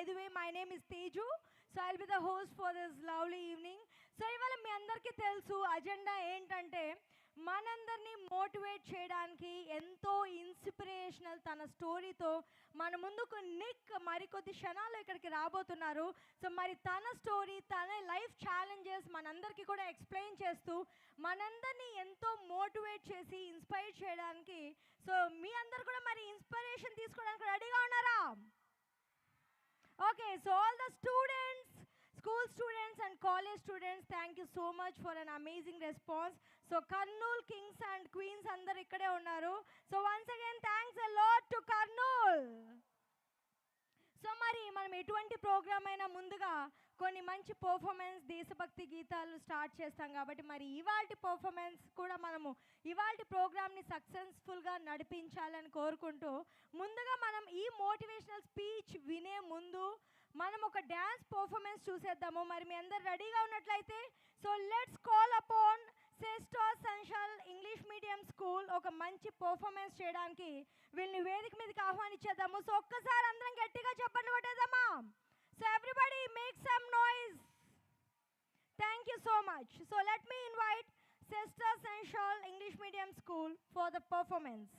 By the way, my name is Teju. So I'll be the host for this lovely evening. So ఇవాళ మీ అందరికీ తెలుసు agenda ఏంటంటే మనందరినీ motivate చేయడానికి ఎంతో ఇన్స్పిరేషనల్ తన స్టోరీతో మన ముందుకు నిక్ మరికొద్ది క్షణాలు ఇక్కడికి రాబోతున్నారు. సో మరి తన స్టోరీ, తన లైఫ్ ఛాలెంజెస్ మనందరికీ కూడా ఎక్స్ప్లెయిన్ చేస్తూ మనందరినీ ఎంతో మోటివేట్ చేసి ఇన్స్పైర్ చేయడానికి, సో మీ అందరు కూడా మరి ఇన్స్పిరేషన్ తీసుకోవడానికి రెడీగా ఉన్నారా? Okay, so all the students, school students and college students, thank you so much for an amazing response. So Kurnool kings and queens అందరు ఇక్కడే ఉన్నారు. So once again thanks a lot to Kurnool. So మరి మనం ఎటువంటి programme అయినా ముందుగా కొన్ని మంచి పర్ఫార్మెన్స్, దేశభక్తి గీతాలు స్టార్ట్ చేస్తాం కాబట్టి మరి ఇవాల్టి పర్ఫార్మెన్స్ కూడా మనము ఇవాల్టి ప్రోగ్రామ్ని సక్సెస్ఫుల్గా నడిపించాలని కోరుకుంటూ ముందుగా మనం ఈ మోటివేషనల్ స్పీచ్ వినే ముందు మనం ఒక డ్యాన్స్ పర్ఫార్మెన్స్ చూసేద్దాము. మరి మీ అందరు రెడీగా ఉన్నట్లయితే so let's call upon Essential English medium school ఒక మంచి పర్ఫార్మెన్స్ చేయడానికి వీళ్ళని వేదిక మీదకి ఆహ్వానించేద్దాము. సో ఒక్కసారి అందరం గట్టిగా చప్పట్లు కొట్టేద్దామా? So everybody make some noise. Thank you so much. So let me invite Essential English medium school for the performance.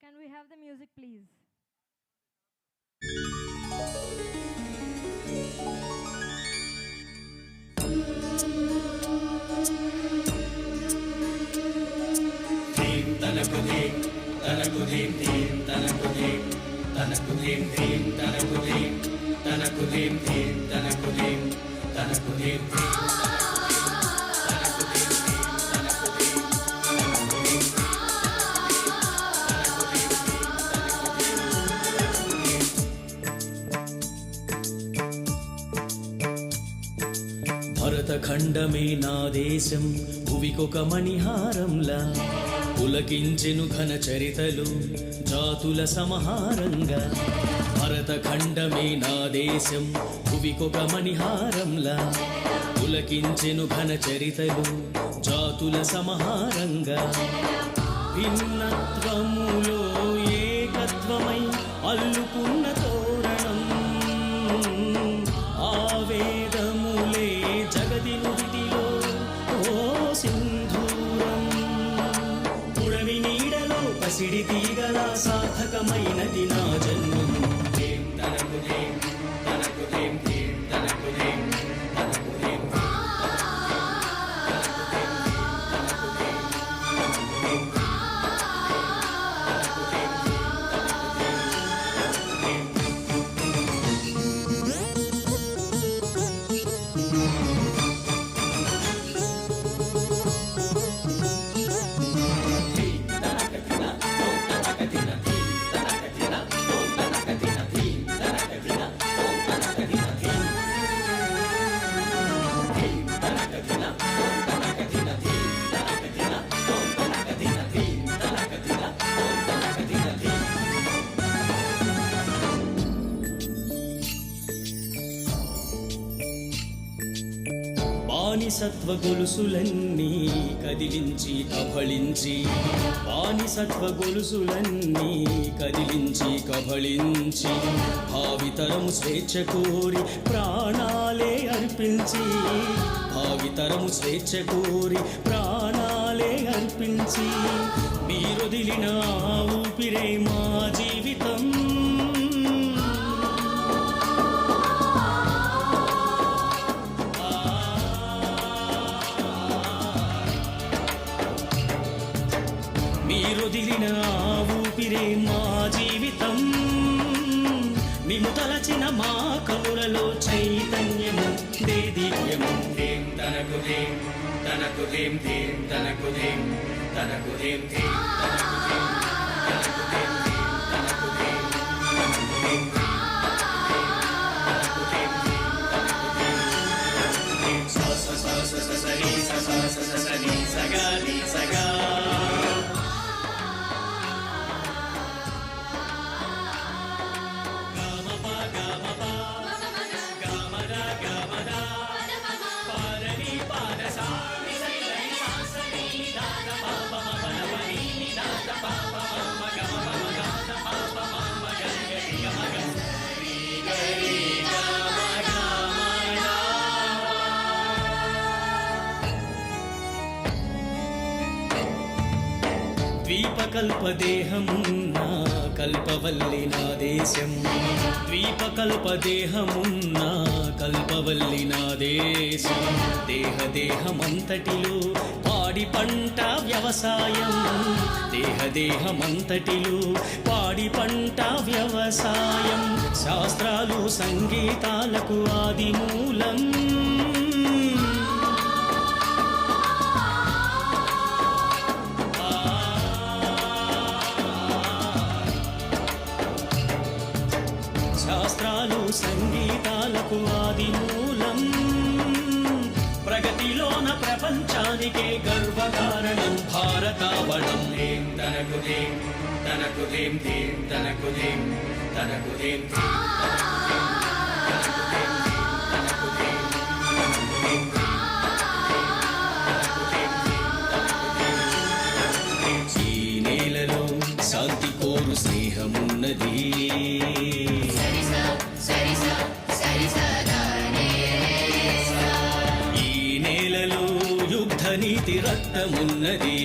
Can we have the music, please? భరతఖండమే నా దేశం, భువికొక మణిహారంలా పులకించెను ఘన చరితలు జాతుల సమహారంగా. భరతఖండమే నా దేశం, భువికొక మణిహారంలా పులకించెను ఘన చరితలు జాతుల సమహారంగా. భిన్నత్వములో ఏకత్వమై అల్లుకున్న తోరణం, ఆవేదములే జగతి నుడిలో ఓ సింధూరం. పుడమి నీడలో పసిడి తీగల సార్థకమైనది నా జన్మం. బానిసత్వ గొలుసులన్నీ కదిలించి కబళించి, బానిసత్వ గొలుసులన్నీ కదిలించి కబళించి, భావితరం స్వేచ్ఛ కోరి ప్రాణాలే అర్పించి, భావితరం స్వేచ్ఛ కోరి ప్రాణ తలపించి మీరొదిలిన ఆ ఊపిరే మా జీవితం. మీరొదిలిన ఆ ఊపిరే మా జీవితం. నిన్ను తలచిన మా కనులలో చైతన్యము దేదీప్యము. దేం తనకు దేం తనకు దేం దేం తనకు దేం తనకు దేం దేం తనకు దేం తనకు దేం తనకు దేం తనకు దేం తనకు దేం తనకు దేం స స స స స సరి స స స స సరి సగా ని సగా. ద్వీపకల్పదేహమున్న కల్పవల్లి నా దేశం. ద్వీపకల్పదేహమున్న కల్పవల్లి నా దేశం. దేహదేహమంతటిలో పాడి పంట వ్యవసాయం. దేహదేహమంతటిలో పాడి పంట వ్యవసాయం. శాస్త్రాలు సంగీతాలకు ఆది మూలం. శాస్త్రాలు సంగీతాలకు ఆది మూలం. ప్రగతిలోన ప్రపంచానికే గర్వకారణం భారతావనం. దేం తనకు దేం తనకు దేం దేం తనకు దేం తనకు దేం తనకు దేం తనకు దేం తనకు దేం తనకు దేం తనకు దేం. ఈ నేలలో శాంతి కోరు స్నేహమున్నది. ఈ నేలలో యుద్ధ నీతి రక్తమున్నది.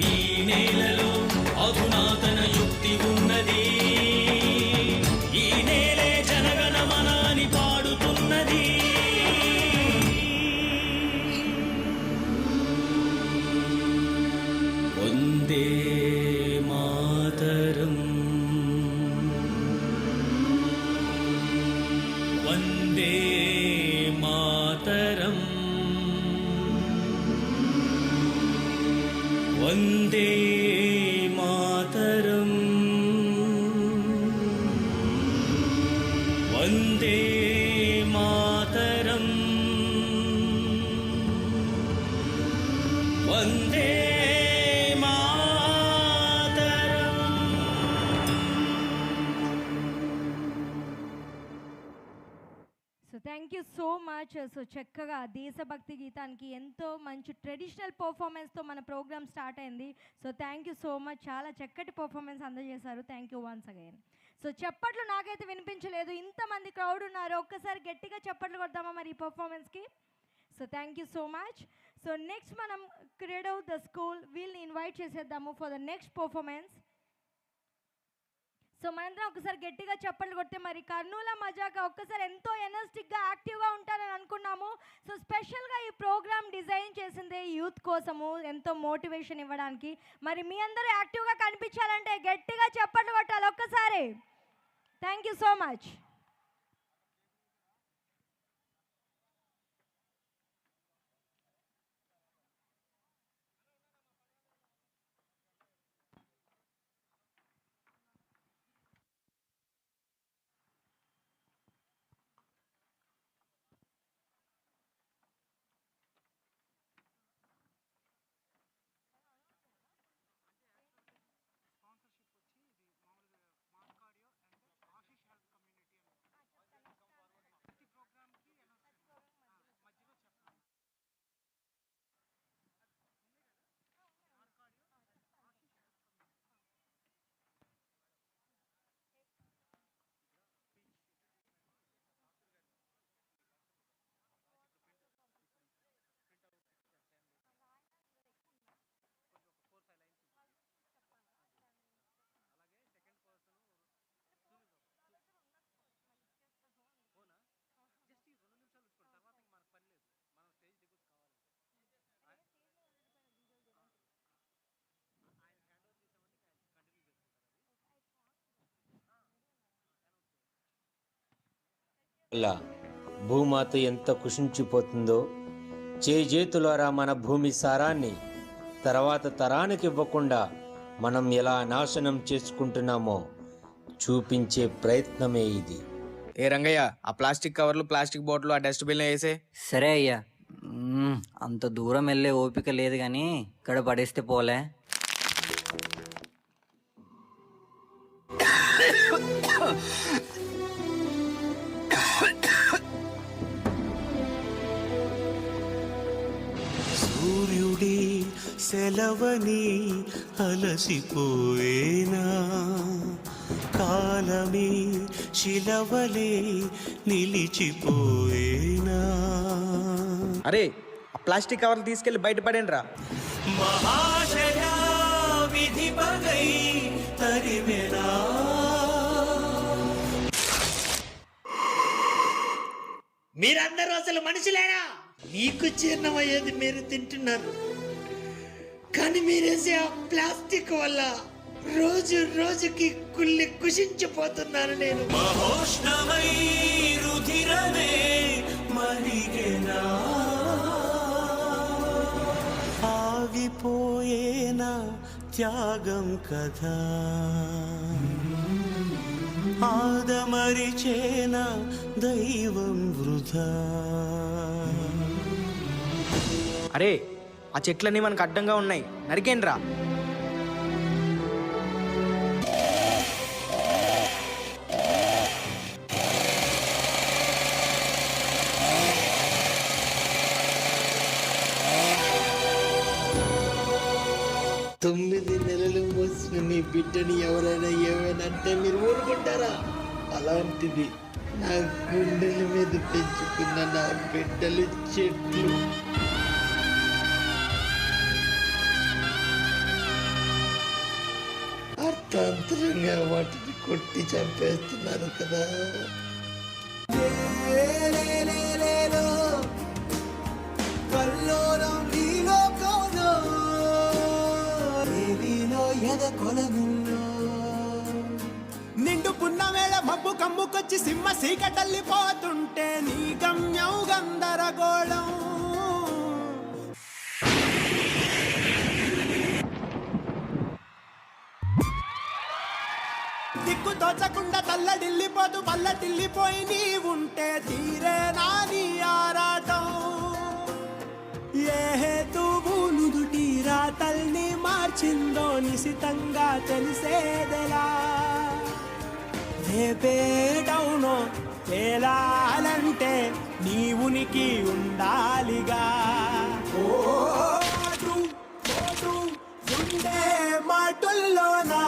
ఈ నేలలో అధునాతన యుక్తి ఉన్నది. ఈ నేలే జనగణమనాని పాడుతున్నది. వందే మాతరం వందే మాతరం వందే మాతరం వందే మాతరం వందే thank you so much. So చక్కగా దేశభక్తి గీతానికి ఎంతో మంచి ట్రెడిషనల్ పర్ఫార్మెన్స్తో మన ప్రోగ్రామ్ స్టార్ట్ అయింది. So thank you so much. చాలా చక్కటి పర్ఫార్మెన్స్ అందజేశారు. Thank you once again. So చప్పట్లు నాకైతే వినిపించలేదు, ఇంతమంది క్రౌడ్ ఉన్నారు. ఒక్కసారి గట్టిగా చప్పట్లు కొడదామా మరి ఈ పర్ఫార్మెన్స్కి? So thank you so much. So next మనం క్రెడో ద స్కూల్ వీళ్ళని ఇన్వైట్ చేసేద్దాము for the next performance. So మనందరం ఒకసారి గట్టిగా చప్పట్లు కొడితే మరి కర్నూల మజాగా ఒక్కసారి ఎంతో ఎనర్జెటిక్గా యాక్టివ్గా ఉంటారని అనుకున్నాము. సో స్పెషల్గా ఈ ప్రోగ్రామ్ డిజైన్ చేసిందే యూత్ కోసము, ఎంతో మోటివేషన్ ఇవ్వడానికి. మరి మీ అందరూ యాక్టివ్గా కనిపించాలంటే గట్టిగా చప్పట్లు కొట్టాలి ఒక్కసారి. Thank you so much. అలా భూమాత ఎంత కుషించిపోతుందో, చేజేతులారా మన భూమి సారాన్ని తర్వాత తరానికి ఇవ్వకుండా మనం ఎలా నాశనం చేసుకుంటున్నామో చూపించే ప్రయత్నమే ఇది. ఏ రంగయ్య, ఆ ప్లాస్టిక్ కవర్లు, ప్లాస్టిక్ బాటిల్ ఆ డస్ట్బిన్లో వేసే. సరే అయ్యా. అంత దూరం వెళ్ళే ఓపిక లేదు కానీ ఇక్కడ పడేస్తే పోలే. సూర్యుడి సెలవని అలసిపోయేనా, కాలమే శిలవలే నిలిచిపోయేనా. అరే, ఆ ప్లాస్టిక్ కవర్లు తీసుకెళ్లి బయట పడేయండి రా. మహాశయ విధి పగై తరిమెనా. మీరందరూ అసలు మనుషులేనా? మీకు జీర్ణమయ్యేది మీరు తింటున్నారు, కానీ మీరేసే ఆ ప్లాస్టిక్ వల్ల రోజు రోజుకి కుళ్ళి కుషించిపోతున్నాను నేను. మహోష్ణమై రుధిరమే మరిగేనా, ఆగిపోయేనా త్యాగం కదా, ఆదమరిచేనా దైవం వృధా. అరే, ఆ చెట్లన్నీ మనకు అడ్డంగా ఉన్నాయి, నరికేండి రా. తొమ్మిది నెలలు మోసిన నీ బిడ్డని ఎవరైనా ఏమైనంటే మీరు ఊరుకుంటారా? అలాంటిది నా గుండెల మీద పెంచుకున్న నా బిడ్డలు చెట్లు. అర్థాంతరంగా వాటిని కొట్టి చంపేస్తున్నారు కదా. నిండు పున్నమేళ మబ్బు కమ్ముకొచ్చి సింహ సీకటల్లిపోతుంటే నీ గమ్యం గందరగోళం. దిక్కు తోచకుండా తల్లడిల్లిపోతూ పల్లటిల్లిపోయి నీ ఉంటే తీరేనా నీ ఆరాటం. ఏ హేతువు నుదుటి రాతల్ని మార్చిందో నిశితంగా తెలిసేదెలా. రేపేటవునో తేలాలంటే నీ ఉనికి ఉండాలిగా. ఓటు ఓటు ఉండే మాటల్లోనా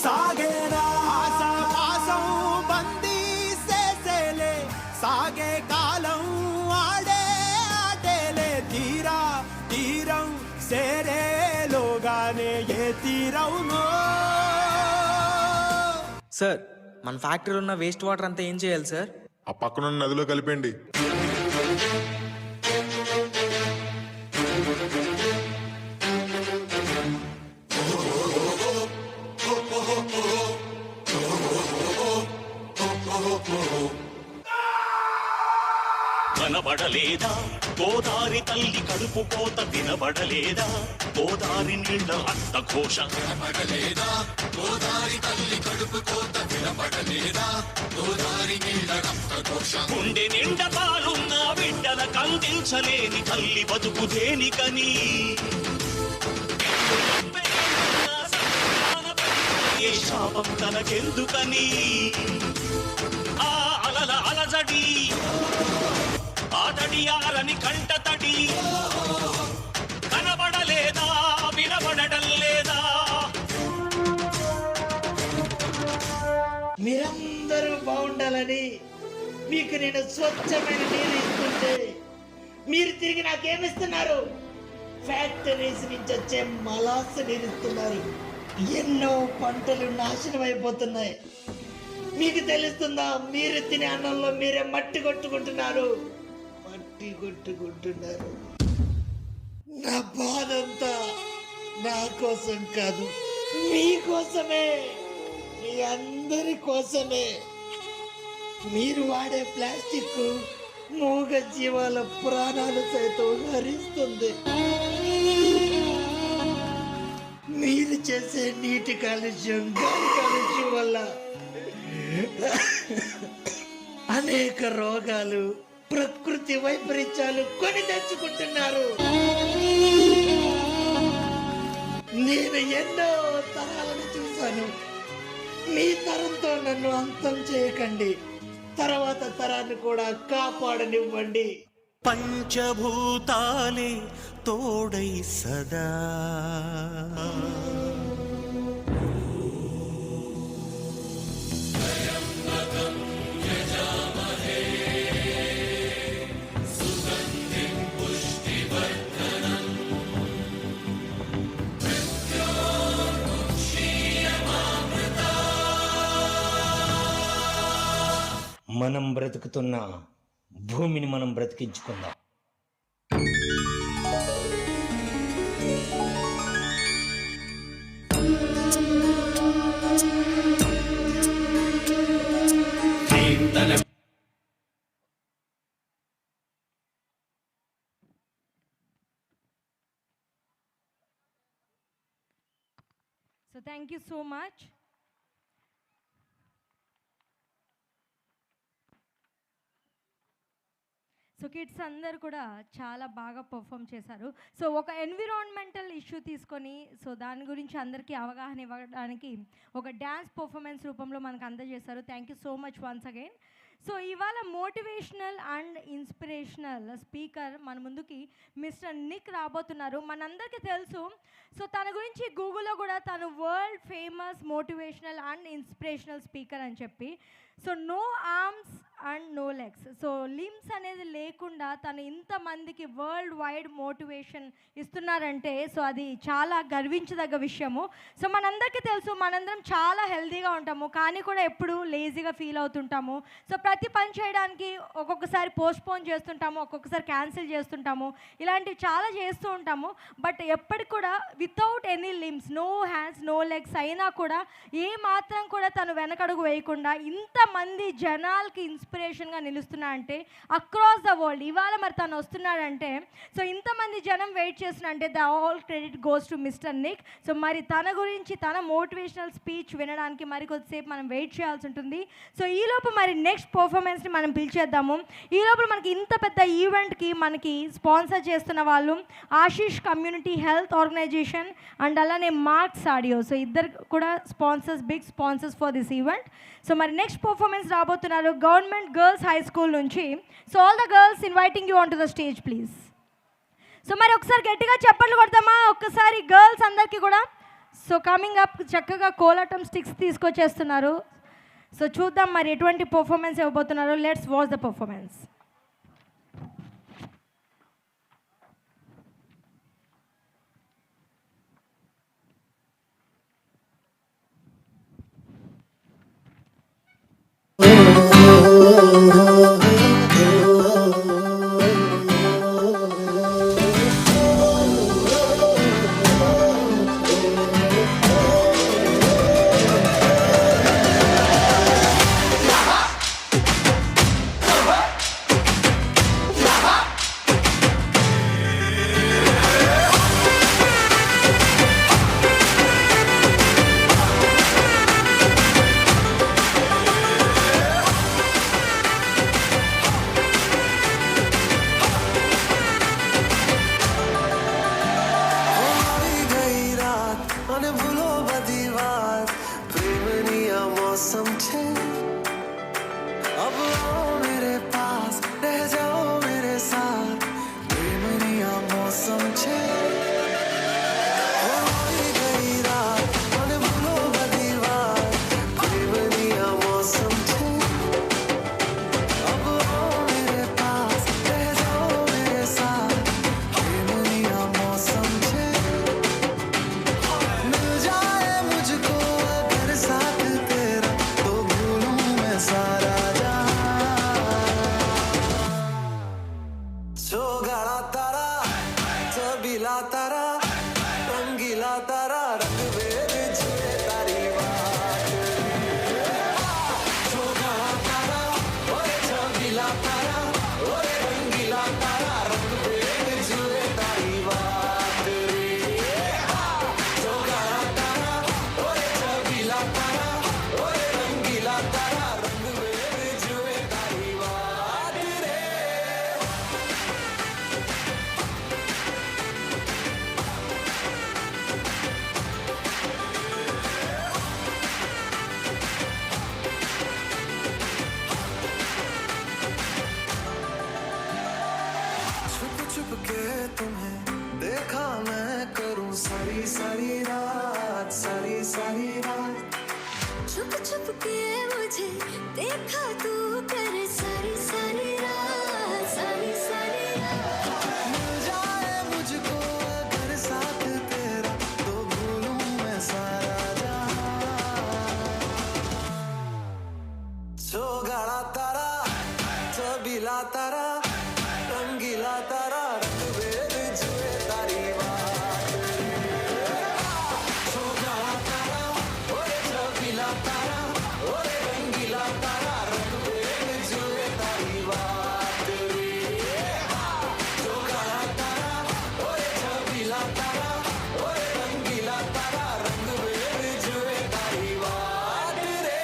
సాగేనా ఆశాపాసం బందీ చేసేలే. సాగే కాలం ఆడే ఆటేలే. తీరా తీరం సేరేలోగానే ఏ తీరవునో. సార్, మన ఫ్యాక్టరీలో ఉన్న వేస్ట్ వాటర్ అంతా ఏం చేయాలి సార్? ఆ పక్కన నదిలో కలిపండి. కనబడలేదా గోదారి తల్లి కడుపు కోత, వినబడలేదా గోదారి నీళ్ళ రక్త ఘోష. కనబడలేదా గోదారి తల్లి కడుపు కోత, వినబడలేదా గోదారి నీళ్ళ రక్త ఘోష. గుండె నిండా పాలున్న బిడ్డల కందించలేని తల్లి బతుకు దేనికని, ఏ శాపం తనకెందుకని. ఆ అలల అలజడి ఆటడియాలని కంటతడి, కనబడలేదా వినబడడం లేదా. మీరందరూ బాగుండాలని మీకు నేను స్వచ్ఛమైన నీరు ఇస్తుంటే మీరు తిరిగి నాకేమిస్తున్నారు? ఫ్యాక్టరీస్ నుంచి వచ్చే మలాస్ నీరు ఇస్తున్నారు. ఎన్నో పంటలు నాశనం అయిపోతున్నాయి. మీకు తెలుస్తుందా? మీరు తినే అన్నంలో మీరే మట్టి కొట్టుకుంటున్నారు. నా బాధంతా నా కోసం కాదు, మీకోసమే. మీ అందరి కోసమే. మీరు వాడే ప్లాస్టిక్ మూగ జీవాల ప్రాణాలు సైతం హరిస్తుంది. మీరు చేసే నీటి కాలుష్యం, గాలి కాలుష్యం వల్ల అనేక రోగాలు, ప్రకృతి వైపరీత్యాలు కొని తెచ్చుకుంటున్నారు. నేను ఎన్నో తరాలను చూశాను. మీ తరంతో నన్ను అంతం చేయకండి, తర్వాత తరాన్ని కూడా కాపాడనివ్వండి. పంచభూతాలే తోడై సదా మనం బ్రతుకుతున్న భూమిని మనం బ్రతికించుకుందాం. So thank you so much. So kids అందరు కూడా చాలా బాగా పర్ఫామ్ చేశారు. సో ఒక ఎన్విరాన్మెంటల్ ఇష్యూ తీసుకొని సో దాని గురించి అందరికీ అవగాహన ఇవ్వడానికి ఒక డ్యాన్స్ పర్ఫార్మెన్స్ రూపంలో మనకు అందజేశారు. Thank you so much once again. So ఇవాళ మోటివేషనల్ అండ్ ఇన్స్పిరేషనల్ స్పీకర్ మన ముందుకి మిస్టర్ నిక్ రాబోతున్నారు. మనందరికీ తెలుసు, సో తన గురించి గూగుల్లో కూడా తను world famous motivational and inspirational speaker అని చెప్పి. So no arms and no legs, so limbs అనేది లేకుండా తను ఇంతమందికి వరల్డ్ వైడ్ మోటివేషన్ ఇస్తున్నారంటే సో అది చాలా గర్వించదగ్గ విషయము. సో మనందరికీ తెలుసు, మనందరం చాలా హెల్తీగా ఉంటాము కానీ కూడా ఎప్పుడు లేజీగా ఫీల్ అవుతుంటాము. సో ప్రతి పని చేయడానికి ఒక్కొక్కసారి పోస్ట్పోన్ చేస్తుంటాము, ఒక్కొక్కసారి క్యాన్సిల్ చేస్తుంటాము, ఇలాంటివి చాలా చేస్తూ ఉంటాము. బట్ ఎప్పటికి కూడా without any limbs, no hands no legs అయినా కూడా ఏ మాత్రం కూడా తను వెనకడుగు వేయకుండా ఇంతమంది జనాలకి ఇన్స్పిరేషన్గా నిలుస్తున్నా అంటే అక్రాస్ ద వరల్డ్ ఇవాళ మరి తను వస్తున్నాడంటే సో ఇంతమంది జనం వెయిట్ చేస్తున్నా అంటే the all credit goes to mister Nick. So మరి తన గురించి తన మోటివేషనల్ స్పీచ్ వినడానికి మరి కొద్దిసేపు మనం వెయిట్ చేయాల్సి ఉంటుంది. సో ఈలోపు మరి నెక్స్ట్ పర్ఫార్మెన్స్ని మనం పిలిచేద్దాము. ఈలోపు మనకి ఇంత పెద్ద ఈవెంట్కి మనకి స్పాన్సర్ చేస్తున్న వాళ్ళు Ashish community health organisation and అలానే మార్క్స్ ఆడియో. సో ఇద్దరు కూడా sponsors, big sponsors for this event. So మరి నెక్స్ట్ పర్ఫార్మెన్స్ రాబోతున్నారు గవర్నమెంట్ గర్ల్స్ హై స్కూల్ నుంచి. So all the girls inviting you on to the stage please. So మరి ఒకసారి గట్టిగా చప్పట్లు కొడతామా ఒక్కసారి గర్ల్స్ అందరికీ కూడా. సో కమింగ్ అప్ చక్కగా కోలాటం స్టిక్స్ తీసుకొచ్చేస్తున్నారు. సో చూద్దాం మరి ఎటువంటి పర్ఫార్మెన్స్ ఇవ్వబోతున్నారు. Let's watch the performance. देखा तू तेरे सारी सारी रात सारी सारी मिल जाए मुझको अगर साथ तेरा तो भूलूं मैं सारा जहां जो गाड़ा तारा चबीला तारा रंगीला तारा रंग जुए तारी बात जो गाड़ा तारा ओरे चबीला तारा ओरे रंगीला तारा रंग जुए तारी बात जो गाड़ा तारा ओरे चबीला तारा ओरे रंगीला तारा रंग जुए तारी बात रे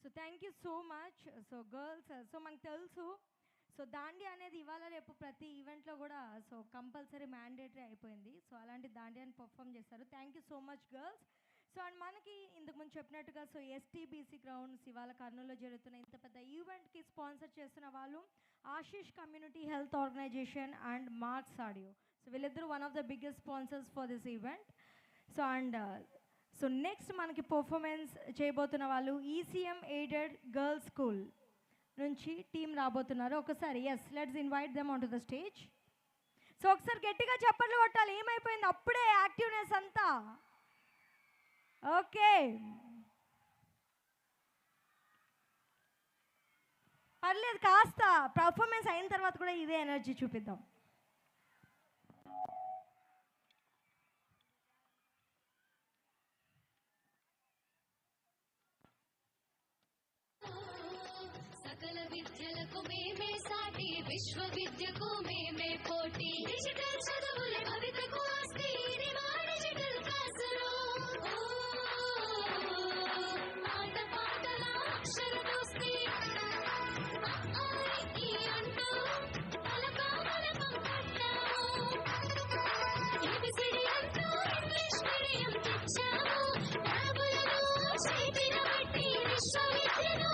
so thank you so much. So girls, so మనకు తెలుసు సో దాండియా అనేది ఇవాళ రేపు ప్రతి ఈవెంట్లో కూడా సో కంపల్సరీ మ్యాండేటరీ అయిపోయింది. సో అలాంటి దాండియాని పర్ఫామ్ చేస్తారు. Thank you so much girls. So and మనకి ఇంతకుముందు చెప్పినట్టుగా సో STBC గ్రౌండ్స్ ఇవాళ కర్నూలులో జరుగుతున్న ఇంత పెద్ద ఈవెంట్కి స్పాన్సర్ చేస్తున్న వాళ్ళు Ashish community health organisation and Marks audio. So వీళ్ళిద్దరూ one of the biggest sponsors for this event. So and so next మనకి పర్ఫార్మెన్స్ చేయబోతున్న వాళ్ళు ECM ఎయిడెడ్ గర్ల్స్ స్కూల్ నుంచి టీం రాబోతున్నారు. ఒకసారి let's invite them on to the stage. So ఒకసారి గట్టిగా చప్పట్లు కొట్టాలి. ఏమైపోయింది అప్పుడే యాక్టివ్నెస్ అంతా? ఓకే, పర్లేదు, కాస్త పర్ఫార్మెన్స్ అయిన తర్వాత కూడా ఇదే ఎనర్జీ చూపిద్దాం. सकल विद्यలకు మేమే సాటి విశ్వవిద్యకు మేమే పోటీ డిజిటల్ చదువుల భవితకు ఆస్తి ఇది మా డిజిటల్ క్లాసులో ఆట పాటల అక్షర దోస్తి ఈ అంటూ పలక పలకం పట్టాము ఏబిసిడి అంటూ ఇంగ్లీష్ మీడియం తెచ్చాము ట్యాబులను చేతిన పెట్టి విశ్వవిద్యను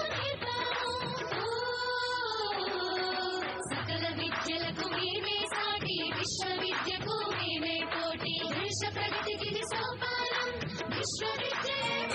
విద్యలకు మేమే సాటి విశ్వవిద్యకు మేమే పోటీ దేశ ప్రగతికి సోపానం విశ్వవిద్యాలయం.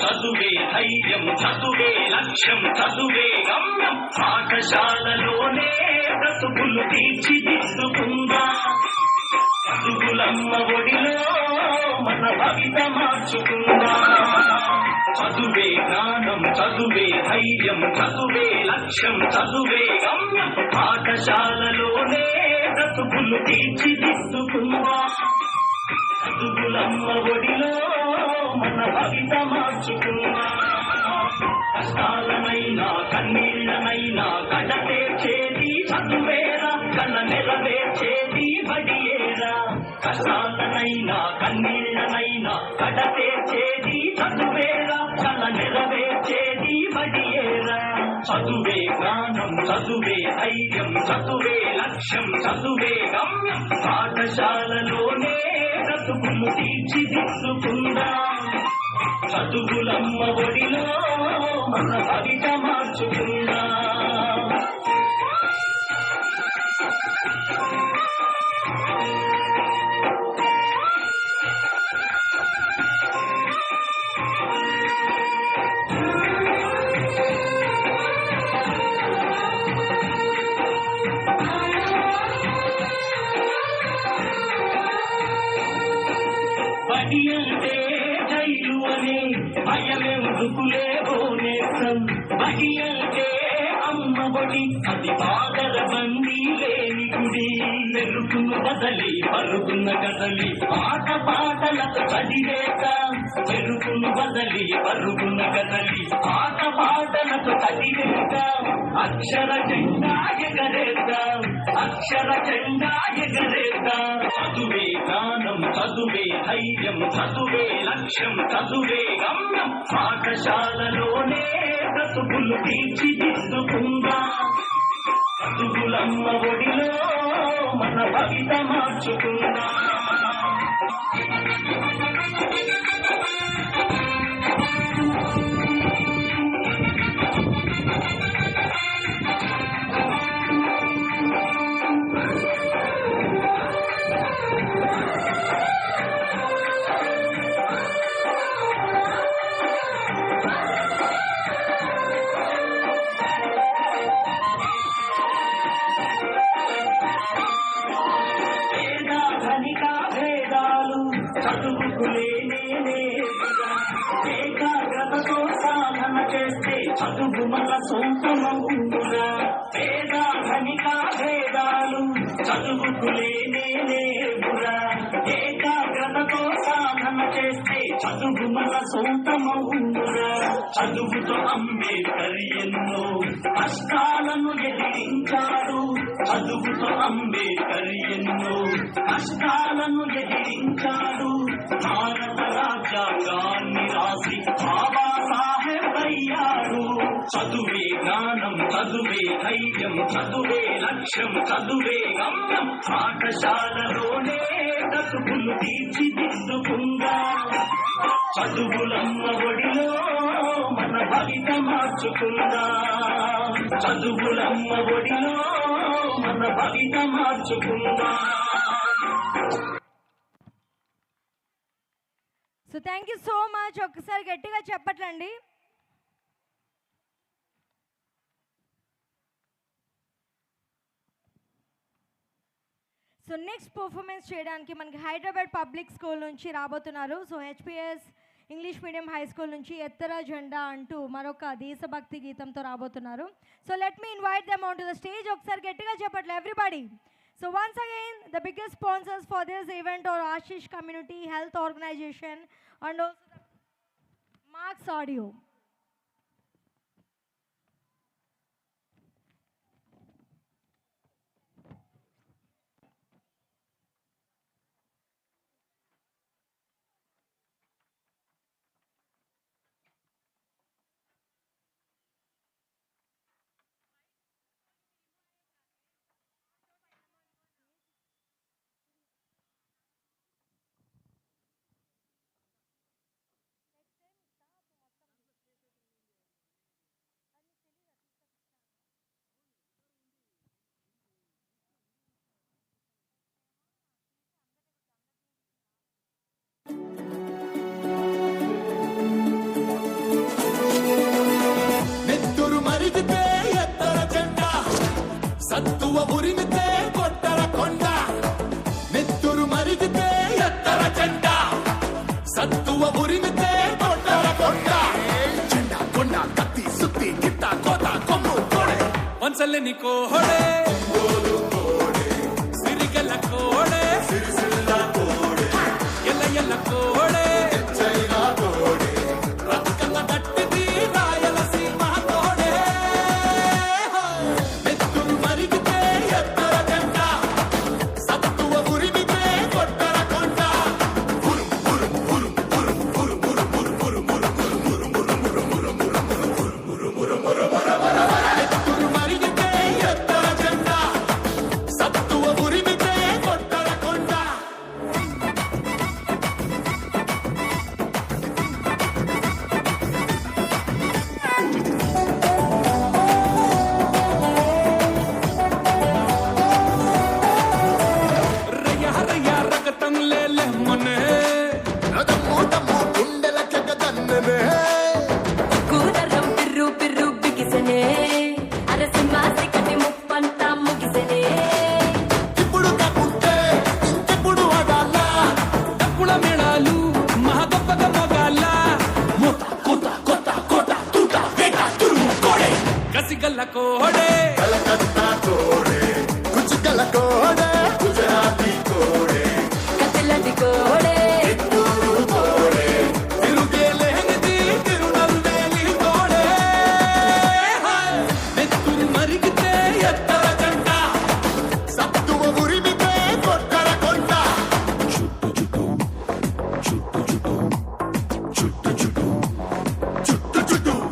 చదువే ధైర్యం, చదువే లక్ష్యం, చదువే గమ్యం. పాఠశాలలోనే బ్రతుకులు తీర్చిదిద్దుకుందా. చదువులమ్మ ఒడిలో మన భవిత మార్చుకుందా. చదువే జ్ఞానం, చదువే ధైర్యం, చదువే లక్ష్యం, చదువే గమ్యం. పాఠశాలలోనే బ్రతుకులు తీర్చిదిద్దుకుందా. చదువులమ్మ ఒడిలో మన భవిత మార్చుకున్నా. కష్టాలనైనా కన్నీళ్ళనైనా గడపేచేది చదువేరా, కల నెరవేర్చేది బడియేరా. కష్టాలనైనా కన్నీళ్ళనైనా గడపేచేది చదువేరా, కల నెరవేర్చేది బడియేరా. చదువే జ్ఞానం చదువే ధైర్యం చదువే లక్ష్యం చదువే గమ్యం పాఠశాలలోనే బ్రతుకులు తీర్చిదిద్దుకుందాం చదువులమ్మ ఒడిలో మన భవిత మార్చుకుందాం బడి అంటే జైలు అనే భయమెందుకులే నేత్రం బడి అంటే అమ్మ బడి అది బాధల బందీ లేని గుడి మెరుపును బదలి పరుగున్న కదలి ఆట పాటలతో చదివేత మెరుపును బదలి పరుగున్న కదలి ఆట పాటలతో చదివేత అక్షర జెండా ఎగరేద్దాం అక్షర జెండా ఎగరేద్దాం చదువే జ్ఞానం చదువే ధైర్యం చదువే లక్ష్యం చదువే గమ్యం పాఠశాలలోనే బ్రతుకులు తీర్చిదిద్దుకుందాం చదువులమ్మ ఒడిలో మన భవిత మార్చుకుందాం ఏకాగ్రతతో సాధన చేస్తే చదువు మన సొంతమవునురా పేద ధనిక భేదాలు చదువుకు లేవురా ఏకాగ్రతతో సాధన చేస్తే చదువు మన సొంతమవునురా చదువుతో అంబేద్కర్ ఎన్నో కష్టాలను ఎదిరించాడు చదువుతో అంబేద్కర్ ఎన్నో కష్టాలను ఎదిరించాడు భారత రాజ్యాంగాన్ని రాసి బాబాసాహెబ్ అయ్యాడు చదువే జ్ఞానం చదువే ధైర్యం చదువే లక్ష్యం చదువే గమ్యం పాఠశాలలోనే బ్రతుకులు తీర్చిదిద్దుకుందాం చదువులమ్మ ఒడిలో మన భవిత మార్చుకుందాం చదువులమ్మ ఒడిలో మన భవిత మార్చుకుందాం so thank you so much ఒక్కసారి గట్టిగా చెప్పట్లండి సో నెక్స్ట్ పర్ఫార్మెన్స్ చేయడానికి మనకి హైదరాబాద్ పబ్లిక్ స్కూల్ నుంచి రాబోతున్నారు so HPS English medium high school నుంచి ఎత్తర జెండా అంటూ మరొక దేశభక్తి గీతంతో రాబోతున్నారు so let me invite them on to the stage ఒకసారి గట్టిగా చెప్పట్లే everybody so once again the biggest sponsors for this event are Ashish community health organisation and also Marks audio నెత్తురు మరిగితే ఎత్తర జెండా సత్తువ ఉరిమితే కొట్టర కొండ నెత్తురు మరిగితే ఎత్తర జెండా సత్తువ ఉరిమితే కొట్టర కొండ జెండా కొండ కత్తి సుత్తి గిత్త కోత కొమ్ము తోడే వంచల్ని కోహడే సిరిగల కోడే సిరిసిల్ల కోడే ఎల్ల ఎల్ల కోడే చైనా కోడే రత్కల్ల దట్టిది రాయలసీమ కోడే నెత్తురు మరిగితే ఎత్తర జెండా సత్తువ ఉరిమితే కొట్టర కొండ ఉరుం ఉరుం ఉరుం ఉరుం ఉరుం ఉరుం ఉరుం ఉరుం ఉరుం ఉరుం ఉరుం ఉరుం ఉరుం ఉరుం ఉరుం ఉరుం ఉరుం తన్లే లెమ్మనే నదమ్ము దమ్ము గుండెల కెగదన్ననే కూరరం పిర్రు పిర్రు బిగిసనే అరసింహాసి కటి ముప్పంతా ముగిసనే ఇప్పుడు కాకుంటే ఇంకెప్పుడు ఆడాలా డప్పుల మేళాలు మహాగొప్పగా మోగాల మోత కోత కొత్త కోట తూట వేట తురుము కోడే కసిగల్ల కోడే కలకత్తా కోడే కుచికల కోడే గుజరాతీ కోడే కతిలది కోడే ఎత్తూరు కోడే తిరుగేలేనిది తిరునల్వేలి కోడే నెత్తురు మరిగితే ఎత్తర జంట సత్తువ ఉరిమితే కొట్టర కొంట చుట్టు చుట్టు చుట్టు చుట్టు చుట్టు చుట్టు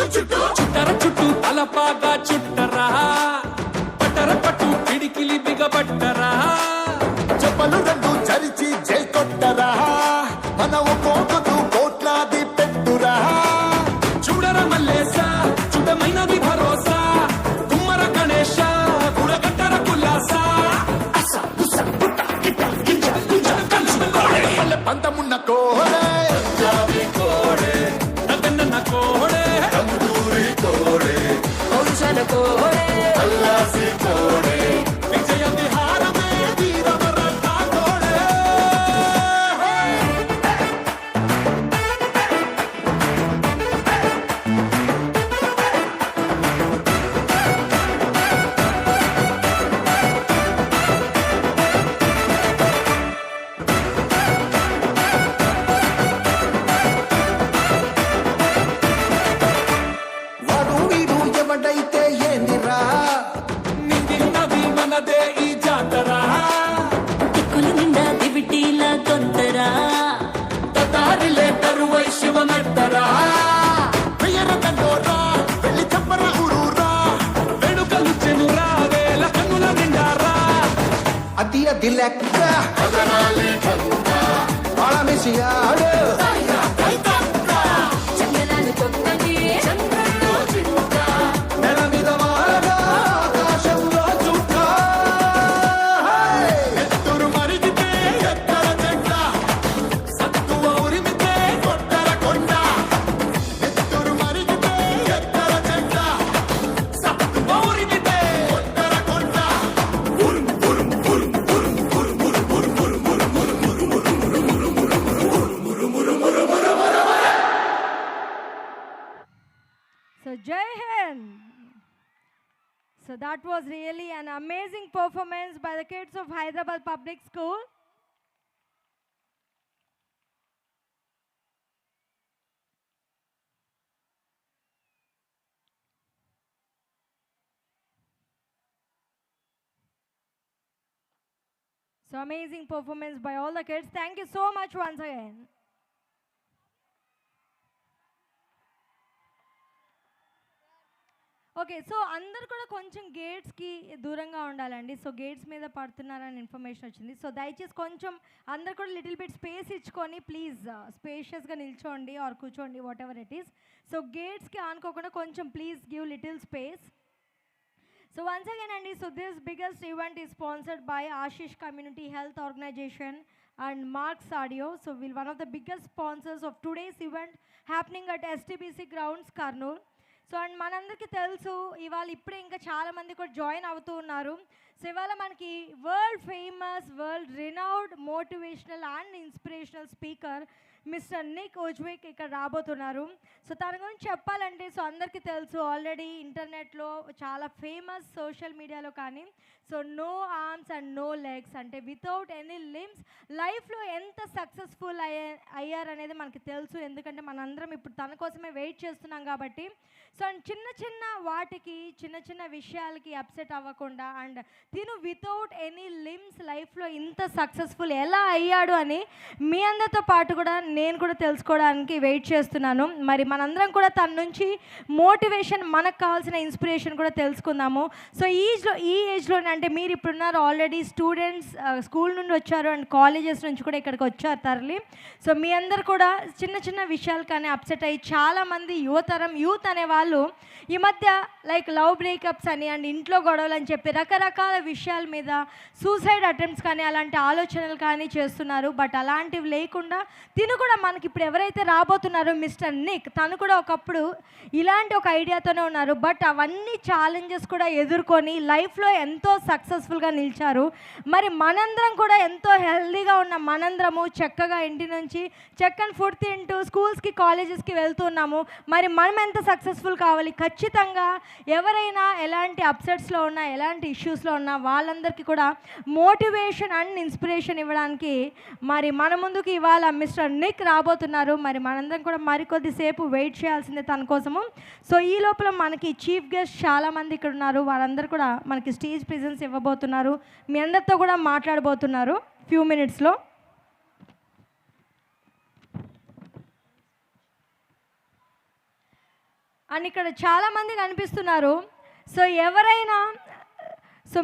చుట్టు చుట్టర చుట్టూ తలపాగా చుట్టరా పట్టర పట్టు పిడికిలి బిగబట్టరా చెప్పలు రెండు చరిచి జై కొట్టరా మన ఒక్కొక్కదు కోట్లాది పెట్టురా చూడర మల్లేస చుడమైనది భరోసా కుమ్మర గణేశ గుడగట్టర కుల్లాస అస ఉస పుట్ట గిట్ట గింజ గుంజ కలుసు కోడే పల్లె పంతమున్న కోడే పంజాబీ కోడే నగన్న కోడే తందూరి కోడే ఔషధ కోడే అల్లాసి కోడే విజయ విహారమే వీరవరత కోడే వాడు వీడు ఎవడైతే ఏందిరా నిన్నది మనదే ఈ జాతర దిక్కులు నిండా దివిటీల తొందరా తదారిలే తరువై శివమెత్తరా వెయ్యర తండోరా వెళ్ళి చెప్పర ఊరూరా వెనుకలు చెనురా వేల కన్నుల నిండారా అది అది లెక్క పదనాలి కనుక పాళమేసి ఆడు చందనాన్ని కొత్తది చంద్రుల్లో చిక్క నెల మీద వారగా ఆకాశంలో చుక్క ఎత్తురు మరిగితే ఎత్తర చెట్ల సత్తువ ఉరిమితే కొట్టర కొండ ఎత్తురు మరిగితే ఎత్తర చెట్ల సత్తువ ఉరిమితే కొట్టర కొండ ఉరుం ఉరుం ఉరుం ఉరుం ఉరుం ఉరుం ఉరుం ఉరుం ఉరుం ఉరుం ఉరుం ఉరుం. So Jai Hind. So that was really an amazing performance by the kids of Hyderabad Public School. So amazing performance by all the kids. Thank you so much once again. Okay so అందరు కూడా కొంచెం గేట్స్కి దూరంగా ఉండాలండి. So gates మీద పడుతున్నారని information వచ్చింది. So దయచేసి కొంచెం అందరు కూడా లిటిల్ బిట్ స్పేస్ ఇచ్చుకొని ప్లీజ్ స్పేషియస్గా నిల్చోండి ఆర్ కూర్చోండి whatever it is. So గేట్స్కి ఆనుకోకుండా కొంచెం please give little space. So once again Andy, so this biggest event is sponsored by Ashish Community Health Organization and Marks Audio. So we're one of the biggest sponsors of today's event happening at STBC grounds, Kurnool. So and మనందరికీ తెలుసు ఇవాళ ఇప్పుడే ఇంకా చాలామంది కూడా join అవుతూ ఉన్నారు. So ఇవాళ మనకి world famous world renowned motivational and inspirational speaker Mister Nick Vujicic ఇక్కడ రాబోతున్నారు. సో తన గురించి చెప్పాలంటే సో అందరికీ తెలుసు ఆల్రెడీ ఇంటర్నెట్లో చాలా ఫేమస్ సోషల్ మీడియాలో కానీ so no arms and no legs అంటే వితౌట్ ఎనీ లిమ్స్ లైఫ్లో ఎంత సక్సెస్ఫుల్ అయ్యారనేది మనకి తెలుసు. ఎందుకంటే మనందరం ఇప్పుడు తన కోసమే వెయిట్ చేస్తున్నాం కాబట్టి. సో అండ్ చిన్న చిన్న వాటికి చిన్న చిన్న విషయాలకి అప్సెట్ అవ్వకుండా అండ్ తిను వితౌట్ ఎనీ లిమ్స్ లైఫ్లో ఇంత సక్సెస్ఫుల్ ఎలా అయ్యాడు అని మీ అందరితో పాటు కూడా నేను కూడా తెలుసుకోవడానికి వెయిట్ చేస్తున్నాను. మరి మనందరం కూడా తన నుంచి మోటివేషన్, మనకు కావాల్సిన ఇన్స్పిరేషన్ కూడా తెలుసుకుందాము. సో ఈ ఏజ్లోనే అంటే మీరు ఇప్పుడున్నారు ఆల్రెడీ స్టూడెంట్స్, స్కూల్ నుండి వచ్చారు అండ్ కాలేజెస్ నుంచి కూడా ఇక్కడికి వచ్చారు తరలి. సో మీ అందరు కూడా చిన్న చిన్న విషయాలు కానీ అప్సెట్ అయ్యి చాలామంది యూత్ అనే వాళ్ళు ఈ మధ్య లైక్ లవ్ బ్రేకప్స్ అని అండ్ ఇంట్లో గొడవలు అని చెప్పి రకరకాల విషయాల మీద సూసైడ్ అటెంప్ట్స్ కానీ అలాంటి ఆలోచనలు కానీ చేస్తున్నారు. బట్ అలాంటివి లేకుండా తిను కూడా మనకి ఇప్పుడు ఎవరైతే రాబోతున్నారో మిస్టర్ నిక్, తను కూడా ఒకప్పుడు ఇలాంటి ఒక ఐడియాతోనే ఉన్నారు. బట్ అవన్నీ ఛాలెంజెస్ కూడా ఎదుర్కొని లైఫ్లో ఎంతో సక్సెస్ఫుల్గా నిలిచారు. మరి మనందరం కూడా ఎంతో హెల్దీగా ఉన్న మనందరము చక్కగా ఇంటి నుంచి చక్కని ఫుడ్ తింటూ స్కూల్స్కి కాలేజెస్కి వెళ్తున్నాము. మరి మనం ఎంత సక్సెస్ఫుల్ కావాలి? ఖచ్చితంగా ఎవరైనా ఎలాంటి అప్సెట్స్లో ఉన్నా, ఎలాంటి ఇష్యూస్లో ఉన్నా వాళ్ళందరికీ కూడా మోటివేషన్ అండ్ ఇన్స్పిరేషన్ ఇవ్వడానికి మరి మన ముందుకు ఇవాళ మిస్టర్ నిక్ రాబోతున్నారు. మరి మనందరం కూడా మరికొద్దిసేపు వెయిట్ చేయాల్సిందే తన కోసము. సో ఈ లోపల మనకి చీఫ్ గెస్ట్ చాలామంది ఇక్కడ ఉన్నారు. వారందరూ కూడా మనకి స్టేజ్ ప్రెజెన్స్ ఇవ్వబోతున్నారు. మీ అందరితో కూడా మాట్లాడబోతున్నారు ఫ్యూ మినిట్స్లో. అండ్ ఇక్కడ చాలామంది కనిపిస్తున్నారు. సో ఎవరైనా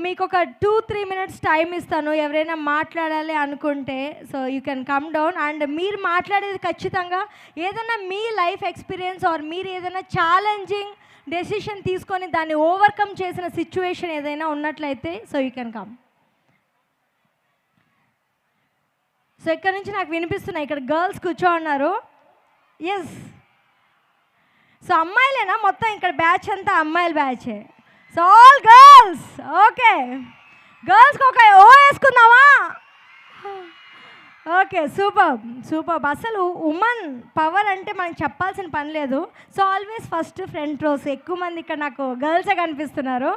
మీకు ఒక 2-3 మినిట్స్ టైం ఇస్తాను. ఎవరైనా మాట్లాడాలి అనుకుంటే so you can come down. And మీరు మాట్లాడేది ఖచ్చితంగా ఏదైనా మీ లైఫ్ ఎక్స్పీరియన్స్ ఆర్ మీరు ఏదైనా ఛాలెంజింగ్ డెసిషన్ తీసుకొని దాన్ని ఓవర్కమ్ చేసిన సిచ్యువేషన్ ఏదైనా ఉన్నట్లయితే so you can come. So ఇక్కడ నుంచి నాకు వినిపిస్తున్నాయి, ఇక్కడ గర్ల్స్ కూర్చో ఉన్నారు. ఎస్, సో అమ్మాయిలేనా మొత్తం? ఇక్కడ బ్యాచ్ అంతా అమ్మాయిల బ్యాచే. సో ఆల్ గర్ల్స్, ఓకే, గర్ల్స్కి ఒక ఓ వేసుకుందామా? Okay, super. అసలు ఉమెన్ పవర్ అంటే మనకు చెప్పాల్సిన పని లేదు. So always first front rows, ఎక్కువ మంది ఇక్కడ నాకు గర్ల్సే కనిపిస్తున్నారు.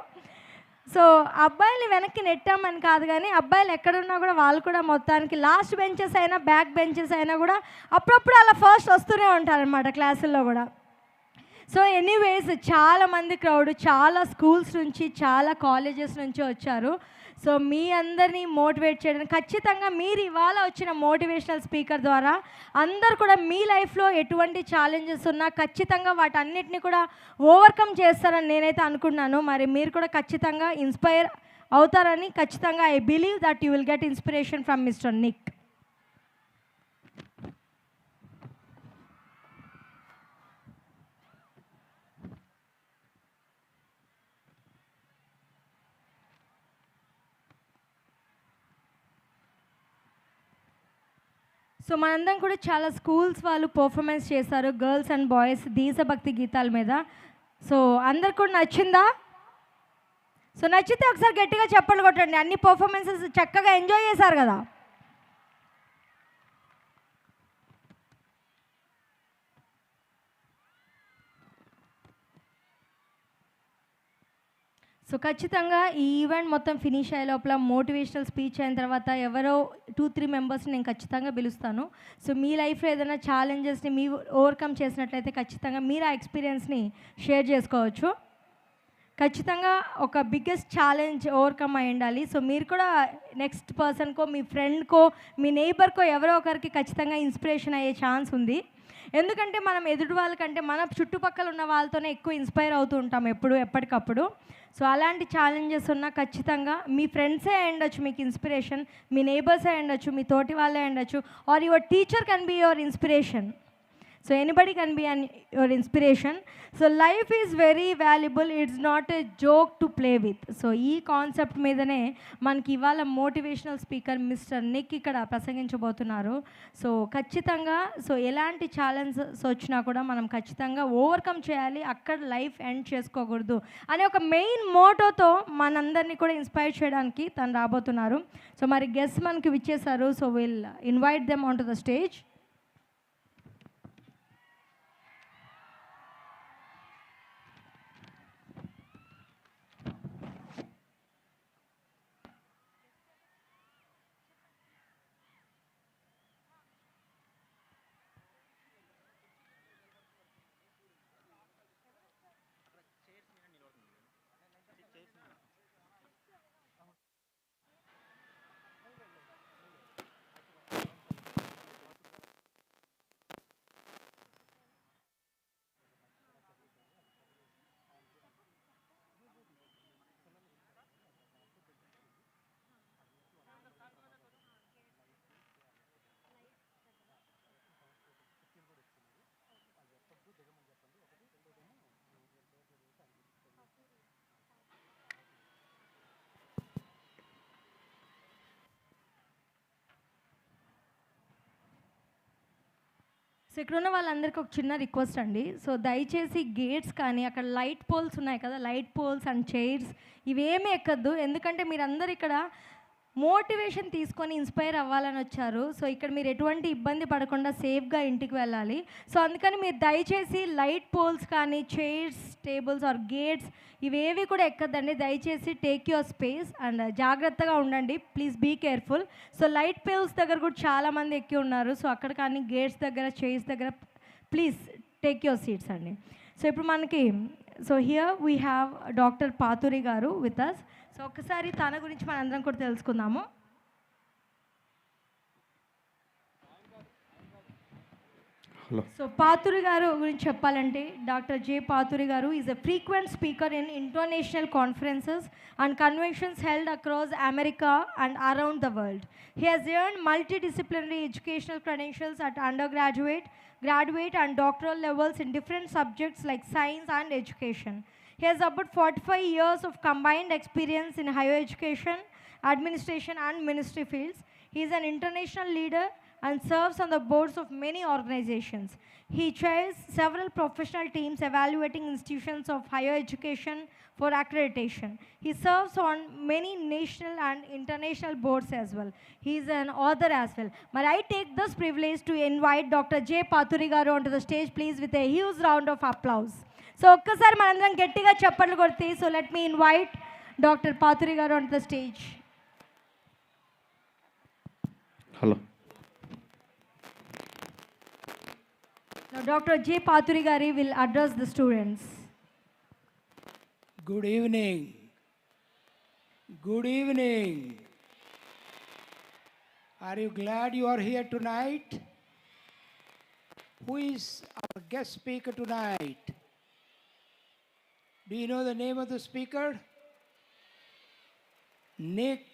సో అబ్బాయిలు వెనక్కి నెట్టామని కాదు, కానీ అబ్బాయిలు ఎక్కడున్నా కూడా వాళ్ళు కూడా మొత్తానికి లాస్ట్ బెంచెస్ అయినా బ్యాక్ బెంచెస్ అయినా కూడా అప్పుడప్పుడు అలా ఫస్ట్ వస్తూనే ఉంటారనమాట క్లాసుల్లో కూడా. సో ఎనీవేస్ చాలామంది క్రౌడ్ చాలా స్కూల్స్ నుంచి చాలా కాలేజెస్ నుంచి వచ్చారు. సో మీ అందరినీ మోటివేట్ చేయడానికి ఖచ్చితంగా మీరు ఇవాళ వచ్చిన మోటివేషనల్ స్పీకర్ ద్వారా అందరు కూడా మీ లైఫ్లో ఎటువంటి ఛాలెంజెస్ ఉన్నా ఖచ్చితంగా వాటన్నిటిని కూడా ఓవర్కమ్ చేస్తారని నేనైతే అనుకున్నాను. మరి మీరు కూడా ఖచ్చితంగా ఇన్స్పైర్ అవుతారని ఖచ్చితంగా I believe that you will get inspiration from mister Nick. So మనందరం కూడా చాలా స్కూల్స్ వాళ్ళు పర్ఫార్మెన్స్ చేశారు గర్ల్స్ అండ్ బాయ్స్ దేశభక్తి గీతాల మీద. సో అందరికి కూడా నచ్చిందా? సో నచ్చితే ఒకసారి గట్టిగా చెప్పండి కొట్టండి. అన్ని పర్ఫార్మెన్సెస్ చక్కగా ఎంజాయ్ చేశారు కదా? సో ఖచ్చితంగా ఈ ఈవెంట్ మొత్తం ఫినిష్ అయ్యే లోపల మోటివేషనల్ స్పీచ్ అయిన తర్వాత ఎవరో 2-3 మెంబర్స్ని నేను ఖచ్చితంగా పిలుస్తాను. సో మీ లైఫ్లో ఏదైనా ఛాలెంజెస్ని మీ ఓవర్కమ్ చేసినట్లయితే ఖచ్చితంగా మీరు ఆ ఎక్స్పీరియన్స్ని షేర్ చేసుకోవచ్చు. ఖచ్చితంగా ఒక బిగ్గెస్ట్ ఛాలెంజ్ ఓవర్కమ్ అయి ఉండాలి. సో మీరు కూడా నెక్స్ట్ పర్సన్కో, మీ ఫ్రెండ్కో, మీ నైబర్కో ఎవరో ఒకరికి ఖచ్చితంగా ఇన్స్పిరేషన్ అయ్యే ఛాన్స్ ఉంది. ఎందుకంటే మనం ఎదుటి వాళ్ళకంటే మన చుట్టుపక్కల ఉన్న వాళ్ళతోనే ఎక్కువ ఇన్స్పైర్ అవుతూ ఉంటాం ఎప్పటికప్పుడు. సో అలాంటి ఛాలెంజెస్ ఉన్నా ఖచ్చితంగా మీ ఫ్రెండ్సే అయ్యుండొచ్చు మీకు ఇన్స్పిరేషన్, మీ నైబర్సే అయ్యుండొచ్చు, మీ తోటి వాళ్ళే అయ్యుండొచ్చు, or your teacher can be your inspiration. So anybody can be your inspiration. So life is very valuable. It's not a joke to play with. So ఈ కాన్సెప్ట్ మీదనే మనకి ఇవాళ మోటివేషనల్ స్పీకర్ మిస్టర్ నిక్ ఇక్కడ ప్రసంగించబోతున్నారు. So ఖచ్చితంగా ఎలాంటి challenges వచ్చినా కూడా మనం ఖచ్చితంగా ఓవర్కమ్ చేయాలి, అక్కడ లైఫ్ ఎండ్ చేసుకోకూడదు అనే ఒక మెయిన్ మోటోతో మనందరినీ కూడా ఇన్స్పైర్ చేయడానికి తను రాబోతున్నారు. సో మరి గెస్ట్ మనకి విచ్చేశారు. So will invite them on to the stage. ఇక్కడ ఉన్న వాళ్ళందరికీ ఒక చిన్న రిక్వెస్ట్ అండి. సో దయచేసి గేట్స్ కానీ అక్కడ లైట్ పోల్స్ ఉన్నాయి కదా, లైట్ పోల్స్ అండ్ చైర్స్ ఇవేమీ ఎక్కద్దు. ఎందుకంటే మీరందరూ ఇక్కడ మోటివేషన్ తీసుకొని ఇన్స్పైర్ అవ్వాలని వచ్చారు. సో ఇక్కడ మీరు ఎటువంటి ఇబ్బంది పడకుండా సేఫ్గా ఇంటికి వెళ్ళాలి. సో అందుకని మీరు దయచేసి లైట్ పోల్స్ కానీ చైర్స్, టేబుల్స్ ఆర్ గేట్స్ ఇవేవి కూడా ఎక్కద్దండి. దయచేసి టేక్ యువర్ స్పేస్ అండ్ జాగ్రత్తగా ఉండండి. Please be careful. So light poles దగ్గర కూడా చాలామంది ఎక్కి ఉన్నారు. సో అక్కడ కానీ గేట్స్ దగ్గర, చైర్స్ దగ్గర ప్లీజ్ టేక్ యువర్ సీట్స్ అండి. సో ఇప్పుడు మనకి here we have doctor Paturi గారు విత్ అస్. సో ఒకసారి తన గురించి మనందరం కూడా తెలుసుకుందాము. సో పాతురి గారు గురించి చెప్పాలంటే డాక్టర్ జే పాతురి గారు is a frequent speaker in international conferences and conventions held across America and around the world. He has earned multidisciplinary educational credentials at undergraduate, graduate and doctoral levels in different subjects like science and education. He has about 45 years of combined experience in higher education, administration and ministry fields. He is an international leader and serves on the boards of many organizations. He chairs several professional teams evaluating institutions of higher education for accreditation. He serves on many national and international boards as well. He is an author as well. But I take this privilege to invite Dr. J. Pathuri garu onto the stage, please, with a huge round of applause. So ఒక్కసారి మనందరం గట్టిగా చప్పట్లు కొడితే. So let me invite doctor Paturi garu on the stage. Hello. Now Dr. J. Pathuri Gari will address the students. Good evening. Good evening. Are you glad you are here tonight? Who is our guest speaker tonight? Do you know the name of the speaker? Nick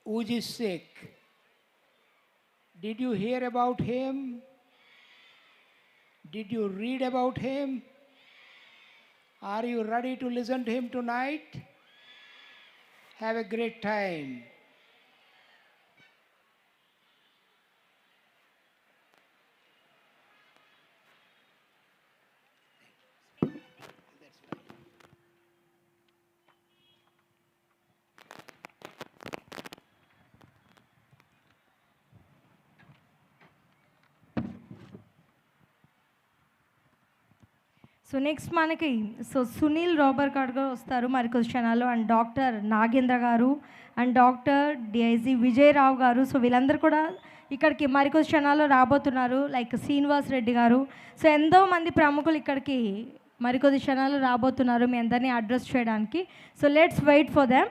Vujicic. Did you hear about him? Did you read about him? Are you ready to listen to him tonight? Have a great time. So next మనకి Sunil robber గారు వస్తారు మరికొద్ది క్షణాల్లో, and doctor Nagendra గారు and doctor DIG Vijaya Rao గారు. So వీళ్ళందరూ కూడా ఇక్కడికి మరికొద్ది క్షణాల్లో రాబోతున్నారు. లైక్ శ్రీనివాస్ రెడ్డి గారు. సో ఎంతో మంది ప్రముఖులు ఇక్కడికి మరికొద్ది క్షణాల్లో రాబోతున్నారు మీ అందరినీ అడ్రస్ చేయడానికి. So let's wait for them.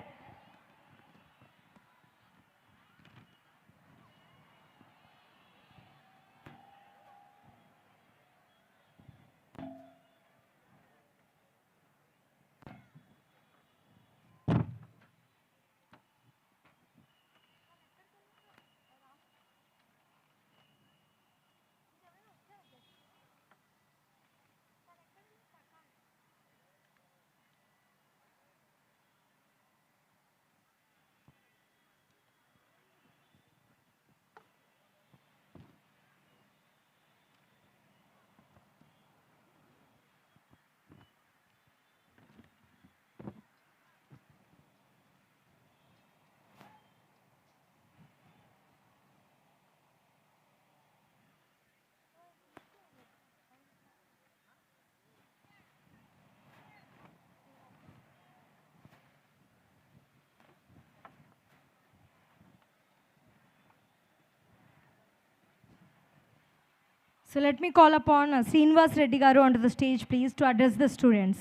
So let me call upon Srinivas Reddy garu onto the stage, please, to address the students.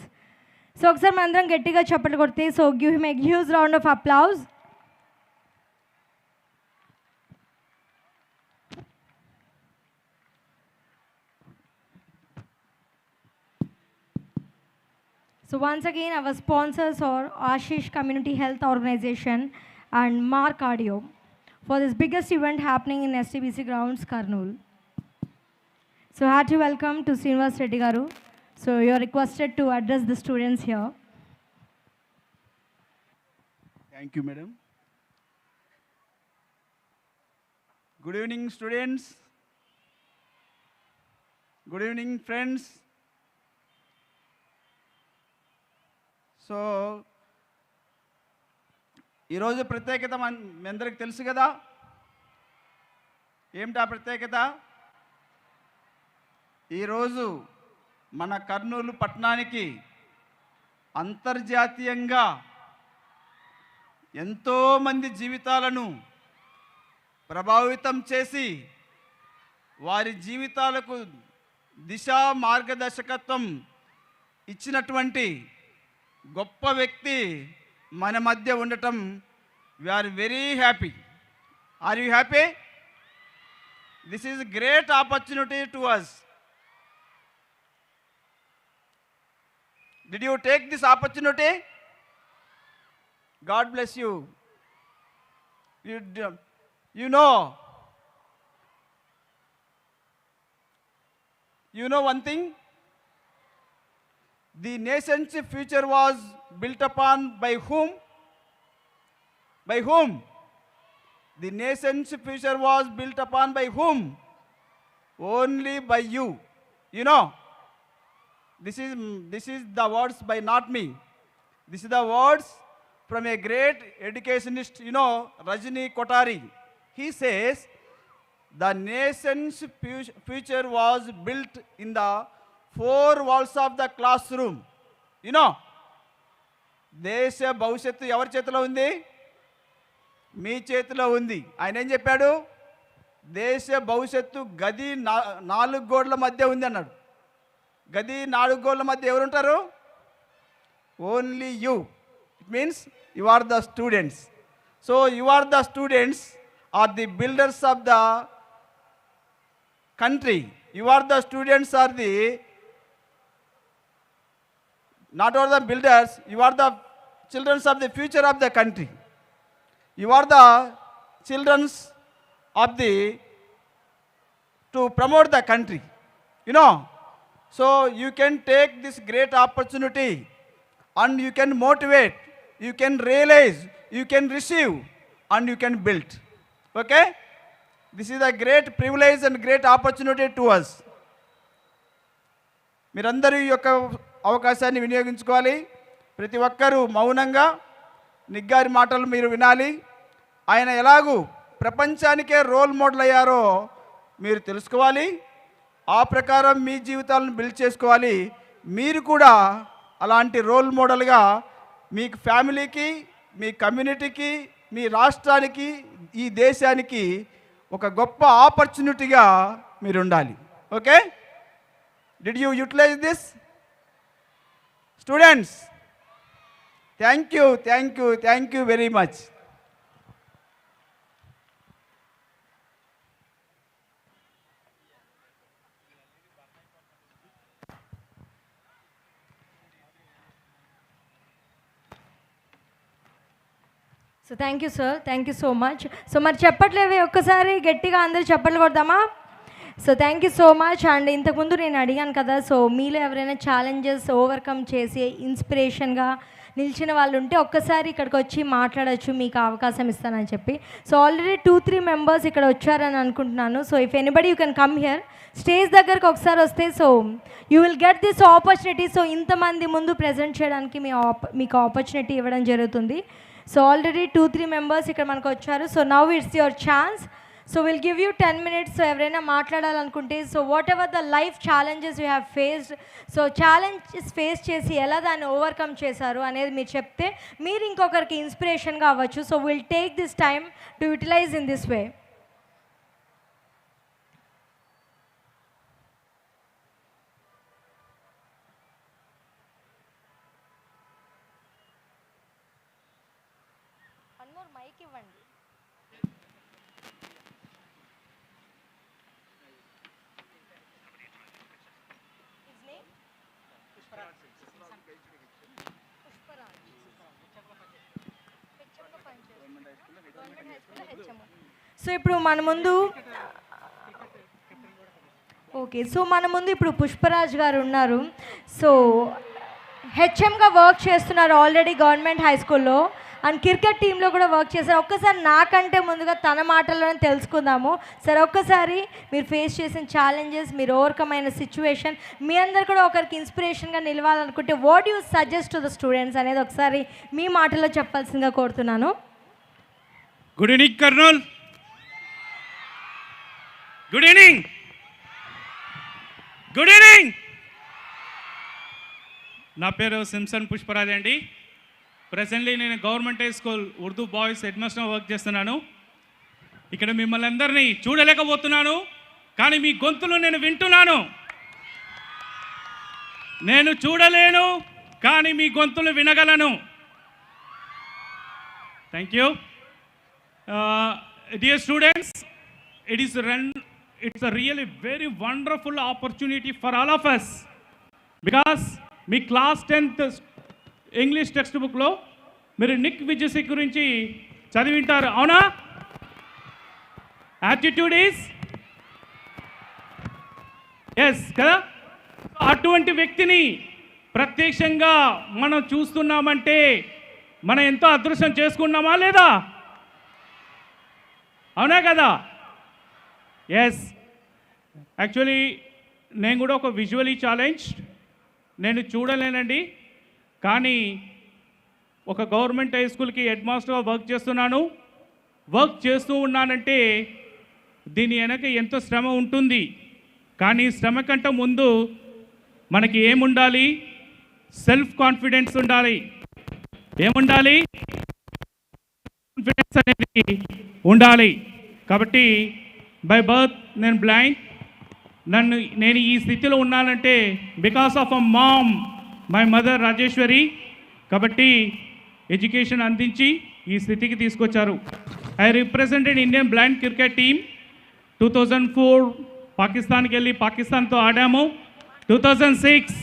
So ఒకసారి మనందరం గట్టిగా చప్పట్లు కొడితే. So give him a huge round of applause. So once again, our sponsors are Ashish Community Health Organization and Mark Audio for this biggest event happening in STBC grounds, Kurnool. So hearty welcome to Srinivas Reddy garu. So you are requested to address the students here. Thank you, madam. Good evening, students. Good evening, friends. So ఈరోజు ప్రత్యేకత మీ అందరికి తెలుసు కదా. ఏమిటా ప్రత్యేకత? ఈరోజు మన కర్నూలు పట్టణానికి అంతర్జాతీయంగా ఎంతోమంది జీవితాలను ప్రభావితం చేసి వారి జీవితాలకు దిశా మార్గదర్శకత్వం ఇచ్చినటువంటి గొప్ప వ్యక్తి మన మధ్య ఉండటం we are very happy. Are you happy? This is great opportunity to us. Did you take this opportunity? God bless you. You know one thing? The nation's future was built upon by whom? By whom? The nation's future was built upon by whom? Only by you. You know, this is the words by not me. This is the words from a great educationist, Rajni Kotari. He says, the nation's future was built in the four walls of the classroom. దేశ భవిష్యత్తు ఎవరి చేతిలో ఉంది? మీ చేతిలో ఉంది. ఆయన ఏం చెప్పాడు? దేశ భవిష్యత్తు గది 4 గోడల మధ్య ఉంది అన్నాడు. గది 4 గోడల మధ్య ఎవరుంటారు? Only you. It means you are the students. So you are the students are the builders of the country. You are the students are the not all the builders. You are the children of the future of the country. You are the children of the to promote the country. So you can take this great opportunity and you can motivate, you can realize, you can receive and you can build. Okay? This is a great privilege and great opportunity to us. మీరందరూ ఈ యొక్క అవకాశాన్ని వినియోగించుకోవాలి. ప్రతి ఒక్కరూ మౌనంగా నిగ్గారి మాటలు మీరు వినాలి. ఆయన ఎలాగూ ప్రపంచానికే రోల్ మోడల్ అయ్యారో మీరు తెలుసుకోవాలి. ఆ ప్రకారం మీ జీవితాలను బిల్డ్ చేసుకోవాలి. మీరు కూడా అలాంటి రోల్ మోడల్గా మీ ఫ్యామిలీకి, మీ కమ్యూనిటీకి, మీ రాష్ట్రానికి, ఈ దేశానికి ఒక గొప్ప ఆపర్చునిటీగా మీరు ఉండాలి. Okay? Did you utilize this? Students, thank you very much. So thank you sir, thank you so much. So మరి చెప్పట్లేవే, ఒక్కసారి గట్టిగా అందరూ చప్పట్లు కొడదామా? So thank you so much. And ఇంతకుముందు నేను అడిగాను కదా, సో మీలో ఎవరైనా ఛాలెంజెస్ ఓవర్కమ్ చేసి ఇన్స్పిరేషన్గా నిలిచిన వాళ్ళు ఉంటే ఒక్కసారి ఇక్కడికి వచ్చి మాట్లాడచ్చు, మీకు అవకాశం ఇస్తానని చెప్పి. సో ఆల్రెడీ 2-3 మెంబర్స్ ఇక్కడ వచ్చారని అనుకుంటున్నాను. So if anybody you can come here, stage దగ్గరకు ఒకసారి వస్తే so you will get this opportunity. So ఇంతమంది ముందు ప్రజెంట్ చేయడానికి మీకు ఆపర్చునిటీ ఇవ్వడం జరుగుతుంది. సో ఆల్రెడీ 2-3 మెంబర్స్ ఇక్కడ మనకు వచ్చారు. So now it's your chance. So will give you 10 minutes. So ఎవరైనా మాట్లాడాలనుకుంటే, so whatever the life challenges you have faced, so challenges face చేసి ఎలా దాన్ని ఓవర్కమ్ చేశారు అనేది మీరు చెప్తే మీరు ఇంకొకరికి ఇన్స్పిరేషన్గా అవ్వచ్చు. So will take this time to utilise in this way. Mike ఇవ్వండి. సో ఇప్పుడు మన ముందు ఇప్పుడు పుష్పరాజ్ గారు ఉన్నారు. సో హెచ్ఎంగా వర్క్ చేస్తున్నారు ఆల్రెడీ గవర్నమెంట్ హై స్కూల్లో. అండ్ క్రికెట్ టీంలో కూడా వర్క్ చేశారు. ఒక్కసారి నాకంటే ముందుగా తన మాటల్లోనే తెలుసుకుందాము. సార్, ఒక్కసారి మీరు ఫేస్ చేసిన ఛాలెంజెస్, మీరు ఓవర్కమ్ అయిన సిచ్యువేషన్, మీ అందరు కూడా ఒకరికి ఇన్స్పిరేషన్గా నిలవాలనుకుంటే what you suggest to the students అనేది ఒకసారి మీ మాటల్లో చెప్పాల్సిందిగా కోరుతున్నాను. Good evening Kurnool. Good evening. Good evening. నా పేరు సింసన్ పుష్పరాజ్ అండి. ప్రెసెంట్లీ నేను government high school Urdu boys head master work చేస్తున్నాను. ఇక్కడ మిమ్మల్ని అందరినీ చూడలేకపోతున్నాను, కానీ మీ గొంతులు నేను వింటున్నాను. నేను చూడలేను, కానీ మీ గొంతులు వినగలను. Thank you. Dear students, it's a really very wonderful opportunity for all of us, because me class 10th English text బుక్లో మీరు నిక్ విజయసిక్ గురించి చదివింటారు, అవునా? యాటిట్యూడ్ ఈజ్ ఎస్ కదా. అటువంటి వ్యక్తిని ప్రత్యక్షంగా మనం చూస్తున్నామంటే మనం ఎంతో అదృష్టం చేసుకున్నామా లేదా? అవునా కదా? ఎస్. యాక్చువల్లీ నేను కూడా ఒక విజువలీ ఛాలెంజ్, నేను చూడలేనండి, కానీ ఒక గవర్నమెంట్ హై స్కూల్కి హెడ్ మాస్టర్గా వర్క్ చేస్తున్నాను. వర్క్ చేస్తూ ఉన్నానంటే దీని వెనక ఎంతో శ్రమ ఉంటుంది. కానీ శ్రమ కంటే ముందు మనకి ఏముండాలి? సెల్ఫ్ కాన్ఫిడెన్స్ ఉండాలి. ఏముండాలి? కాన్ఫిడెన్స్ అనేది ఉండాలి. కాబట్టి బై బర్త్ నేను బ్లైండ్. నేను ఈ స్థితిలో ఉన్నానంటే because of a ma'am, my mother Rajeshwari. కాబట్టి ఎడ్యుకేషన్ అందించి ఈ స్థితికి తీసుకొచ్చారు. I represented Indian blind cricket team. 2004 పాకిస్తాన్కి వెళ్ళి పాకిస్తాన్తో ఆడాము. 2006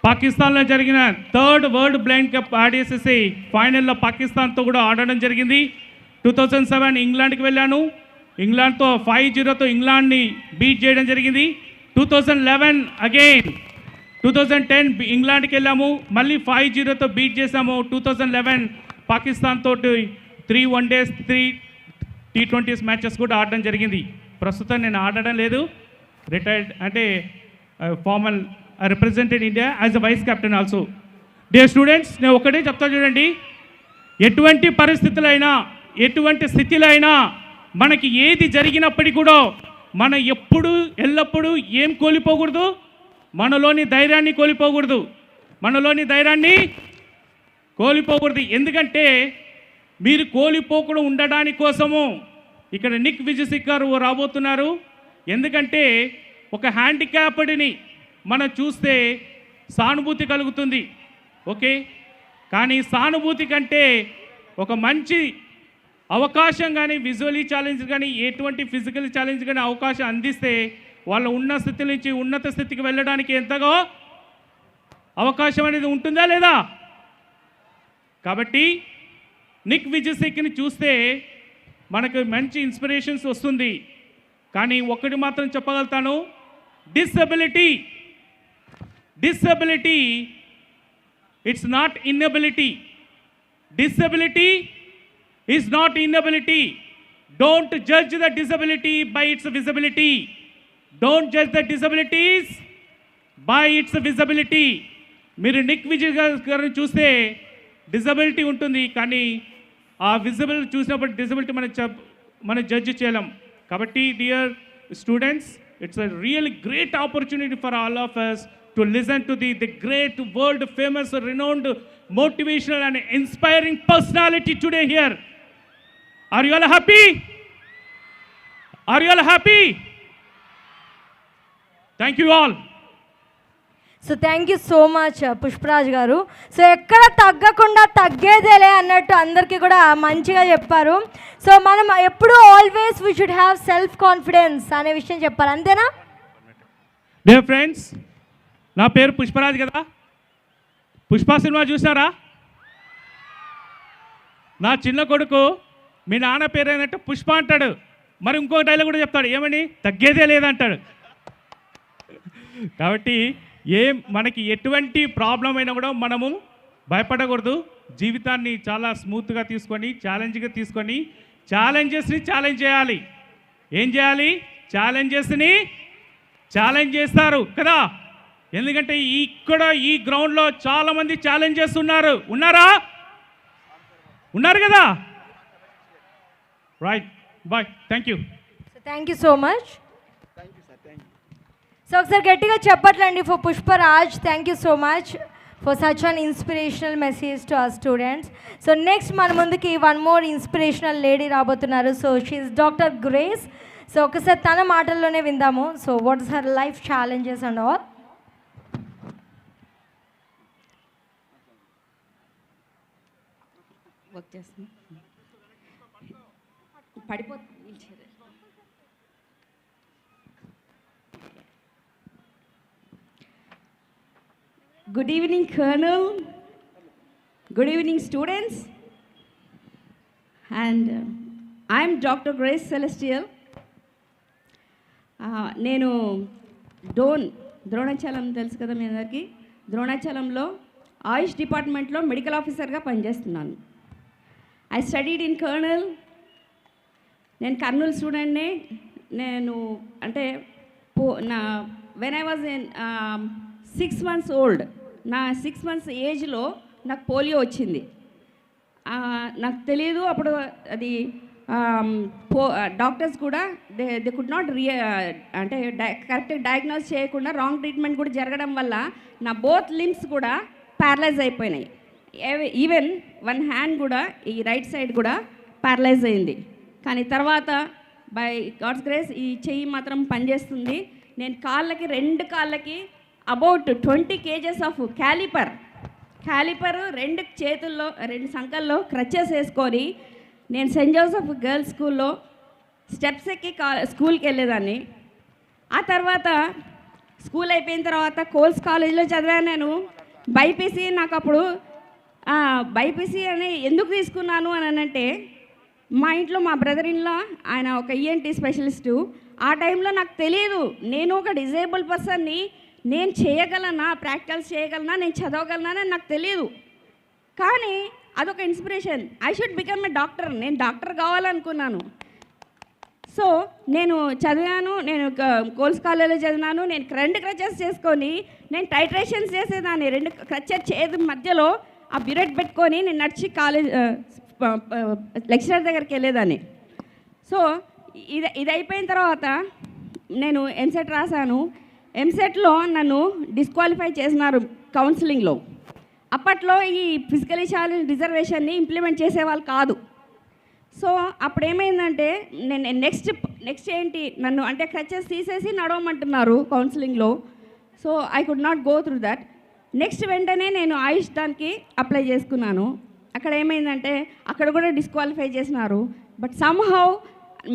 పాకిస్తాన్లో జరిగిన 3rd వరల్డ్ బ్లైండ్ కప్ ఆడేసేసి ఫైనల్లో పాకిస్తాన్తో కూడా ఆడడం జరిగింది. 2007 ఇంగ్లాండ్కి వెళ్ళాను. ఇంగ్లాండ్తో 5-0తో ఇంగ్లాండ్ని బీట్ చేయడం జరిగింది. 2011 అగైన్ 2010 ఇంగ్లాండ్కి వెళ్ళాము, మళ్ళీ 5-0తో బీట్ చేసాము. 2011 పాకిస్తాన్తో 3 వన్డేస్ 3 T20s మ్యాచెస్ కూడా ఆడడం జరిగింది. ప్రస్తుతం నేను ఆడడం లేదు, రిటైర్డ్, అంటే formal. I represented India as a vice captain also. Dear students, నేను ఒకటే చెప్తా చూడండి, ఎటువంటి పరిస్థితులైనా ఎటువంటి స్థితిలో అయినా మనకి ఏది జరిగినప్పటికీ కూడా మనం ఎల్లప్పుడూ ఏం కోల్పోకూడదు? మనలోని ధైర్యాన్ని కోల్పోకూడదు. మనలోని ధైర్యాన్ని కోల్పోకూడదు. ఎందుకంటే మీరు కోల్పోకుండా ఉండడానికి కోసము ఇక్కడ నిక్ విజయసిక్ గారు రాబోతున్నారు. ఎందుకంటే ఒక హ్యాండిక్యాప్డ్ని మనం చూస్తే సానుభూతి కలుగుతుంది, ఓకే. కానీ సానుభూతి కంటే ఒక మంచి అవకాశం కానీ, విజువలీ ఛాలెంజ్ కానీ, ఎటువంటి ఫిజికల్ ఛాలెంజ్ కానీ అవకాశం అందిస్తే వాళ్ళ ఉన్న స్థితి నుంచి ఉన్నత స్థితికి వెళ్ళడానికి ఎంతగా అవకాశం అనేది ఉంటుందా లేదా? కాబట్టి నిక్ విజయసిక్ని చూస్తే మనకు మంచి ఇన్స్పిరేషన్స్ వస్తుంది. కానీ ఒకటి మాత్రం చెప్పగలుగుతాను, డిసెబిలిటీ ఇట్స్ నాట్ ఇన్ఎబిలిటీ. డిసెబిలిటీ is not inability. Don't judge the disability by its visibility. Don't judge the disabilities by its visibility. మీరు నిక్ విజయ్ గారిని చూస్తే డిజబిలిటీ ఉంటుంది, కానీ ఆ విజిబుల్ చూసినప్పుడు డిజబిలిటీ మనం జడ్జ్ చేయలేం. కాబట్టి dear students, it's a real great opportunity for all of us to listen to the great world famous renowned motivational and inspiring personality today here. Are you all happy? Are you all happy? Thank you all. So thank you so much Pushparaj గారు. So ఎక్కడ తగ్గకుండా తగ్గేదేలే అన్నట్టు అందరికీ కూడా మంచిగా చెప్పారు. So మనం ఎప్పుడు always we should have self confidence అనే విషయం చెప్పారు, అంతేనా? డియర్ ఫ్రెండ్స్, నా పేరు పుష్పరాజ్ కదా. పుష్ప సినిమా చూసారా? నా చిన్న కొడుకు మీ నాన్న పేరు ఏంటంటే పుష్ప అంటాడు. మరి ఇంకో డైలాగ్ కూడా చెప్తాడు, ఏమని? తగ్గేదే లేదంటాడు. కాబట్టి మనకి ఎటువంటి ప్రాబ్లం అయినా కూడా మనము భయపడకూడదు. జీవితాన్ని చాలా స్మూత్గా తీసుకొని ఛాలెంజ్గా తీసుకొని ఛాలెంజెస్ని ఛాలెంజ్ చేయాలి. ఏం చేయాలి? ఛాలెంజెస్ని ఛాలెంజ్ చేస్తారు కదా. ఎందుకంటే ఇక్కడ ఈ గ్రౌండ్లో చాలామంది ఛాలెంజెస్ ఉన్నారా? ఉన్నారు కదా. Right, boy, thank you. Thank you so much. So ఒకసారి గట్టిగా చెప్పట్లండి for Pushparaj. Thank you so much for such an inspirational message to our students. So next మన ముందుకి వన్ మోర్ ఇన్స్పిరేషనల్ లేడీ రాబోతున్నారు. So she's doctor Grace. So ఒకసారి తన మాటల్లోనే విందాము. So what is her life challenges and all. Work చేస్తుంది, పడిపోతుంది. Good evening, Kurnool. Good evening, students. And I'm Dr. Grace Celestial. నేను ద్రోణాచలం తెలుసు కదా మీ అందరికీ. ద్రోణాచలంలో ఆయుష్ డిపార్ట్మెంట్లో మెడికల్ ఆఫీసర్గా పనిచేస్తున్నాను. I studied in Kurnool. నేను కర్నూల్ స్టూడెంట్నే. నేను అంటే when I was in 6 months old, నా 6 months ఏజ్లో నాకు పోలియో వచ్చింది. నాకు తెలియదు అప్పుడు. అది డాక్టర్స్ కూడా దే కుడ్ నాట్ అంటే కరెక్ట్ డయాగ్నోస్ చేయకుండా రాంగ్ ట్రీట్మెంట్ కూడా జరగడం వల్ల నా బోత్ లిమ్స్ కూడా ప్యారలైజ్ అయిపోయినాయి. ఈవెన్ వన్ హ్యాండ్ కూడా, ఈ రైట్ సైడ్ కూడా ప్యారలైజ్ అయింది. కానీ తర్వాత బై గాడ్స్ గ్రేస్ ఈ చెయ్యి మాత్రం పనిచేస్తుంది. నేను రెండు కాళ్ళకి అబౌట్ 20 kgs ఆఫ్ క్యాలిపర్ 2 చేతుల్లో 2 సంకల్లో క్రచెస్ వేసుకొని నేను సెయింట్ జోసెఫ్ గర్ల్స్ స్కూల్లో స్టెప్స్ ఎక్కి స్కూల్కి వెళ్ళేదాన్ని. ఆ తర్వాత స్కూల్ అయిపోయిన తర్వాత కోల్స్ కాలేజ్లో చదివాను నేను బైపీసీ. నాకు అప్పుడు బైపీసీ అని ఎందుకు తీసుకున్నాను అని అంటే, మా ఇంట్లో మా బ్రదర్ ఇన్లా ఆయన ఒక ఈఎన్టీ స్పెషలిస్టు. ఆ టైంలో నాకు తెలియదు నేను ఒక డిజేబుల్ పర్సన్ని, నేను చేయగలనా, ప్రాక్టికల్స్ చేయగలనా, నేను చదవగలనా అని నాకు తెలియదు. కానీ అదొక inspiration. I should become a doctor. నేను డాక్టర్ కావాలనుకున్నాను. సో నేను చదివాను. నేను కోల్స్ కాలేజ్లో చదివాను. నేను 2 క్రచెస్ చేసుకొని నేను టైట్రేషన్స్ చేసేదాన్ని. 2 క్రచెస్ చేతి మధ్యలో ఆ బిరెట్ పెట్టుకొని నేను నడిచి కాలేజ్ లెక్చరర్ దగ్గరికి వెళ్ళేదాన్ని. సో ఇది అయిపోయిన తర్వాత నేను ఎంసెట్ రాశాను. ఎంసెట్లో నన్ను డిస్క్వాలిఫై చేసినారు కౌన్సిలింగ్లో. అప్పట్లో ఈ ఫిజికలీ ఛాలెంజ్ రిజర్వేషన్ని ఇంప్లిమెంట్ చేసేవాళ్ళు కాదు. సో అప్పుడు ఏమైందంటే నేను నెక్స్ట్ ఏంటి, నన్ను అంటే క్రచెస్ తీసేసి నడవమంటున్నారు కౌన్సిలింగ్లో. So I could not go through that. Next వెంటనే నేను ఆయుష్ దానికి అప్లై చేసుకున్నాను. అక్కడ ఏమైందంటే అక్కడ కూడా డిస్క్వాలిఫై చేసినారు. బట్ సమ్హౌ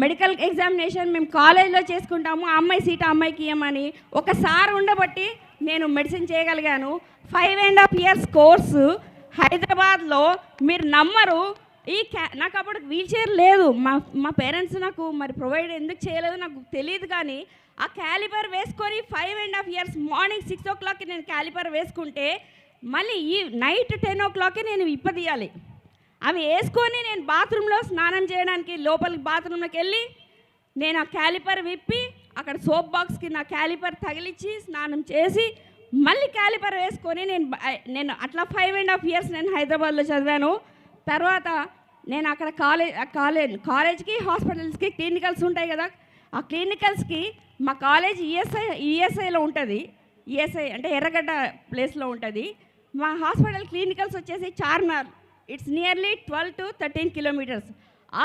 మెడికల్ ఎగ్జామినేషన్ మేము కాలేజ్లో చేసుకుంటాము, ఆ అమ్మాయి సీట్ ఆ అమ్మాయికి ఇవ్వమని ఒకసారి ఉండబట్టి నేను మెడిసిన్ చేయగలిగాను. 5.5 years కోర్సు హైదరాబాద్లో. మీరు నమ్మరు, నాకు అప్పుడు వీల్ చైర్ లేదు. మా పేరెంట్స్ నాకు మరి ప్రొవైడ్ ఎందుకు చేయలేదు నాకు తెలియదు. కానీ ఆ క్యాలిపర్ వేసుకొని 5.5 years మార్నింగ్ 6 o'clockకి నేను క్యాలిపర్ వేసుకుంటే మళ్ళీ ఈ నైట్ 10 o'clockకి నేను ఇప్పదీయాలి. అవి వేసుకొని నేను బాత్రూంలో స్నానం చేయడానికి లోపలికి బాత్రూంలోకి వెళ్ళి నేను ఆ క్యాలిపర్ విప్పి అక్కడ సోప్ బాక్స్కి నా క్యాలిపర్ తగిలిచ్చి స్నానం చేసి మళ్ళీ క్యాలిపర్ వేసుకొని నేను అట్లా 5.5 years నేను హైదరాబాద్లో చదివాను. తర్వాత నేను అక్కడ కాలేజ్కి హాస్పిటల్స్కి క్లినికల్స్ ఉంటాయి కదా, ఆ క్లినికల్స్కి మా కాలేజ్ ఈఎస్ఐలో ఉంటుంది. ఈఎస్ఐ అంటే ఎర్రగడ్డ ప్లేస్లో ఉంటుంది. మా హాస్పిటల్ క్లినికల్స్ వచ్చేసి Charminar. It's nearly 12 to 13 kilometers.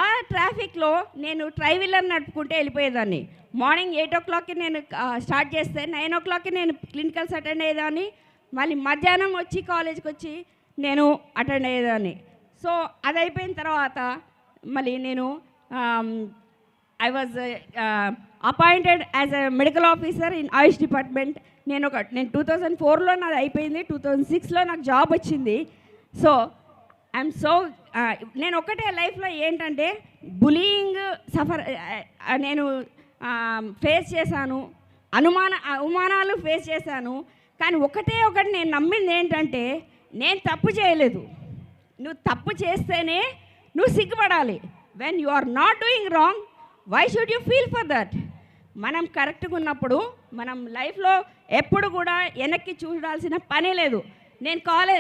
ఆ ట్రాఫిక్లో నేను ట్రైవీలర్ నడుపుకుంటే వెళ్ళిపోయేదాన్ని. మార్నింగ్ 8 o'clockకి నేను స్టార్ట్ చేస్తే 9 o'clockకి నేను క్లినికల్స్ అటెండ్ అయ్యేదాన్ని. మళ్ళీ మధ్యాహ్నం వచ్చి కాలేజ్కి వచ్చి నేను అటెండ్ అయ్యేదాన్ని. సో అది అయిపోయిన తర్వాత మళ్ళీ నేను I was appointed as a medical officer in Ayush department. నేను 2004లో నాది అయిపోయింది. 2006లో నాకు జాబ్ వచ్చింది. సో నేను ఒకటే లైఫ్లో ఏంటంటే బులీయింగ్ నేను ఫేస్ చేశాను, అవమానాలు ఫేస్ చేశాను. కానీ ఒకటి నేను నమ్మింది ఏంటంటే నేను తప్పు చేయలేదు. నువ్వు తప్పు చేస్తేనే నువ్వు సిగ్గుపడాలి. When you are not doing wrong, why should you feel for that? మనం కరెక్ట్గా ఉన్నప్పుడు మనం లైఫ్లో ఎప్పుడు కూడా వెనక్కి చూడాల్సిన పనే లేదు.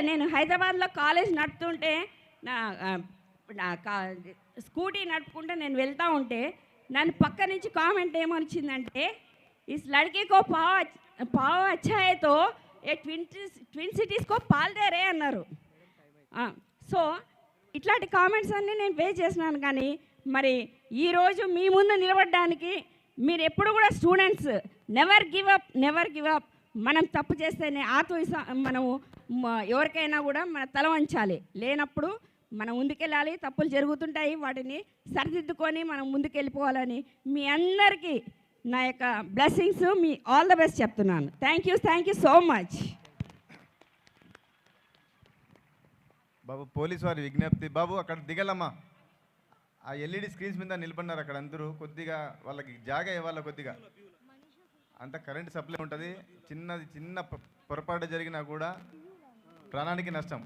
నేను హైదరాబాద్లో కాలేజ్ నడుపుతుంటే స్కూటీ నడుపుకుంటే నేను వెళ్తూ ఉంటే నన్ను పక్క నుంచి కామెంట్ ఏమొచ్చిందంటే, ఈ లड़के పావు అచ్చాయతో ఏ ట్విన్ సిటీస్కో పాల్దేరే అన్నారు. సో ఇట్లాంటి కామెంట్స్ అన్నీ నేను ఫేస్ చేసినాను. కానీ మరి ఈరోజు మీ ముందు నిలబడడానికి మీరు ఎప్పుడు కూడా స్టూడెంట్స్ నెవర్ గివ్ అప్. మనం తప్పు చేస్తేనే మనము ఎవరికైనా కూడా మన తల వంచాలి. లేనప్పుడు మనం ముందుకెళ్ళాలి. తప్పులు జరుగుతుంటాయి, వాటిని సరిదిద్దుకొని మనం ముందుకెళ్ళిపోవాలని మీ అందరికీ నా యొక్క బ్లెస్సింగ్స్, మీ ఆల్ ద బెస్ట్ చెప్తున్నాను. Thank you so much. బాబు పోలీసు వారి విజ్ఞప్తి, బాబు అక్కడ దిగలమ్మా. ఆ ఎల్ఈడి స్క్రీన్స్ మీద నిలబడినారు అక్కడ అందరూ. కొద్దిగా వాళ్ళకి జాగా ఇవ్వాలి. కొద్దిగా అంత కరెంట్ సప్లై ఉంటుంది. చిన్న పొరపాటు జరిగినా కూడా ప్రాణానికి నష్టం.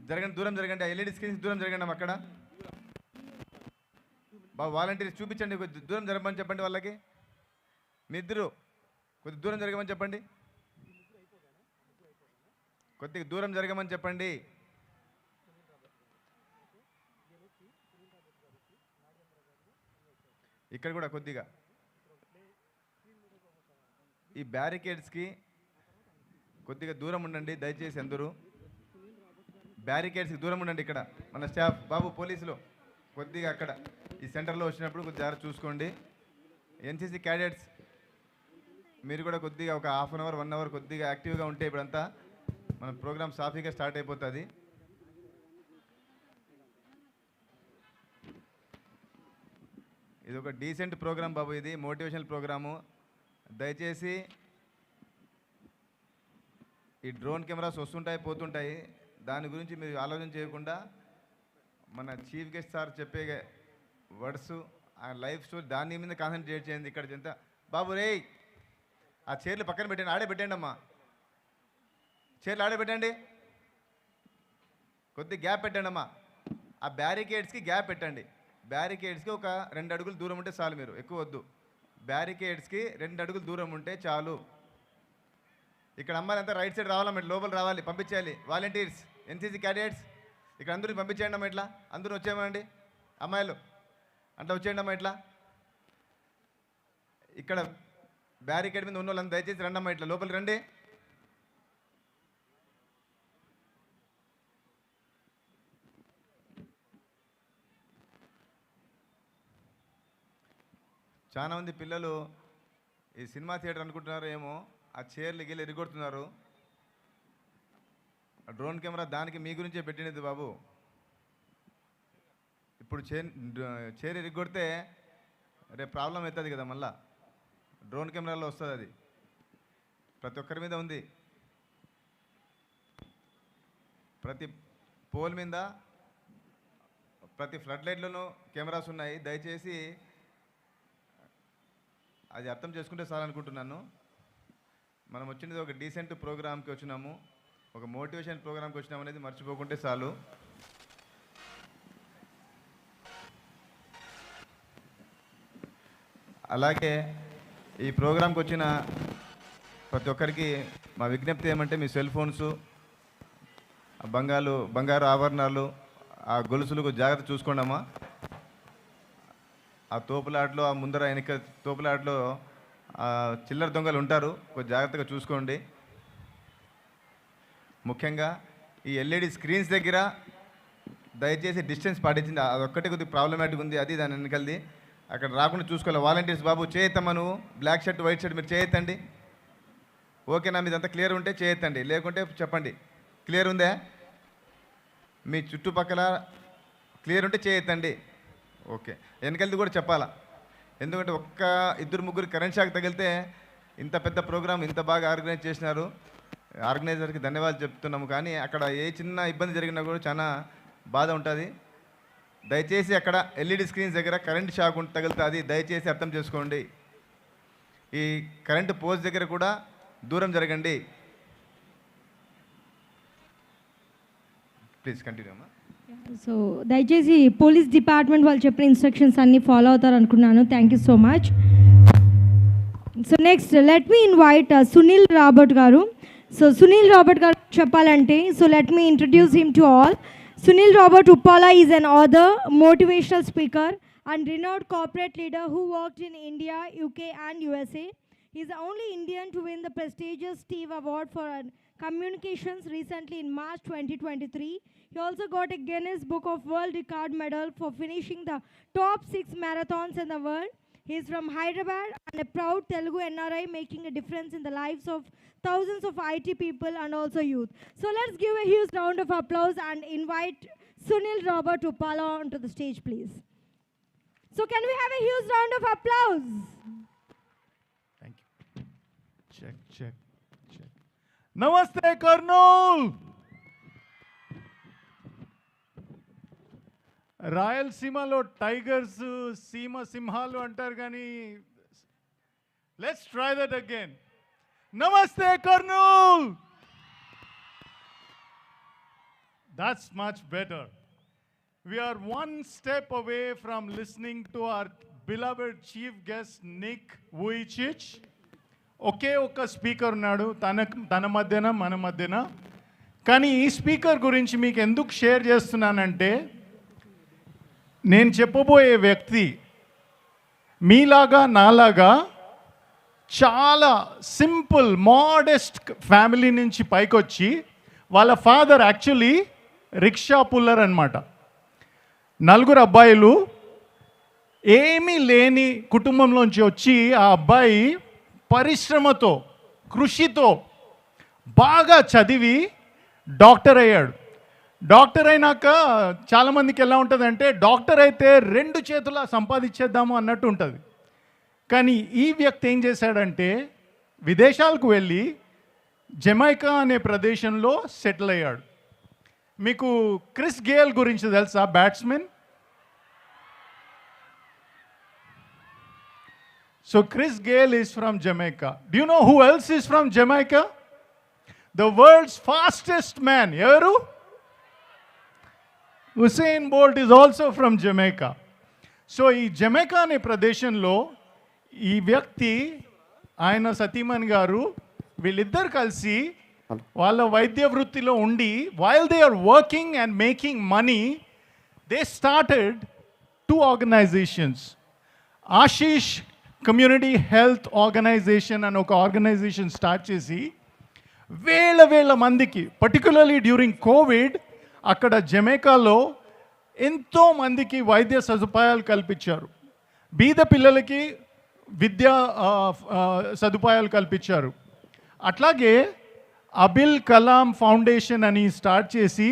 జరగండి, దూరం జరగండి. ఆ ఎల్ఈడి స్క్రీన్స్ దూరం జరగండి అక్కడ. బాబు వాలంటీర్స్ చూపించండి, కొద్ది దూరం జరగమని చెప్పండి వాళ్ళకి. మీ ఇద్దరు కొద్ది దూరం జరగమని చెప్పండి. కొద్దిగా దూరం జరగమని చెప్పండి. ఇక్కడ కూడా కొద్దిగా ఈ బ్యారికేడ్స్కి కొద్దిగా దూరం ఉండండి దయచేసి. అందరూ బ్యారికేడ్స్కి దూరం ఉండండి. ఇక్కడ మన స్టాఫ్, బాబు పోలీసులు కొద్దిగా అక్కడ ఈ సెంటర్లో వచ్చినప్పుడు కొద్దిగా జాగ్రత్త చూసుకోండి. ఎన్సీసీ క్యాడెట్స్ మీరు కూడా కొద్దిగా ఒక హాఫ్ అన్ అవర్ 1 అవర్ కొద్దిగా యాక్టివ్గా ఉంటే ఇప్పుడంతా మన ప్రోగ్రామ్ సాఫీగా స్టార్ట్ అయిపోతుంది. ఇది ఒక డీసెంట్ ప్రోగ్రామ్ బాబు, ఇది మోటివేషనల్ ప్రోగ్రాము. దయచేసి ఈ డ్రోన్ కెమెరాస్ వస్తుంటాయి పోతుంటాయి, దాని గురించి మీరు ఆలోచన చేయకుండా మన చీఫ్ గెస్ట్ సార్ చెప్పే వర్డ్స్, ఆ లైఫ్ స్టోరీ దాని మీద కాన్సన్ట్రేట్ చేయండి. ఇక్కడ చెంత బాబు రే, ఆ చైర్లు పక్కన పెట్టండి, ఆడే పెట్టండి అమ్మా. చైర్లు ఆడే పెట్టండి, కొద్ది గ్యాప్ పెట్టండి అమ్మా. ఆ బ్యారికేడ్స్కి గ్యాప్ పెట్టండి. బ్యారికేడ్స్కి ఒక 2 అడుగులు దూరం ఉంటే చాలు, మీరు ఎక్కువ వద్దు. బ్యారికేడ్స్కి 2 అడుగులు దూరం ఉంటే చాలు. ఇక్కడ అమ్మాయిలంతా రైట్ సైడ్ రావాలా, మీరు లోపల రావాలి, పంపించేయాలి. వాలంటీర్స్, ఎన్సీసీ క్యాడెట్స్ ఇక్కడ అందరూ పంపించేయండి అమ్మా. ఇట్లా అందరూ వచ్చేయమండి, అమ్మాయిలు అట్లా వచ్చేయండి అమ్మా. ఇట్లా ఇక్కడ బ్యారికేడ్ మీద ఉన్న వాళ్ళంతా దయచేసి రండి అమ్మా, ఇట్లా లోపలికి రండి. చాలామంది పిల్లలు ఈ సినిమా థియేటర్ అనుకుంటున్నారు ఏమో, ఆ చైర్లు గిల్లు ఎరిగొడుతున్నారు. ఆ డ్రోన్ కెమెరా దానికి మీ గురించే పెట్టినది బాబు. ఇప్పుడు చైర్ ఎరిగొడితే రేపు ప్రాబ్లం అవుతుంది కదా, మళ్ళా డ్రోన్ కెమెరాలో వస్తుంది. అది ప్రతి ఒక్కరి మీద ఉంది. ప్రతి పోల్ మీద, ప్రతి ఫ్లడ్ లైట్లోనూ కెమెరాస్ ఉన్నాయి. దయచేసి అది అర్థం చేసుకుంటే చాలనుకుంటున్నాను. మనం వచ్చినది ఒక డీసెంట్ ప్రోగ్రామ్కి వచ్చినాము, ఒక మోటివేషన్ ప్రోగ్రామ్కి వచ్చినాము అనేది మర్చిపోకుంటే చాలు. అలాగే ఈ ప్రోగ్రామ్కి వచ్చిన ప్రతి ఒక్కరికి మా విజ్ఞప్తి ఏమంటే, మీ సెల్ ఫోన్స్, బంగారు ఆభరణాలు, ఆ గొలుసులకు జాగ్రత్త చూసుకోండి అమ్మా. ఆ తోపులాట్లో, ఆ ముందర వెనక తోపులాట్లో చిల్లర దొంగలు ఉంటారు, కొంచెం జాగ్రత్తగా చూసుకోండి. ముఖ్యంగా ఈ ఎల్ఈడి స్క్రీన్స్ దగ్గర దయచేసి డిస్టెన్స్ పాటించింది, అదొక్కటే కొద్దిగా ప్రాబ్లమాటిక్ ఉంది. అది దాని వెనకలది అక్కడ రాకుండా చూసుకోవాలి. వాలంటీర్స్ బాబు చేయొత్తమ్మా, నువ్వు బ్లాక్ షర్ట్ వైట్ షర్ట్ మీరు చేయొత్తండి. ఓకేనా? మీదంతా క్లియర్ ఉంటే చేయొత్తండి, లేకుంటే చెప్పండి. క్లియర్ ఉందా? మీ చుట్టుపక్కల క్లియర్ ఉంటే చేయొత్తండి. ఓకే, వెనకలది కూడా చెప్పాలా, ఎందుకంటే 1-2 కరెంట్ షాక్ తగిలితే ఇంత పెద్ద ప్రోగ్రామ్ ఇంత బాగా ఆర్గనైజ్ చేసినారు. ఆర్గనైజర్కి ధన్యవాదాలు చెప్తున్నాము. కానీ అక్కడ ఏ చిన్న ఇబ్బంది జరిగినా కూడా చాలా బాధ ఉంటుంది. దయచేసి అక్కడ ఎల్ఈడి స్క్రీన్స్ దగ్గర కరెంట్ షాక్ తగులుతుంది, దయచేసి అర్థం చేసుకోండి. ఈ కరెంటు పోస్ట్ దగ్గర కూడా దూరం జరగండి. ప్లీజ్ కంటిన్యూ అమ్మా. సో దయచేసి పోలీస్ డిపార్ట్మెంట్ వాళ్ళు చెప్పిన ఇన్స్ట్రక్షన్స్ అన్ని ఫాలో అవుతారు అనుకున్నాను. Thank you so much. So next let me invite Sunil Robert గారు. సో సునీల్ రాబర్ట్ గారు చెప్పాలంటే, so let me introduce him to all. Sunil Robert Uppala is an author, motivational speaker and renowned corporate leader who worked in India, UK and USA. He is the only Indian to win the prestigious Steve Award for Communications recently in March 2023. He also got a Guinness Book of World Record medal for finishing the top 6 marathons in the world. He is from Hyderabad and a proud Telugu NRI, making a difference in the lives of thousands of IT people and also youth. So let's give a huge round of applause and invite Sunil Robert Uppala onto the stage, please. So can we have a huge round of applause? Thank you. Check. Namaste, Kurnool. రాయలసీమలో tigers సీమ సింహాలు అంటారు కానీ let's try that again. నమస్తే Kurnool. That's much better. We are one step away from listening to our beloved chief guest Nick Vujicic. ఒకే ఒక్క speaker ఉన్నాడు తన మధ్యన మన మధ్యన. కానీ ఈ స్పీకర్ గురించి మీకు ఎందుకు షేర్ చేస్తున్నానంటే, నేను చెప్పబోయే వ్యక్తి మీలాగా నాలాగా చాలా సింపుల్ మోడెస్ట్ ఫ్యామిలీ నుంచి పైకొచ్చి, వాళ్ళ ఫాదర్ యాక్చువల్లీ రిక్షా పుల్లర్ అన్నమాట. 4 అబ్బాయిలు ఏమీ లేని కుటుంబంలోంచి వచ్చి ఆ అబ్బాయి పరిశ్రమతో కృషితో బాగా చదివి డాక్టర్ అయ్యాడు. డాక్టర్ అయినాక చాలామందికి ఎలా ఉంటుందంటే, డాక్టర్ అయితే 2 చేతుల సంపాదించేద్దాము అన్నట్టు ఉంటుంది. కానీ ఈ వ్యక్తి ఏం చేశాడంటే, విదేశాలకు వెళ్ళి జమైకా అనే ప్రదేశంలో సెటిల్ అయ్యాడు. మీకు క్రిస్ గేల్ గురించి తెలుసా? Batsmen. So Chris Gayle is from Jamaica. Do you know who else is from Jamaica? The world's fastest man ఎవరు? Usain Bolt is also from Jamaica. So ఈ జమైకా అనే ప్రదేశంలో ఈ వ్యక్తి, ఆయన సతీమణి గారు, వీళ్ళిద్దరు కలిసి వాళ్ళ వైద్య వృత్తిలో ఉండి, while they are working and making money, they started 2 organisations. Ashish community health organisation అని ఒక ఆర్గనైజేషన్ స్టార్ట్ చేసి వేల మందికి, పర్టికులర్లీ డ్యూరింగ్ కోవిడ్, అక్కడ జమైకాలో ఎంతో మందికి వైద్య సదుపాయాలు కల్పించారు. బీద పిల్లలకి విద్యా సదుపాయాలు కల్పించారు. అట్లాగే అబుల్ కలాం ఫౌండేషన్ అని స్టార్ట్ చేసి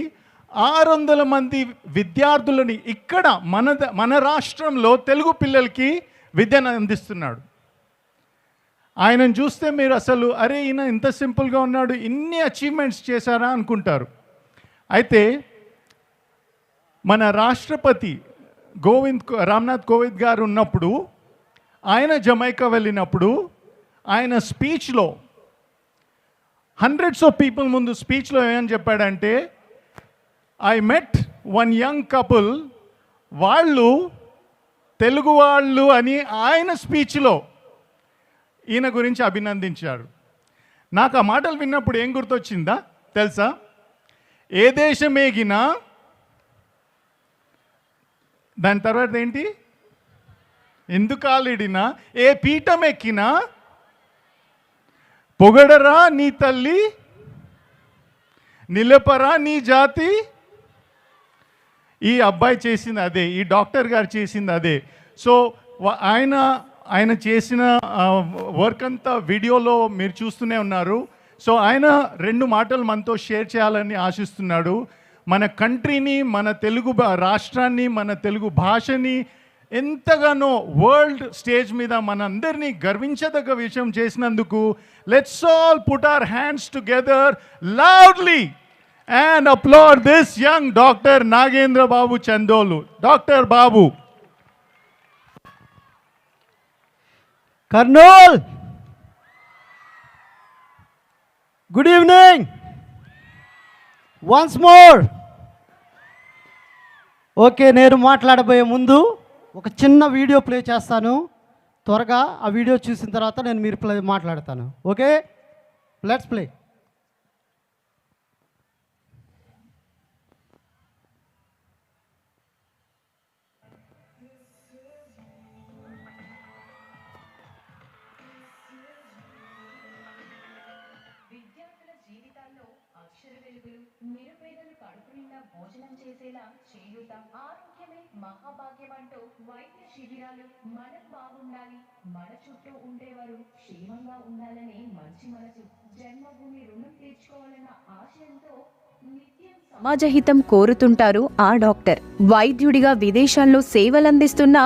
600 మంది విద్యార్థులని ఇక్కడ మన రాష్ట్రంలో తెలుగు పిల్లలకి విద్యను అందిస్తున్నాడు. ఆయనను చూస్తే మీరు అసలు అరే ఈయన ఇంత సింపుల్గా ఉన్నాడు, ఇన్ని అచీవ్మెంట్స్ చేశారా అనుకుంటారు. అయితే మన రాష్ట్రపతి రామ్నాథ్ కోవింద్ గారు ఉన్నప్పుడు, ఆయన జమైకా వెళ్ళినప్పుడు, ఆయన స్పీచ్లో హండ్రెడ్స్ ఆఫ్ పీపుల్ ముందు స్పీచ్లో ఏమని చెప్పాడంటే, ఐ మెట్ 1 యంగ్ కపుల్, వాళ్ళు తెలుగు వాళ్ళు అని ఆయన స్పీచ్లో ఈయన గురించి అభినందించారు. నాకు ఆ మాటలు విన్నప్పుడు ఏం గుర్తొచ్చిందా తెలుసా? ఏ దేశం ఏగినా, దాని తర్వాత ఏంటి, ఎందుకు ఆలిడినా, ఏ పీఠం ఎక్కినా పొగడరా నీ తల్లి, నిలపరా నీ జాతి. ఈ అబ్బాయి చేసింది అదే, ఈ డాక్టర్ గారు చేసింది అదే. సో ఆయన చేసిన వర్క్ అంతా వీడియోలో మీరు చూస్తూనే ఉన్నారు. సో ఆయన 2 మాటలు మనతో షేర్ చేయాలని ఆశిస్తున్నాడు. మన కంట్రీని, మన తెలుగు రాష్ట్రాన్ని, మన తెలుగు భాషని ఎంతగానో వరల్డ్ స్టేజ్ మీద మనందరినీ గర్వించదగ్గ విషయం చేసినందుకు let's all put our hands together loudly and applaud this young Dr. Nagendra Babu Chandolu. Dr. Babu. Kurnool. Good evening. Once more, okay, నేను మాట్లాడబోయే ముందు ఒక చిన్న వీడియో ప్లే చేస్తాను. త్వరగా ఆ వీడియో చూసిన తర్వాత మీరు మాట్లాడతాను. Okay, let's play. విద్యార్థుల జీవితాల్లో అక్షర వెలుగులు, నిరుపేదలు కడుపు నిండా భోజనం చేసేలా చేయూత, ఆరోగ్యమే మహాభాగ్యం అంటూ వైద్య శిబిరాలు, మనం బాగుండాలి, మన చుట్టూ ఉండేవారు క్షేమంగా ఉండాలనే మంచి మనసు, జన్మభూమి రుణం తీర్చుకోవాలన్న ఆశయంతో నిత్యం సమాజహితం కోరుతుంటారు ఆ డాక్టర్. వైద్యుడిగా విదేశాల్లో సేవలందిస్తున్న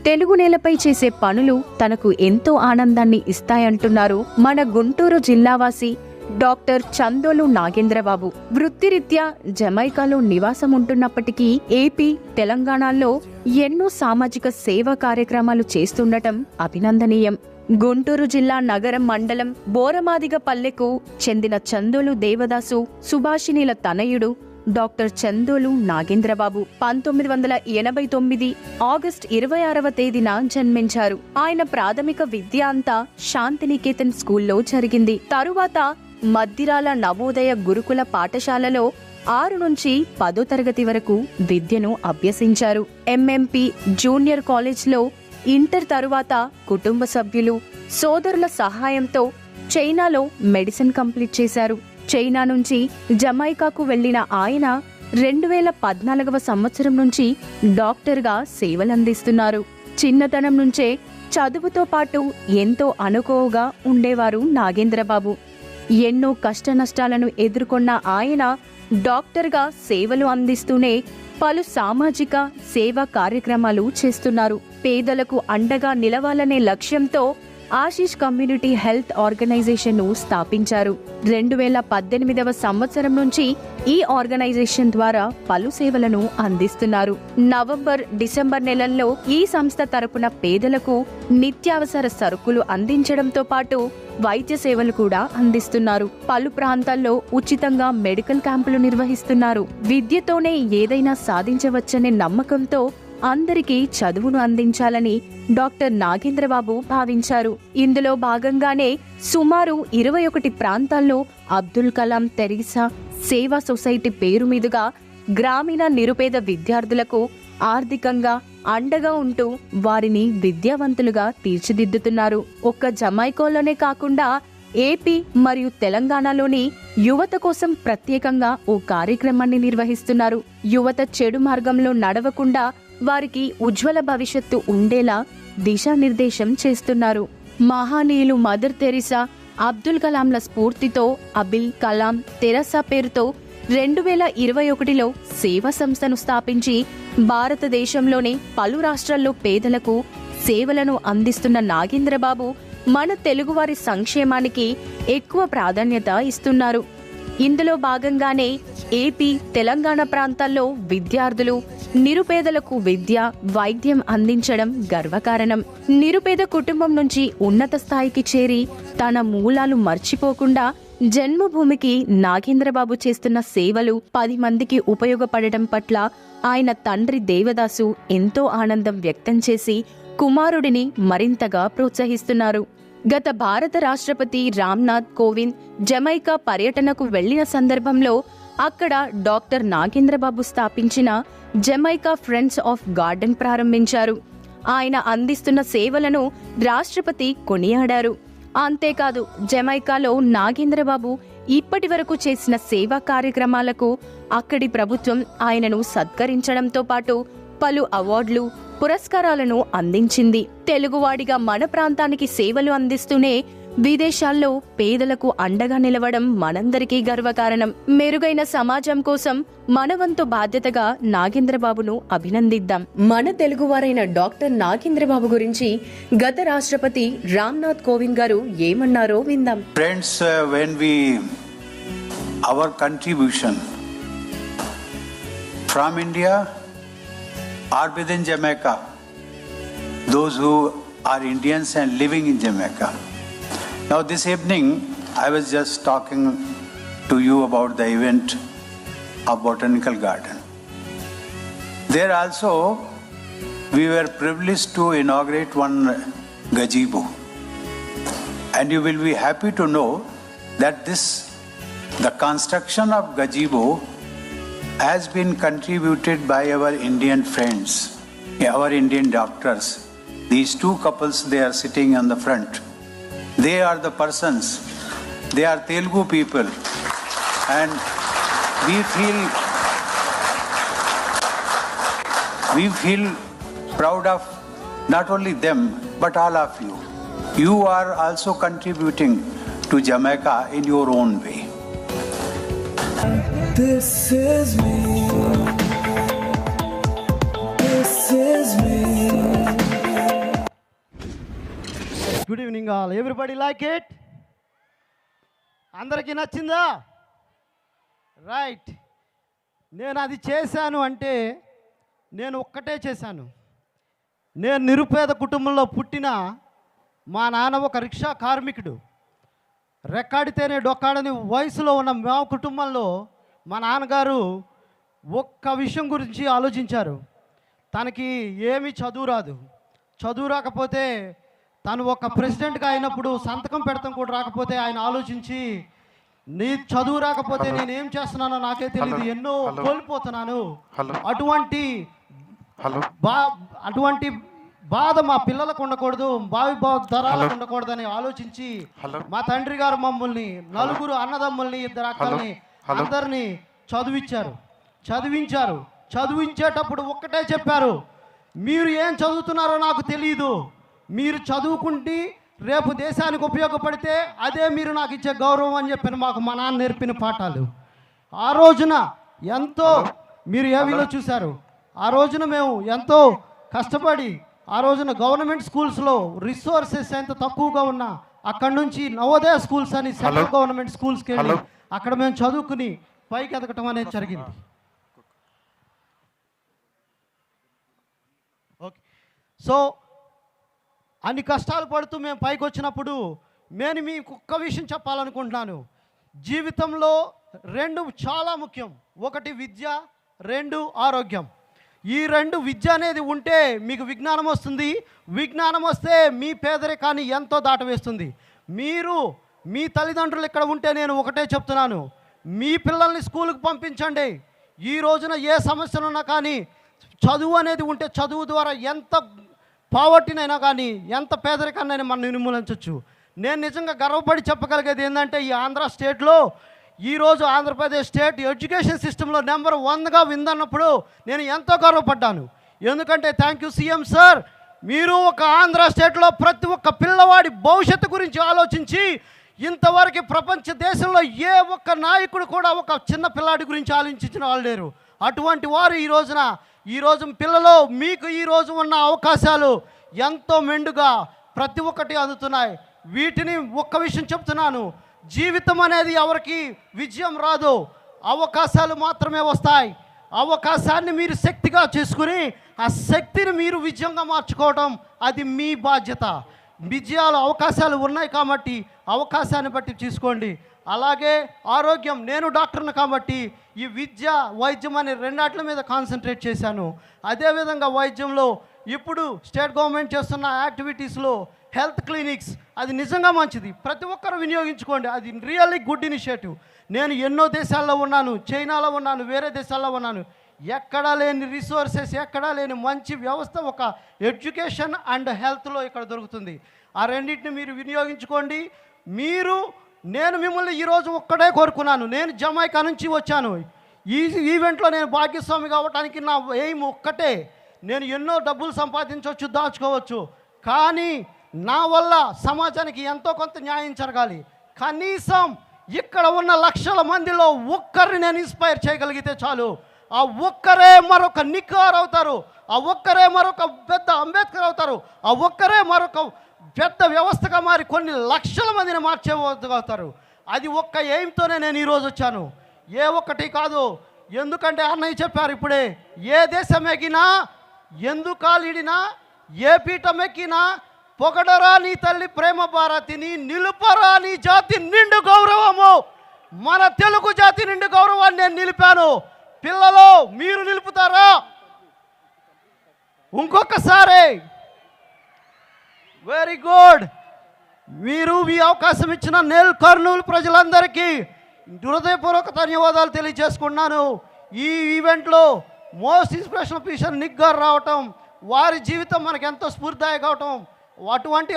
తెలుగు నేలపై చేసే పనులు తనకు ఎంతో ఆనందాన్ని ఇస్తాయంటున్నారు మన గుంటూరు జిల్లావాసి డాక్టర్ చందోలు నాగేంద్రబాబు. వృత్తిరీత్యా జమైకాలో నివాసం ఉంటున్నప్పటికీ ఏపీ, తెలంగాణలో ఎన్నో సామాజిక సేవా కార్యక్రమాలు చేస్తుండటం అభినందనీయం. గుంటూరు జిల్లా నగరం మండలం బోరమాదిగ పల్లెకు చెందిన చందోలు దేవదాసు సుభాషిణిల తనయుడు డాక్టర్ చందోలు నాగేంద్రబాబు 1989 ఆగస్టు 26వ తేదీన జన్మించారు. ఆయన ప్రాథమిక విద్య అంతా శాంతినికేతన్ స్కూల్లో జరిగింది. తరువాత మద్దిరాల నవోదయ గురుకుల పాఠశాలలో 6 నుంచి 10వ తరగతి వరకు విద్యను అభ్యసించారు. ఎంఎంపీ జూనియర్ కాలేజ్లో ఇంటర్ తరువాత కుటుంబ సభ్యులు, సోదరుల సహాయంతో చైనాలో మెడిసిన్ కంప్లీట్ చేశారు. చైనా నుంచి జమైకాకు వెళ్లిన ఆయన 2014వ సంవత్సరం నుంచి డాక్టర్గా సేవలందిస్తున్నారు. చిన్నతనం నుంచే చదువుతో పాటు ఎంతో అనుకోవగా ఉండేవారు నాగేంద్రబాబు. ఎన్నో కష్టనష్టాలను ఎదుర్కొన్న ఆయన డాక్టర్గా సేవలు అందిస్తూనే పలు సామాజిక సేవా కార్యక్రమాలు చేస్తున్నారు. పేదలకు అండగా నిలవాలనే లక్ష్యంతో ఆశీష్ కమ్యూనిటీ హెల్త్ ఆర్గనైజేషన్ ను స్థాపించారు. 2018వ సంవత్సరం నుంచి ఈ ఆర్గనైజేషన్ ద్వారా పలు సేవలను అందిస్తున్నారు. నవంబర్, డిసెంబర్ నెలల్లో ఈ సంస్థ తరపున పేదలకు నిత్యావసర సరుకులు అందించడంతో పాటు వైద్య సేవలు కూడా అందిస్తున్నారు. పలు ప్రాంతాల్లో ఉచితంగా మెడికల్ క్యాంపులు నిర్వహిస్తున్నారు. విద్యతోనే ఏదైనా సాధించవచ్చనే నమ్మకంతో అందరికీ చదువును అందించాలని డాక్టర్ నాగేంద్రబాబు భావించారు. ఇందులో భాగంగానే సుమారు 21 ప్రాంతాల్లో అబ్దుల్ కలాం తెరీసా సేవా సొసైటీ పేరు మీదుగా గ్రామీణ నిరుపేద విద్యార్థులకు ఆర్థికంగా అండగా ఉంటూ వారిని విద్యావంతులుగా తీర్చిదిద్దుతున్నారు. ఒక్క జమైకాలోనే కాకుండా ఏపీ మరియు తెలంగాణలోని యువత కోసం ప్రత్యేకంగా ఓ కార్యక్రమాన్ని నిర్వహిస్తున్నారు. యువత చెడు మార్గంలో నడవకుండా వారికి ఉజ్వల భవిష్యత్తు ఉండేలా దిశానిర్దేశం చేస్తున్నారు. మహానీయులు మదర్ తెరీసా, అబ్దుల్ కలాంల స్ఫూర్తితో అబిల్ కలాం తెరసా పేరుతో 2021లో సేవా సంస్థను స్థాపించి భారతదేశంలోని పలు రాష్ట్రాల్లో పేదలకు సేవలను అందిస్తున్న నాగేంద్రబాబు మన తెలుగువారి సంక్షేమానికి ఎక్కువ ప్రాధాన్యత ఇస్తున్నారు. ఇందులో భాగంగానే ఏపీ, తెలంగాణ ప్రాంతాల్లో విద్యార్థులు, నిరుపేదలకు విద్య, వైద్యం అందించడం గర్వకారణం. నిరుపేద కుటుంబం నుంచి ఉన్నత స్థాయికి చేరి తన మూలాలు మర్చిపోకుండా జన్మభూమికి నాగేంద్రబాబు చేస్తున్న సేవలు 10 మందికి ఉపయోగపడటం పట్ల ఆయన తండ్రి దేవదాసు ఎంతో ఆనందం వ్యక్తం చేసి కుమారుడిని మరింతగా ప్రోత్సహిస్తున్నారు. గత భారత రాష్ట్రపతి రామ్నాథ్ కోవింద్ జమైకా పర్యటనకు వెళ్లిన సందర్భంలో అక్కడ డాక్టర్ నాగేంద్రబాబు స్థాపించిన జమైకా ఫ్రెండ్స్ ఆఫ్ గార్డెన్ ప్రారంభించారు. ఆయన అందిస్తున్న సేవలను రాష్ట్రపతి కొనియాడారు. అంతేకాదు జమైకాలో నాగేంద్రబాబు ఇప్పటి వరకు చేసిన సేవా కార్యక్రమాలకు అక్కడి ప్రభుత్వం ఆయనను సత్కరించడంతో పాటు పలు అవార్డులు, పురస్కారాలను అందించింది. తెలుగువాడిగా మన ప్రాంతానికి సేవలు అందిస్తూనే విదేశాల్లో పేదలకు అండగా నిలవడం మనందరికీ గర్వకారణం. మెరుగైన సమాజం కోసం మనవంతు బాధ్యతగా నాగేంద్రబాబును అభినందిద్దాం. మన తెలుగువారైన డాక్టర్ నాగేంద్రబాబు గురించి గత రాష్ట్రపతి రామ్నాథ్ కోవింద్ గారు ఏమన్నారో విందాం. Friends, our contribution from India or within Jamaica, those who are Indians and living in Jamaica. Now this evening I was just talking to you about the event of Botanical Garden. There also, we were privileged to inaugurate one gazebo. And you will be happy to know that the construction of gazebo has been contributed by our Indian friends, our Indian doctors. These two couples, they are sitting on the front. They are the persons, they are Telugu people. And we feel proud of not only them, but all of you. You are also contributing to Jamaica in your own way. This is me. This is me. Good evening all. Everybody like it? అందరికీ నచ్చిందా? Right. నేను అది చేశాను అంటే నేను ఒక్కటే చేశాను. నేను నిరుపేద కుటుంబంలో పుట్టిన మా నాన్న ఒక రిక్షా కార్మికుడు. రెక్కాడితేనే డొక్కాడని వయసులో ఉన్న మా కుటుంబంలో మా నాన్నగారు ఒక్క విషయం గురించి ఆలోచించారు. తనకి ఏమీ చదువు రాదు. చదువు రాకపోతే తను ఒక ప్రెసిడెంట్గా అయినప్పుడు సంతకం పెడతాం కూడా రాకపోతే ఆయన ఆలోచించి, నీ చదువు రాకపోతే నేనేం చేస్తున్నానో నాకే తెలియదు, ఎన్నో కోల్పోతున్నాను, అటువంటి బాధ మా పిల్లలకు ఉండకూడదు, భావి తరాలకు ఉండకూడదని ఆలోచించి మా తండ్రి గారు మమ్మల్ని నలుగురు అన్నదమ్ముల్ని, ఇద్దరు అక్కల్ని అందరినీ చదివించారు. చదివించేటప్పుడు ఒక్కటే చెప్పారు, మీరు ఏం చదువుతున్నారో నాకు తెలియదు, మీరు చదువుకుంటే రేపు దేశానికి ఉపయోగపడితే అదే మీరు నాకు ఇచ్చే గౌరవం అని చెప్పిన మాకు మా నాన్న నేర్పిన పాఠాలు. ఆ రోజున ఎంతో మీరు ఏవీలో చూశారు. ఆ రోజున మేము ఎంతో కష్టపడి ఆ రోజున గవర్నమెంట్ స్కూల్స్లో రిసోర్సెస్ ఎంత తక్కువగా ఉన్నా అక్కడ నుంచి నవోదయ స్కూల్స్ అని సెంట్రల్ గవర్నమెంట్ స్కూల్స్కి వెళ్ళి అక్కడ మేము చదువుకుని పైకి ఎదగటం అనేది జరిగింది. ఓకే, సో అన్ని కష్టాలు పడుతూ మేము పైకి వచ్చినప్పుడు నేను మీకు ఒక్క విషయం చెప్పాలనుకుంటున్నాను. జీవితంలో రెండు చాలా ముఖ్యం. ఒకటి విద్య, రెండు ఆరోగ్యం. ఈ రెండు, విద్య అనేది ఉంటే మీకు విజ్ఞానం వస్తుంది, విజ్ఞానం వస్తే మీ పేదరికాన్ని ఎంతో దాటవేస్తుంది. మీరు మీ తల్లిదండ్రులు ఇక్కడ ఉంటే నేను ఒకటే చెప్తున్నాను, మీ పిల్లల్ని స్కూల్కి పంపించండి. ఈ రోజున ఏ సమస్యలు ఉన్నా కానీ చదువు అనేది ఉంటే చదువు ద్వారా ఎంత పావర్టీనైనా కానీ ఎంత పేదరికాన్నైనా మనం నిర్మూలించవచ్చు. నేను నిజంగా గర్వపడి చెప్పగలిగేది ఏంటంటే ఈ ఆంధ్ర స్టేట్లో ఈరోజు ఆంధ్రప్రదేశ్ స్టేట్ ఎడ్యుకేషన్ సిస్టంలో నెంబర్ 1గా విందన్నప్పుడు నేను ఎంతో గర్వపడ్డాను. ఎందుకంటే థ్యాంక్ యూ సీఎం సార్, మీరు ఒక ఆంధ్ర స్టేట్లో ప్రతి ఒక్క పిల్లవాడి భవిష్యత్తు గురించి ఆలోచించి ఇంతవరకు ప్రపంచ దేశంలో ఏ ఒక్క నాయకుడు కూడా ఒక చిన్న పిల్లాడి గురించి ఆలోచించిన వాళ్ళు లేరు. అటువంటి వారు ఈరోజు పిల్లలు మీకు ఈరోజు ఉన్న అవకాశాలు ఎంతో మెండుగా ప్రతి ఒక్కటి అందుతున్నాయి. వీటిని ఒక్క విషయం చెప్తున్నాను, జీవితం అనేది ఎవరికి విజయం రాదు, అవకాశాలు మాత్రమే వస్తాయి. అవకాశాన్ని మీరు శక్తిగా చేసుకుని ఆ శక్తిని మీరు విజయంగా మార్చుకోవడం అది మీ బాధ్యత. అవకాశాలు ఉన్నాయి కాబట్టి అవకాశాన్ని బట్టి చూసుకోండి. అలాగే ఆరోగ్యం, నేను డాక్టర్ని కాబట్టి ఈ విద్య వైద్యం అనే రెండాట్ల మీద కాన్సన్ట్రేట్ చేశాను. అదేవిధంగా వైద్యంలో ఇప్పుడు స్టేట్ గవర్నమెంట్ చేస్తున్న యాక్టివిటీస్లో హెల్త్ క్లినిక్స్, అది నిజంగా మంచిది, ప్రతి ఒక్కరు వినియోగించుకోండి, అది రియల్లీ గుడ్ ఇనిషియేటివ్. నేను ఎన్నో దేశాల్లో ఉన్నాను, చైనాలో ఉన్నాను, వేరే దేశాల్లో ఉన్నాను, ఎక్కడా లేని రిసోర్సెస్, ఎక్కడా లేని మంచి వ్యవస్థ ఒక ఎడ్యుకేషన్ అండ్ హెల్త్లో ఇక్కడ దొరుకుతుంది. ఆ రెండింటిని మీరు వినియోగించుకోండి. నేను మిమ్మల్ని ఈరోజు ఒక్కడే కోరుకున్నాను. నేను జమైకా నుంచి వచ్చాను. ఈ ఈవెంట్లో నేను భాగ్యస్వామి కావడానికి నా ఎయిమ్ ఒక్కటే. నేను ఎన్నో డబ్బులు సంపాదించవచ్చు, దాచుకోవచ్చు, కానీ నా వల్ల సమాజానికి ఎంతో కొంత న్యాయం జరగాలి. కనీసం ఇక్కడ ఉన్న లక్షల మందిలో ఒక్కరిని నేను ఇన్స్పైర్ చేయగలిగితే చాలు. ఆ ఒక్కరే మరొక నికార్ అవుతారు, ఆ ఒక్కరే మరొక పెద్ద అంబేద్కర్ అవుతారు, ఆ ఒక్కరే మరొక పెద్ద వ్యవస్థగా మారి కొన్ని లక్షల మందిని మార్చేవుతారు. అది ఒక్క ఎయిమ్తోనే నేను ఈరోజు వచ్చాను, ఏ ఒక్కటి కాదు. ఎందుకంటే అన్నయ్య చెప్పారు ఇప్పుడే, ఏ దేశం ఎక్కినా, ఎందుకాలిడినా, ఏ పీఠం ఎక్కినా పొగడరా నీ తల్లి ప్రేమ భారతిని, నిలుపరా నీ జాతి నిండు గౌరవము. మన తెలుగు జాతి నిండు గౌరవాన్ని నేను నిలిపాను. పిల్లలు మీరు నిలుపుతారా? ఇంకొకసారి వెరీ గుడ్. మీరు ఈ అవకాశం ఇచ్చిన కర్నూలు ప్రజలందరికీ హృదయపూర్వక ధన్యవాదాలు తెలియజేసుకున్నాను. ఈ ఈవెంట్లో మోస్ట్ ఇన్స్పిరేషనల్ పీషన్ నిక్ గారు రావటం, వారి జీవితం మనకు ఎంతో స్ఫూర్తిదాయకం అవటం, అటువంటి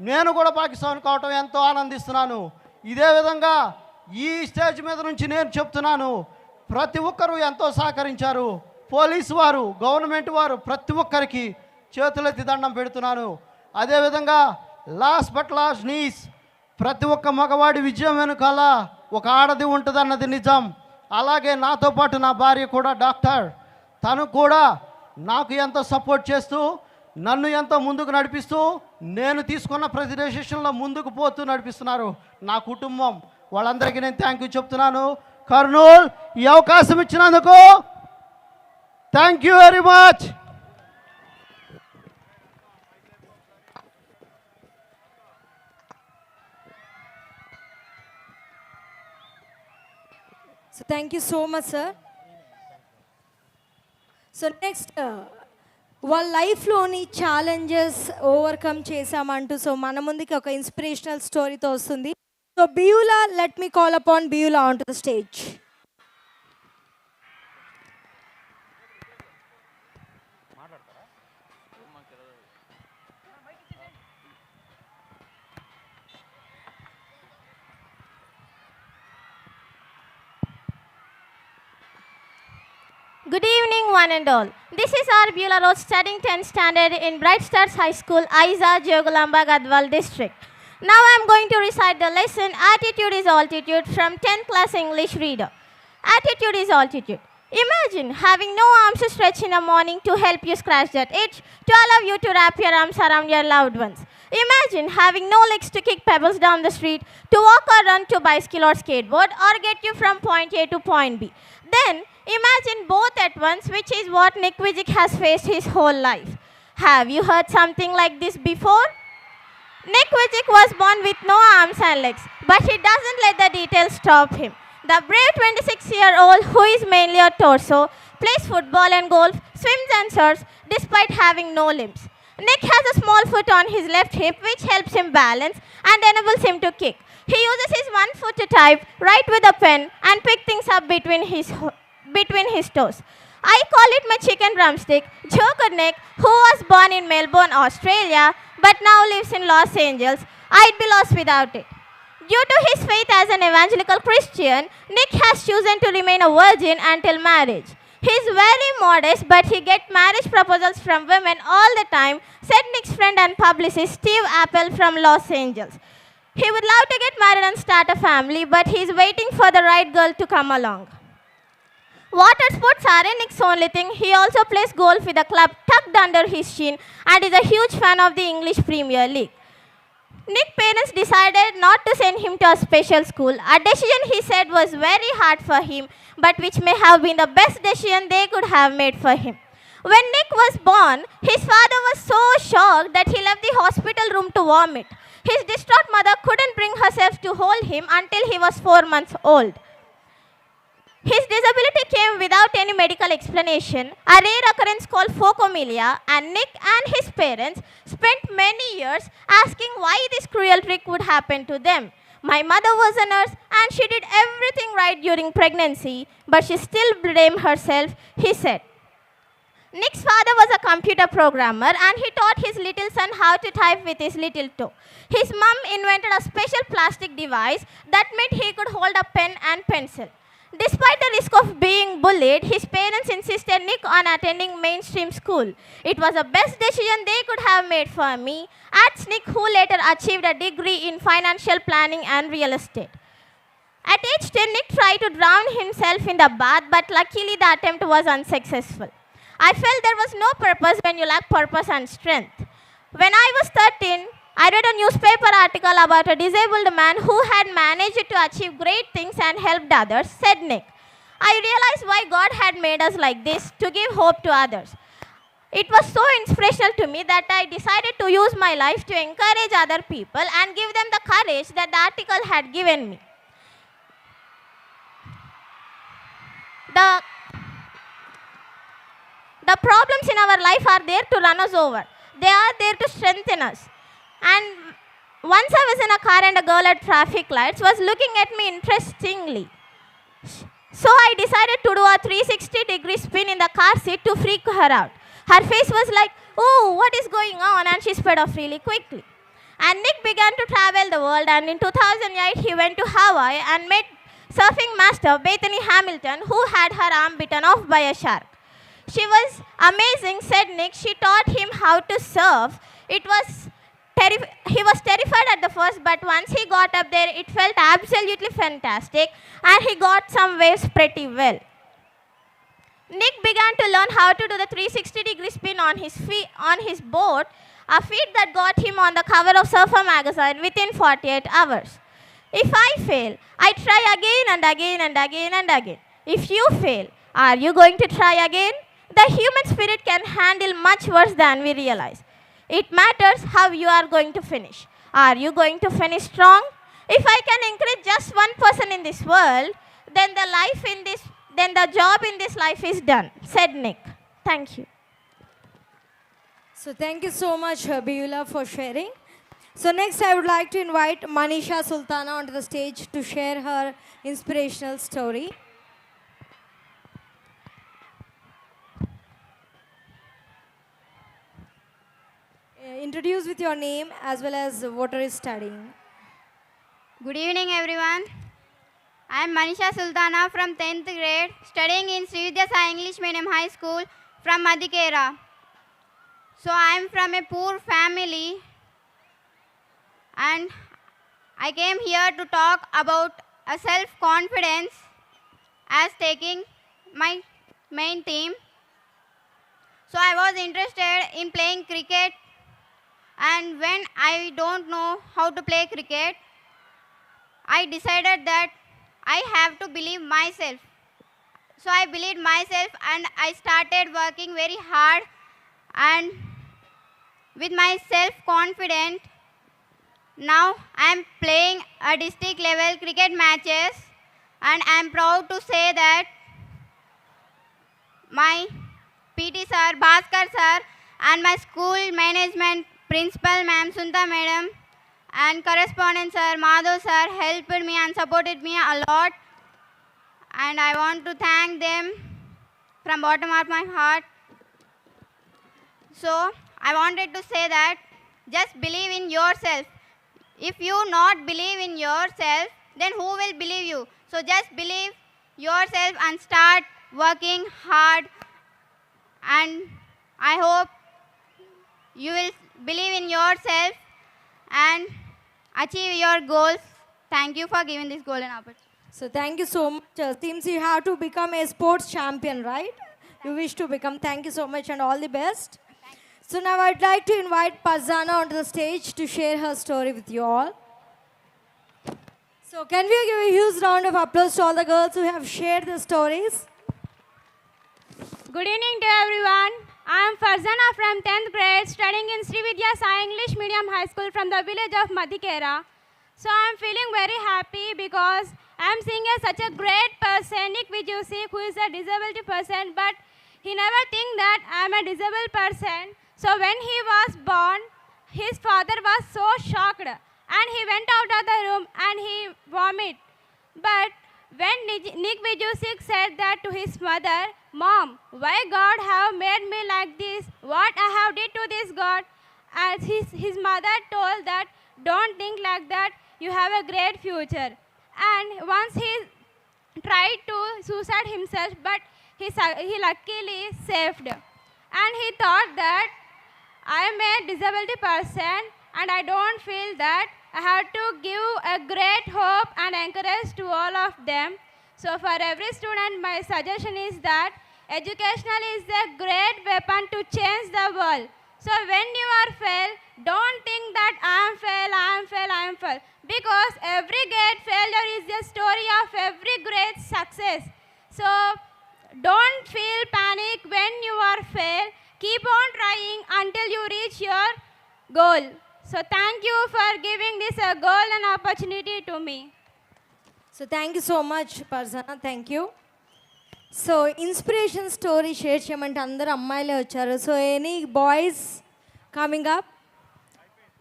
నేను కూడా భాగస్వామి కావటం ఎంతో ఆనందిస్తున్నాను. ఇదే విధంగా ఈ స్టేజ్ మీద నుంచి నేను చెప్తున్నాను, ప్రతి ఒక్కరూ ఎంతో సహకరించారు. పోలీసు వారు, గవర్నమెంట్ వారు, ప్రతి ఒక్కరికి చేతులెత్తి దండం పెడుతున్నాను. అదేవిధంగా లాస్ట్ బట్ లాస్ట్ నీస్, ప్రతి ఒక్క మగవాడి విజయం వెనుకాల ఒక ఆడది ఉంటుందన్నది నిజం. అలాగే నాతో పాటు నా భార్య కూడా డాక్టర్, తను కూడా నాకు ఎంతో సపోర్ట్ చేస్తూ నన్ను ఎంతో ముందుకు నడిపిస్తూ నేను తీసుకున్న ప్రతి డెసిషన్లో ముందుకు పోతూ నడిపిస్తున్నారు నా కుటుంబం. వాళ్ళందరికీ నేను థ్యాంక్ యూ చెప్తున్నాను. కర్నూల్ ఈ అవకాశం ఇచ్చినందుకు thank you very much. So thank you so much, sir. So next, వాళ్ళ లైఫ్లోని ఛాలెంజెస్ ఓవర్కమ్ చేసామంటూ సో మన ముందుకి ఒక ఇన్స్పిరేషనల్ స్టోరీతో వస్తుంది. So Beulah, let me call upon Beulah on to the stage. Good evening, one and all. This is our Beulah Road studying 10th standard in Bright Stars High School, Aiza, Jogolamba, Gadwal district. Now I am going to recite the lesson Attitude is Altitude from 10th class English reader. Attitude is altitude. Imagine having no arms to stretch in the morning to help you scratch that itch, to allow you to wrap your arms around your loved ones. Imagine having no legs to kick pebbles down the street, to walk or run to bicycle or skateboard, or get you from point A to point B. Then imagine both at once, which is what Nick Vujicic has faced his whole life. Have you heard something like this before? Nick Vujicic was born with no arms and legs, but he doesn't let the details stop him. The brave 26-year-old, who is mainly a torso, plays football and golf, swims and surfs, despite having no limbs. Nick has a small foot on his left hip, which helps him balance and enables him to kick. He uses his one foot to type, write with a pen, and pick things up between his toes. I call it my chicken drumstick. Joker Nick, who was born in Melbourne, Australia, but now lives in Los Angeles, I'd be lost without it. Due to his faith as an evangelical Christian, Nick has chosen to remain a virgin until marriage. He is very modest, but he gets marriage proposals from women all the time, said Nick's friend and publicist Steve Apple from Los Angeles. He would love to get married and start a family, but he is waiting for the right girl to come along. Water sports aren't Nick's only thing. He also plays golf with a club tucked under his chin and is a huge fan of the English Premier League. Nick's parents decided not to send him to a special school, a decision he said was very hard for him, but which may have been the best decision they could have made for him. When Nick was born, his father was so shocked that he left the hospital room to vomit. His distraught mother couldn't bring herself to hold him until he was 4 months old. His disability came without any medical explanation, a rare occurrence called phocomelia, and Nick and his parents spent many years asking why this cruel trick would happen to them. My mother was a nurse and she did everything right during pregnancy, but she still blamed herself, he said. Nick's father was a computer programmer and he taught his little son how to type with his little toe. His mom invented a special plastic device that meant he could hold a pen and pencil. Despite the risk of being bullied, his parents insisted Nick on attending mainstream school. It was the best decision they could have made for me, adds Nick, who later achieved a degree in financial planning and real estate. At age 10, Nick tried to drown himself in the bath, but luckily the attempt was unsuccessful. I felt there was no purpose when you lack purpose and strength. When I was 13, I read a newspaper article about a disabled man who had managed to achieve great things and helped others, said Nick. I realized why God had made us like this, to give hope to others. It was so inspirational to me that I decided to use my life to encourage other people and give them the courage that the article had given me. The problems in our life are there to run us over. They are there to strengthen us. And once I was in a car and a girl at traffic lights was looking at me interestingly. So I decided to do a 360-degree spin in the car seat to freak her out. Her face was like, oh, what is going on? And she sped off really quickly. And Nick began to travel the world, and in 2008 he went to Hawaii and met surfing master Bethany Hamilton, who had her arm bitten off by a shark. She was amazing, said Nick. She taught him how to surf. He was terrified at the first, but once he got up there, it felt absolutely fantastic, and he got some waves pretty well. Nick began to learn how to do the 360-degree spin on his boat, a feat that got him on the cover of Surfer magazine within 48 hours. If I fail, I try again and again and again and again. If you fail, are you going to try again? The human spirit can handle much worse than we realize. It matters how you are going to finish. Are you going to finish strong? If I can encourage just one person in this world, then the job in this life is done, said Nick. Thank you. So thank you so much, Beulah, for sharing. So next I would like to invite Manisha Sultana onto the stage to share her inspirational story. Introduce with your name as well as what are you studying. Good evening, everyone. I am Manisha Sultana from 10th grade, studying in Sri Vidya Sai English Medium High School from Madikera. So I am from a poor family, and I came here to talk about a self-confidence as taking my main theme. So I was interested in playing cricket, and when I don't know how to play cricket, I decided that I have to believe myself. So I believed myself and I started working very hard, and with my self-confidence, now I am playing a district level cricket matches, and I am proud to say that my PT sir, Bhaskar sir, and my school management principal ma'am Sunta madam and correspondent sir Madhav sir helped me and supported me a lot, and I want to thank them from bottom of my heart. So I wanted to say that just believe in yourself. If you not believe in yourself, then who will believe you? So just believe yourself and start working hard, and I hope you will believe in yourself and achieve your goals. Thank you for giving this golden opportunity. So thank you so much. Seems you have to become a sports champion, right? You wish to become. Thank you so much and all the best. So now I'd like to invite Parzana onto the stage to share her story with you all. So can we give a huge round of applause to all the girls who have shared their stories? Good evening to everyone. I am Farzana from 10th grade, studying in Sri Vidya Sai English Medium High School from the village of Madikera. So I am feeling very happy because I am seeing such a great person, Nick Vujicic, who is a disability person, but he never think that I am a disabled person. So when he was born, his father was so shocked, and he went out of the room and he vomited. But when Nick Vujicic said that to his mother, "Mom, why God have made me like this? What I have did to this God?" As his mother told that, "Don't think like that. You have a great future." And once he tried to suicide himself, but he luckily saved. And he thought that I am a disability person, and I don't feel that I have to give a great hope and encourage to all of them. So for every student, my suggestion is that educational is a great weapon to change the world. So when you are fail, don't think that I am fail. Because every great failure is the story of every great success. So don't feel panic when you are fail. Keep on trying until you reach your goal. So thank you for giving this a golden opportunity to me. So thank you so much, Parzana. Thank you. So inspiration story share చేయమంటే అందరూ అమ్మాయిలే వచ్చారు. So any boys coming up?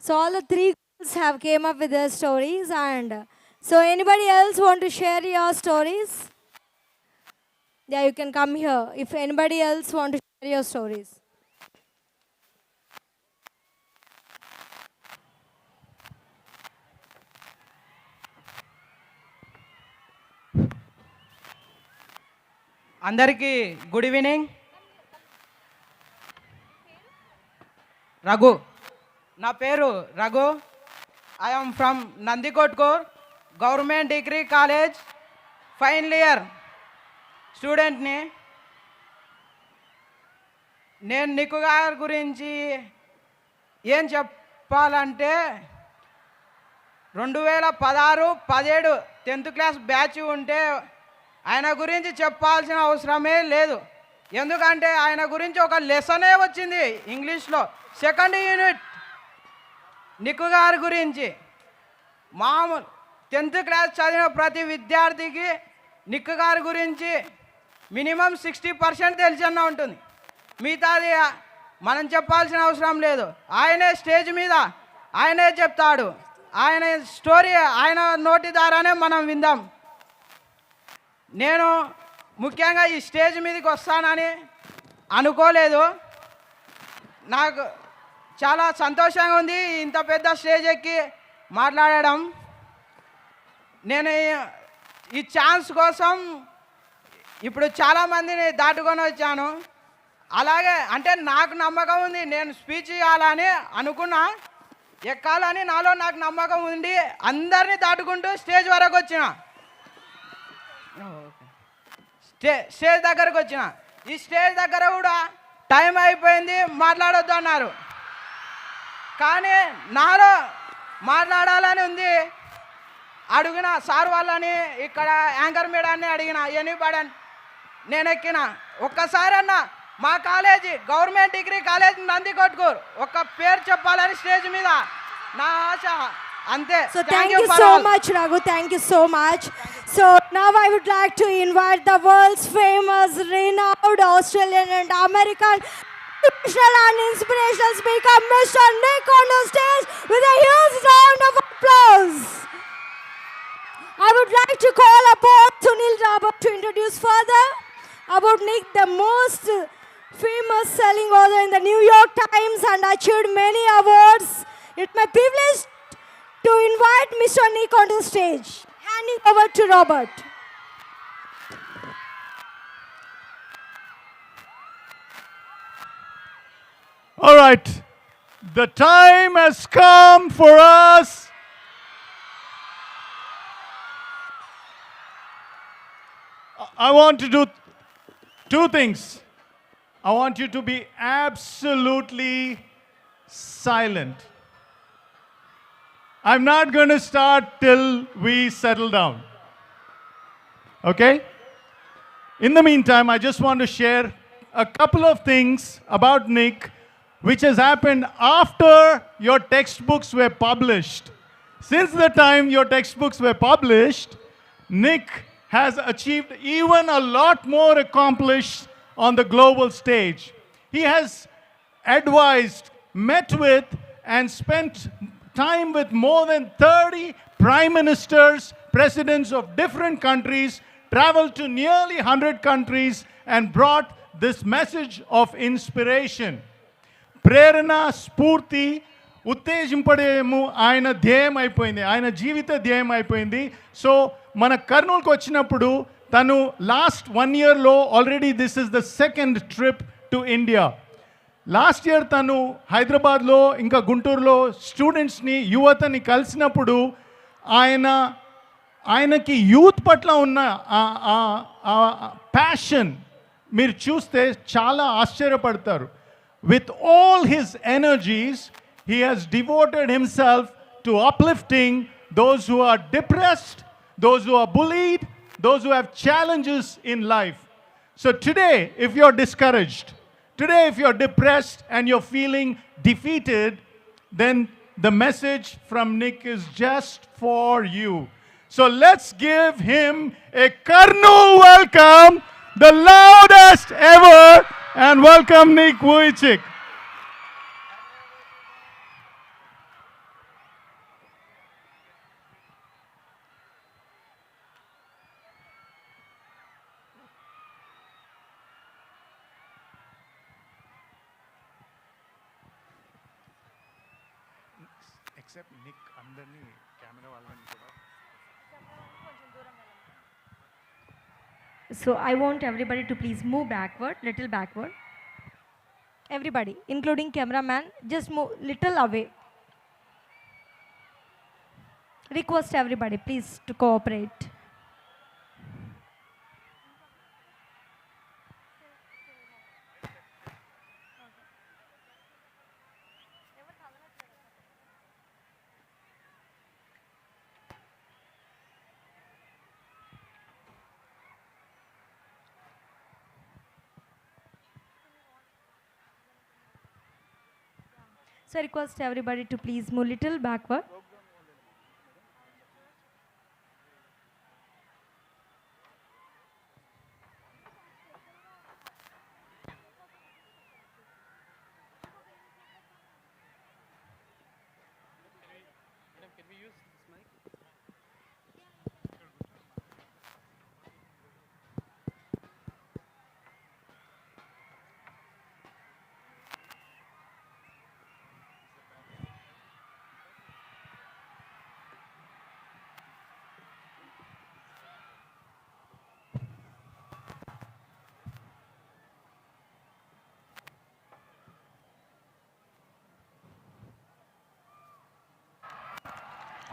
So all the 3 girls have came up with their stories, and so anybody else want to share your stories? Yeah, you can come here if anybody else want to share your stories. అందరికీ good evening. Raghu, నా పేరు Raghu. I am from Nandikotkur government degree college final year స్టూడెంట్ని. నేను నిక్కు గారి గురించి ఏం చెప్పాలంటే 2016-17 10th class batch ఉంటే ఆయన గురించి చెప్పాల్సిన అవసరమే లేదు. ఎందుకంటే ఆయన గురించి ఒక లెసనే వచ్చింది ఇంగ్లీష్లో, 2nd యూనిట్ నిక్కు గారి గురించి. మామూలు 10th క్లాస్ చదివిన ప్రతి విద్యార్థికి నిక్కు గారి గురించి మినిమం 60% తెలిసన్నా ఉంటుంది. మిగతాది మనం చెప్పాల్సిన అవసరం లేదు. ఆయనే స్టేజ్ మీద ఆయనే చెప్తాడు. ఆయన స్టోరీ ఆయన నోటి ద్వారానే మనం విందాం. నేను ముఖ్యంగా ఈ స్టేజ్ మీదకి వస్తానని అనుకోలేదు. నాకు చాలా సంతోషంగా ఉంది ఇంత పెద్ద స్టేజ్ ఎక్కి మాట్లాడడం. నేను ఈ ఛాన్స్ కోసం ఇప్పుడు చాలామందిని దాటుకొని వచ్చాను. అలాగే అంటే నాకు నమ్మకం ఉంది, నేను స్పీచ్ ఇవ్వాలని అనుకున్నా, ఎక్కాలని నాలో నాకు నమ్మకం ఉండి అందరినీ దాటుకుంటూ స్టేజ్ వరకు వచ్చిన. స్టేజ్ దగ్గరకు వచ్చిన. ఈ స్టేజ్ దగ్గర కూడా టైం అయిపోయింది, మాట్లాడొద్దు అన్నారు. కానీ నాలో మాట్లాడాలని ఉంది. అడిగిన సార్ వాళ్ళని, ఇక్కడ యాంకర్ మేడాన్ని అడిగిన, ఎనీబడి నేను ఎక్కిన. ఒక్కసారన్నా మా college government degree college Nandikotkur ఒక్క పేరు చెప్పాలని స్టేజ్ మీద నా ఆశ. అంతే. So thank you so much, Raghu. Thank you so much. So now I would like to invite the world's famous, renowned Australian and American motivational and inspirational speaker, Mr. Nick, on the stage with a huge round of applause. I would like to call upon Sunil Rabat to introduce further about Nick, the most famous selling author in the New York Times and achieved many awards. It's my privilege to invite Mr. Nick on the stage. Handing over to Robert. All right, the time has come for us. I want to do 2 things. I want you to be absolutely silent. I'm not going to start till we settle down. Okay? In the meantime, I just want to share a couple of things about Nick which has happened after your textbooks were published. Since the time your textbooks were published, Nick has achieved even a lot more accomplished on the global stage. He has advised, met with, and spent time with more than 30 prime ministers, presidents of different countries, traveled to nearly 100 countries, and brought this message of inspiration. Prerana, Spurti, ఉత్తేజింపడేము ఆయన ధ్యేయం అయిపోయింది, ఆయన జీవిత ధ్యేయం అయిపోయింది. So మన కర్నూలుకు వచ్చినప్పుడు తను లాస్ట్ 1 yearలో already this is the 2nd trip to India. Last year తను హైదరాబాద్లో ఇంకా గుంటూరులో స్టూడెంట్స్ని, యువతని కలిసినప్పుడు ఆయనకి యూత్ పట్ల ఉన్న ప్యాషన్ మీరు చూస్తే చాలా ఆశ్చర్యపడతారు. With all his energies, he has devoted himself to uplifting those who are depressed, those who are bullied, those who have challenges in life. So today, if you're discouraged, today if you're depressed and you're feeling defeated, then the message from Nick is just for you. So let's give him a Kurnool welcome, the loudest ever, and welcome Nick Vujicic. Except Nick, అందరినీ camera వాళ్ళని కూడా. So I want everybody to please move backward, little backward. Everybody, including cameraman, just move little away. Request everybody, please, to cooperate. So I request everybody to please move little backward.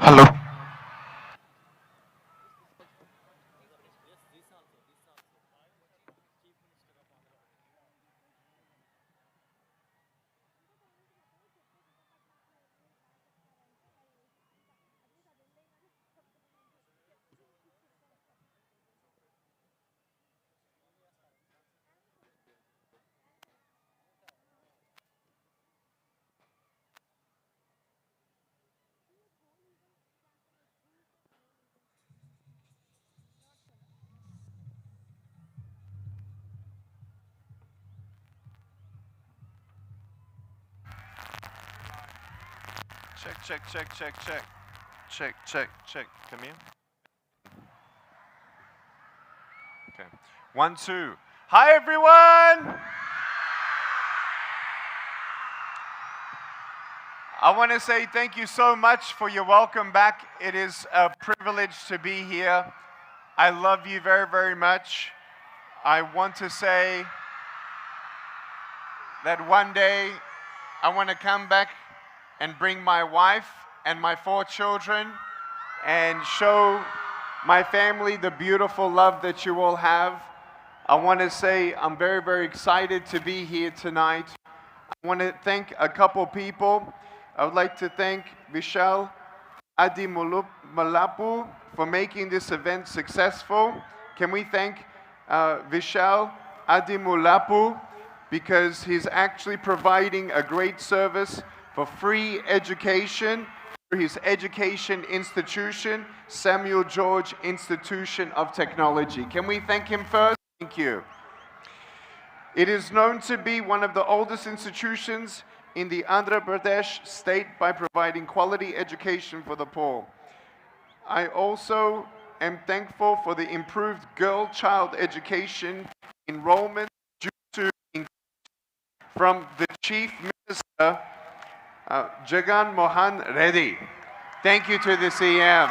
Hello. Check. Come here. Okay. 1, 2. Hi, everyone. I want to say thank you so much for your welcome back. It is a privilege to be here. I love you very, very much. I want to say that one day I want to come back and bring my wife and my 4 children and show my family the beautiful love that you all have. I want to say I'm very, very excited to be here tonight. I want to thank a couple people. I would like to thank Vishal Adimulapu for making this event successful. Can we thank Vishal Adimulapu, because he's actually providing a great service for free education through his education institution, Samuel George Institution of Technology. Can we thank him first? Thank you. It is known to be one of the oldest institutions in the Andhra Pradesh state by providing quality education for the poor. I also am thankful for the improved girl-child education enrollment due to from the Chief Minister, Jagan Mohan Reddy. Thank you to the CM.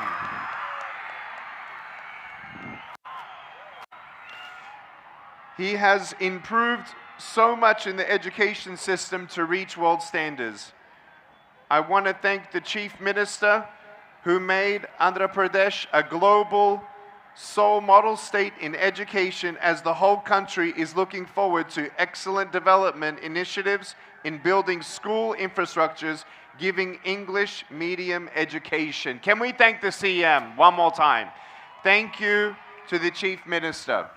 He has improved so much in the education system to reach world standards. I want to thank the Chief Minister who made Andhra Pradesh a global sole model state in education, as the whole country is looking forward to excellent development initiatives in building school infrastructures, giving English medium education. Can we thank the CM one more time? Thank you to the Chief Minister.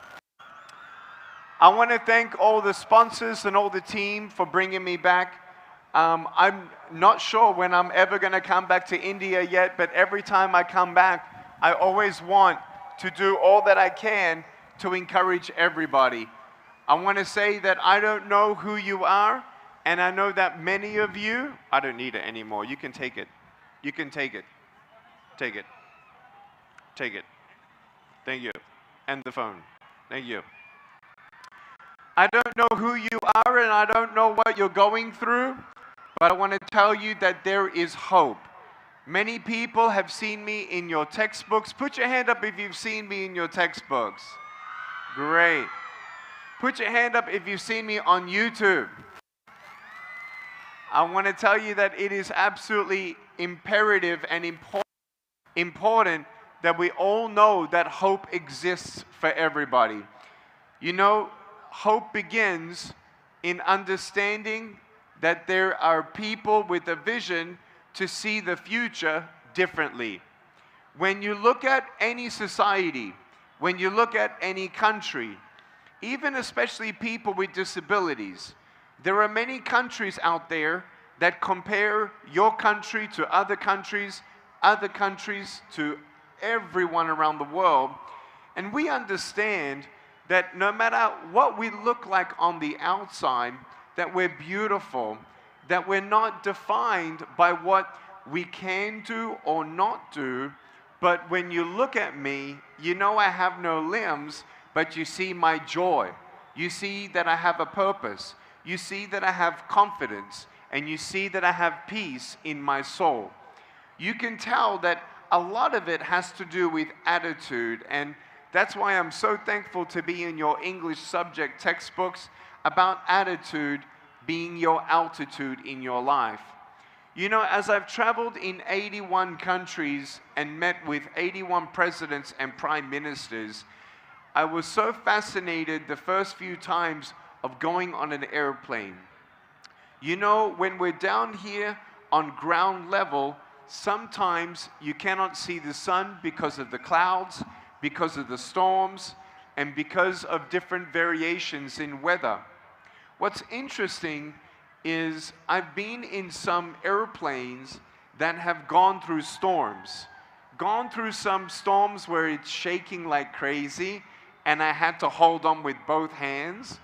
I want to thank all the sponsors and all the team for bringing me back. I'm not sure when I'm ever going to come back to India yet, but every time I come back, I always want to do all that I can to encourage everybody. I want to say that I don't know who you are, and I know that many of you, I don't need it anymore. You can take it. You can take it. Take it. Take it. Thank you. And the phone. Thank you. I don't know who you are, and I don't know what you're going through, but I want to tell you that there is hope. Many people have seen me in your textbooks. Put your hand up if you've seen me in your textbooks. Great. Put your hand up if you've seen me on YouTube. I want to tell you that it is absolutely imperative and important that we all know that hope exists for everybody. You know, hope begins in understanding that there are people with a vision to see the future differently. When you look at any society, when you look at any country, even especially people with disabilities, there are many countries out there that compare your country to other countries to everyone around the world. And we understand that no matter what we look like on the outside, that we're beautiful, that we're not defined by what we can do or not do. But when you look at me, you know I have no limbs, but you see my joy. You see that I have a purpose. You see that I have confidence, and you see that I have peace in my soul. You can tell that a lot of it has to do with attitude, and that's why I'm so thankful to be in your English subject textbooks about attitude being your altitude in your life. You know, as I've traveled in 81 countries and met with 81 presidents and prime ministers, I was so fascinated the first few times of going on an airplane. You know, when we're down here on ground level, sometimes you cannot see the sun because of the clouds, because of the storms, and because of different variations in weather. What's interesting is I've been in some airplanes that have gone through storms. Gone through some storms where it's shaking like crazy, and I had to hold on with both hands.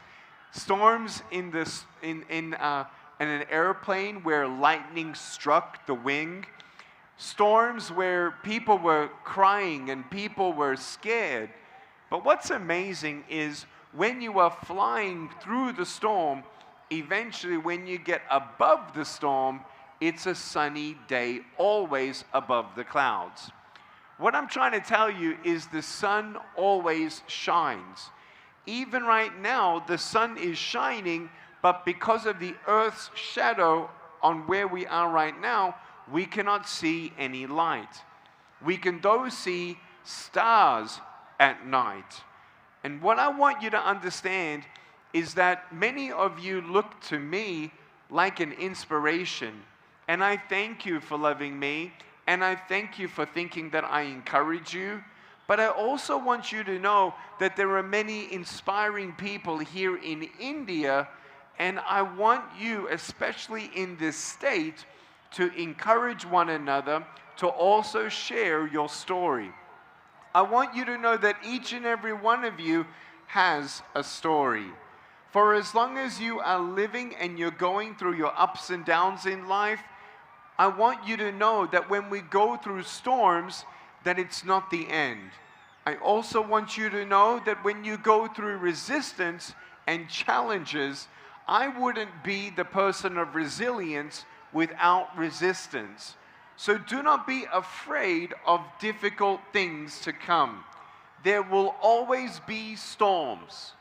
Storms in an airplane where lightning struck the wing. Storms where people were crying and people were scared. But what's amazing is when you are flying through the storm, eventually when you get above the storm, it's a sunny day, always above the clouds. What I'm trying to tell you is the sun always shines. Even right now, the sun is shining, but because of the earth's shadow on where we are right now, we cannot see any light. We can though see stars at night. And what I want you to understand is that many of you look to me like an inspiration. And I thank you for loving me. And I thank you for thinking that I encourage you. But I also want you to know that there are many inspiring people here in India. And I want you, especially in this state, to encourage one another to also share your story. I want you to know that each and every one of you has a story. For as long as you are living and you're going through your ups and downs in life, I want you to know that when we go through storms, that it's not the end. I also want you to know that when you go through resistance and challenges, I wouldn't be the person of resilience without resistance. So do not be afraid of difficult things to come. There will always be storms.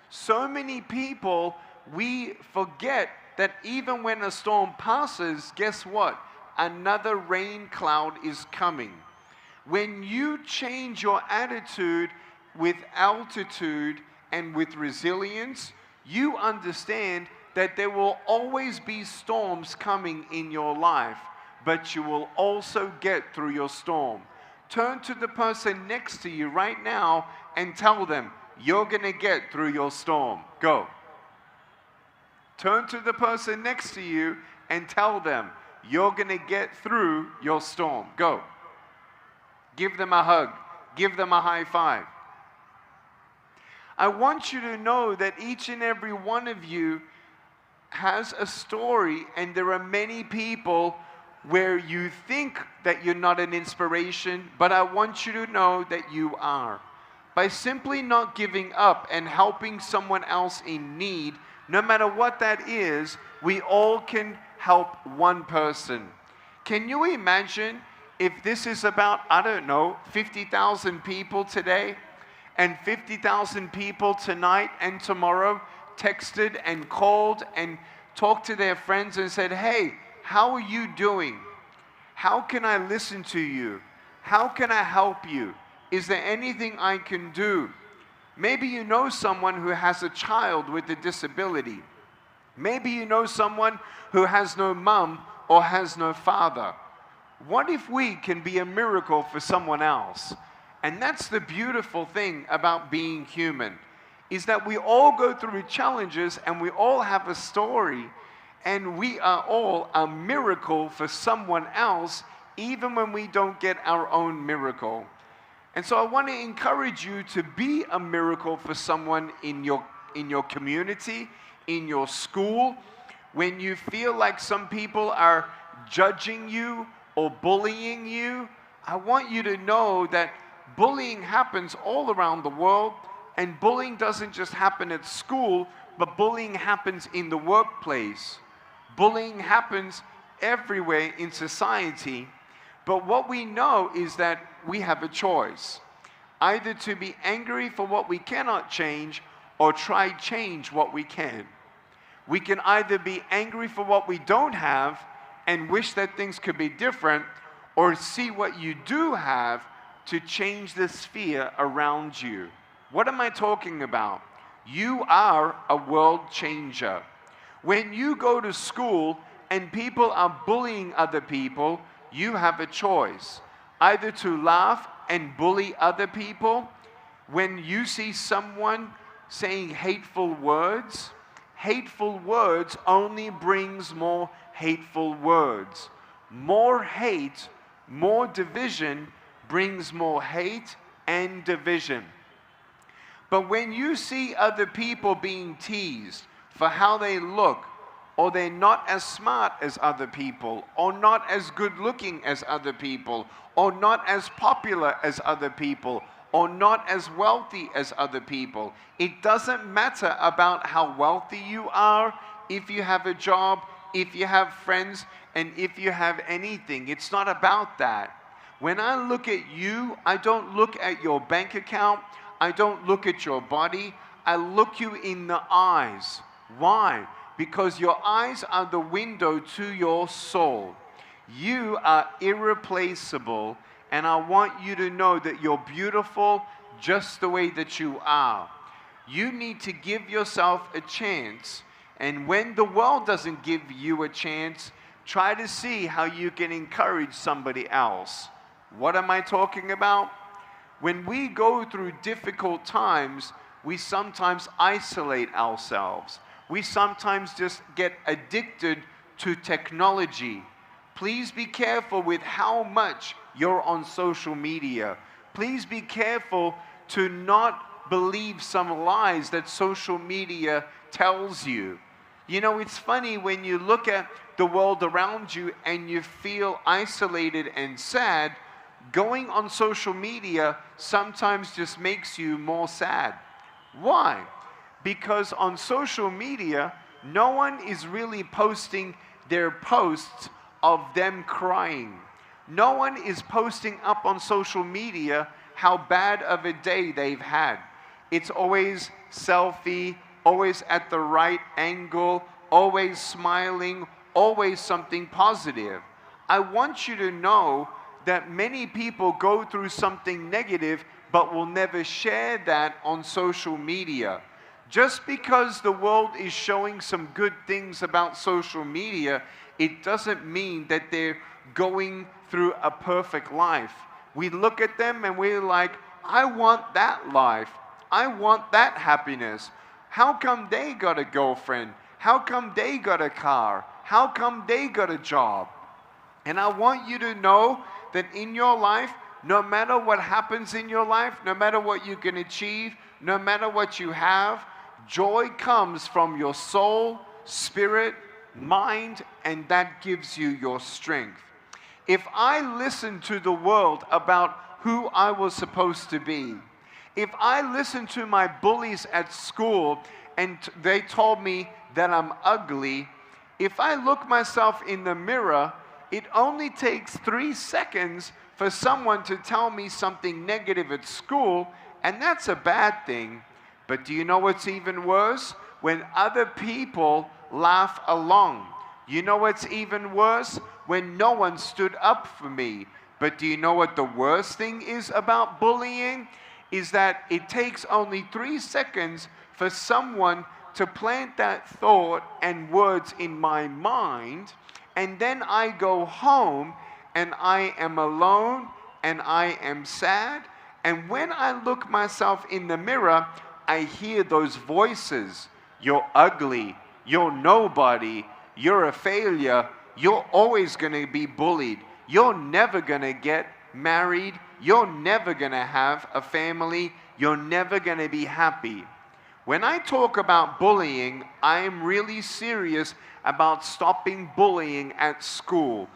So many people, we forget that even when a storm passes, guess what? Another rain cloud is coming. When you change your attitude with altitude and with resilience, you understand that there will always be storms coming in your life, but you will also get through your storm. Turn to the person next to you right now and tell them, you're going to get through your storm. Go. Turn to the person next to you and tell them, you're going to get through your storm. Go. Give them a hug. Give them a high five. I want you to know that each and every one of you has a story, and there are many people where you think that you're not an inspiration, but I want you to know that you are. By simply not giving up and helping someone else in need, no matter what that is, we all can help one person. Can you imagine if this is about, I don't know, 50,000 people today, and 50,000 people tonight and tomorrow texted and called and talked to their friends and said, hey, how are you doing? How can I listen to you? How can I help you? Is there anything I can do? Maybe you know someone who has a child with a disability. Maybe you know someone who has no mom or has no father. What if we can be a miracle for someone else? And that's the beautiful thing about being human, is that we all go through challenges and we all have a story, and we are all a miracle for someone else, even when we don't get our own miracle. And so I want to encourage you to be a miracle for someone in your community, in your school. When you feel like some people are judging you or bullying you, I want you to know that bullying happens all around the world, and bullying doesn't just happen at school, but bullying happens in the workplace. Bullying happens everywhere in society. But what we know is that we have a choice, either to be angry for what we cannot change or try change what we can. We can either be angry for what we don't have and wish that things could be different, or see what you do have to change the sphere around you. What am I talking about? You are a world changer. When you go to school and people are bullying other people, you have a choice, either to laugh and bully other people. When you see someone saying hateful words only brings more hateful words. More hate, more division brings more hate and division. But when you see other people being teased for how they look, or they're not as smart as other people, or not as good looking as other people, or not as popular as other people, or not as wealthy as other people, it doesn't matter about how wealthy you are, if you have a job, if you have friends, and if you have anything. It's not about that. When I look at you, I don't look at your bank account, I don't look at your body, I look you in the eyes. Why? Because your eyes are the window to your soul. You are irreplaceable, and I want you to know that you're beautiful just the way that you are. You need to give yourself a chance, and when the world doesn't give you a chance, try to see how you can encourage somebody else. What am I talking about? When we go through difficult times, we sometimes isolate ourselves. We sometimes just get addicted to technology. Please be careful with how much you're on social media. Please be careful to not believe some lies that social media tells you. You know, it's funny when you look at the world around you and you feel isolated and sad, going on social media sometimes just makes you more sad. Why? Because on social media, no one is really posting their posts of them crying. No one is posting up on social media how bad of a day they've had. It's always selfie, always at the right angle, always smiling, always something positive. I want you to know that many people go through something negative but will never share that on social media. Just because the world is showing some good things about social media, it doesn't mean that they're going through a perfect life. We look at them and we're like, I want that life. I want that happiness. How come they got a girlfriend? How come they got a car? How come they got a job? And I want you to know that in your life, no matter what happens in your life, no matter what you can achieve, no matter what you have, joy comes from your soul, spirit, mind, and that gives you your strength. If I listened to the world about who I was supposed to be, if I listened to my bullies at school and they told me that I'm ugly, if I look myself in the mirror, it only takes 3 seconds for someone to tell me something negative at school, and that's a bad thing. But do you know what's even worse? When other people laugh along. You know what's even worse? When no one stood up for me. But do you know what the worst thing is about bullying? Is that it takes only 3 seconds for someone to plant that thought and words in my mind, and then I go home and I am alone and I am sad, and when I look myself in the mirror, I hear those voices. You're ugly, you're nobody, you're a failure, you're always going to be bullied, you're never going to get married, you're never going to have a family, you're never going to be happy. When I talk about bullying, I am really serious about stopping bullying at school.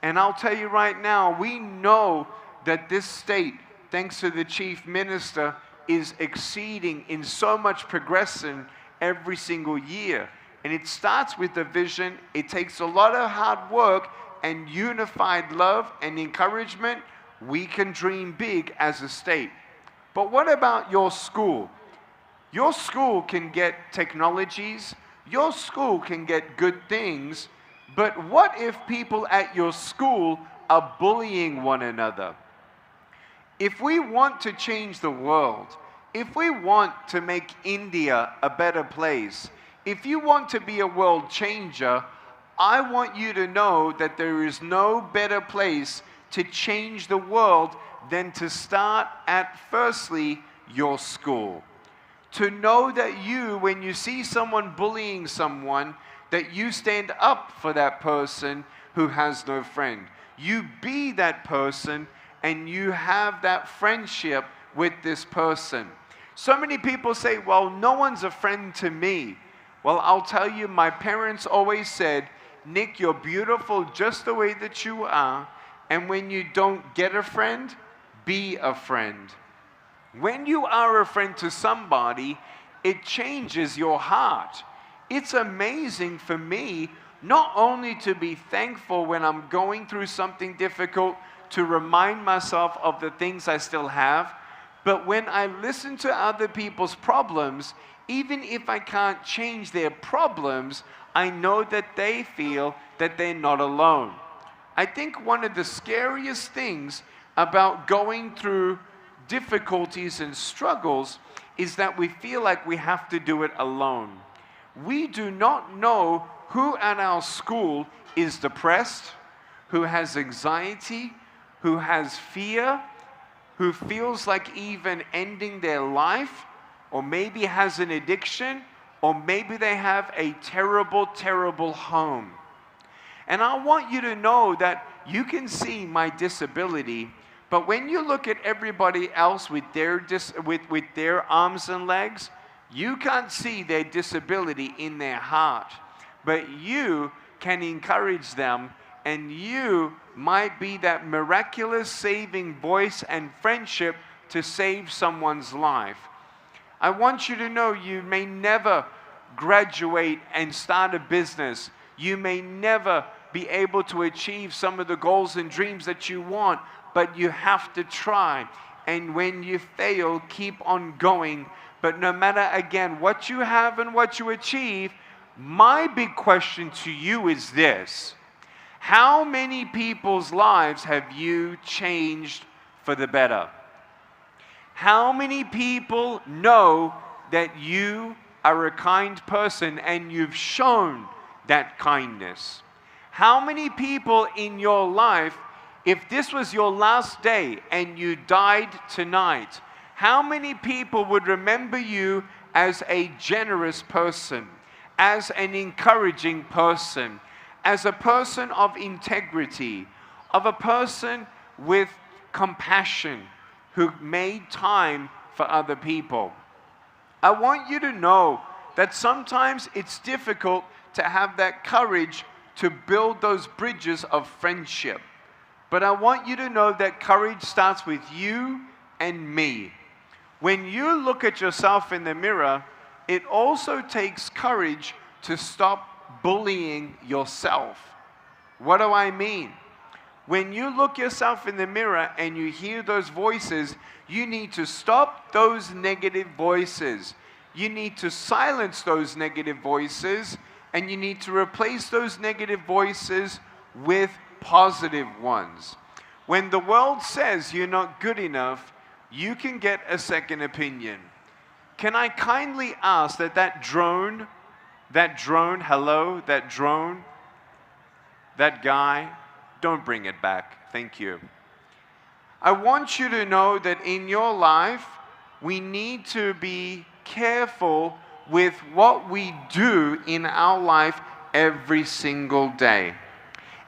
And I'll tell you right now, we know that this state, thanks to the chief minister, is exceeding in so much progression every single year. And it starts with a vision. It takes a lot of hard work and unified love and encouragement. We can dream big as a state. But what about your school? Your school can get technologies. Your school can get good things. But what if people at your school are bullying one another? If we want to change the world, if we want to make India a better place, if you want to be a world changer, I want you to know that there is no better place to change the world than to start at, firstly, your school. To know that you, when you see someone bullying someone, that you stand up for that person who has no friend. You be that person and you have that friendship with this person. So many people say, well, no one's a friend to me. Well, I'll tell you, my parents always said, Nick, you're beautiful just the way that you are. And when you don't get a friend, be a friend. When you are a friend to somebody, it changes your heart. It's amazing for me not only to be thankful when I'm going through something difficult, to remind myself of the things I still have, but when I listen to other people's problems, even if I can't change their problems, I know that they feel that they're not alone. I think one of the scariest things about going through difficulties and struggles is that we feel like we have to do it alone. We do not know who at our school is depressed, who has anxiety, who has fear, who feels like even ending their life, or maybe has an addiction, or maybe they have a terrible, terrible home. And I want you to know that you can see my disability, but when you look at everybody else with their arms and legs, you can't see their disability in their heart. But you can encourage them, and you might be that miraculous saving voice and friendship to save someone's life. I want you to know you may never graduate and start a business. You may never be able to achieve some of the goals and dreams that you want, but you have to try. And when you fail, keep on going. But no matter, again, what you have and what you achieve, my big question to you is this: how many people's lives have you changed for the better? How many people know that you are a kind person and you've shown that kindness? How many people in your life, if this was your last day and you died tonight, how many people would remember you as a generous person, as an encouraging person, as a person of integrity, of a person with compassion, who made time for other people. I want you to know that sometimes it's difficult to have that courage to build those bridges of friendship. But I want you to know that courage starts with you and me. When you look at yourself in the mirror, it also takes courage to stop bullying yourself. What do I mean? When you look yourself in the mirror and you hear those voices, you need to stop those negative voices. You need to silence those negative voices, and you need to replace those negative voices with positive ones. When the world says you're not good enough, you can get a second opinion. Can I kindly ask that drone, hello, that drone, that guy, don't bring it back. Thank you. I want you to know that in your life, we need to be careful with what we do in our life every single day.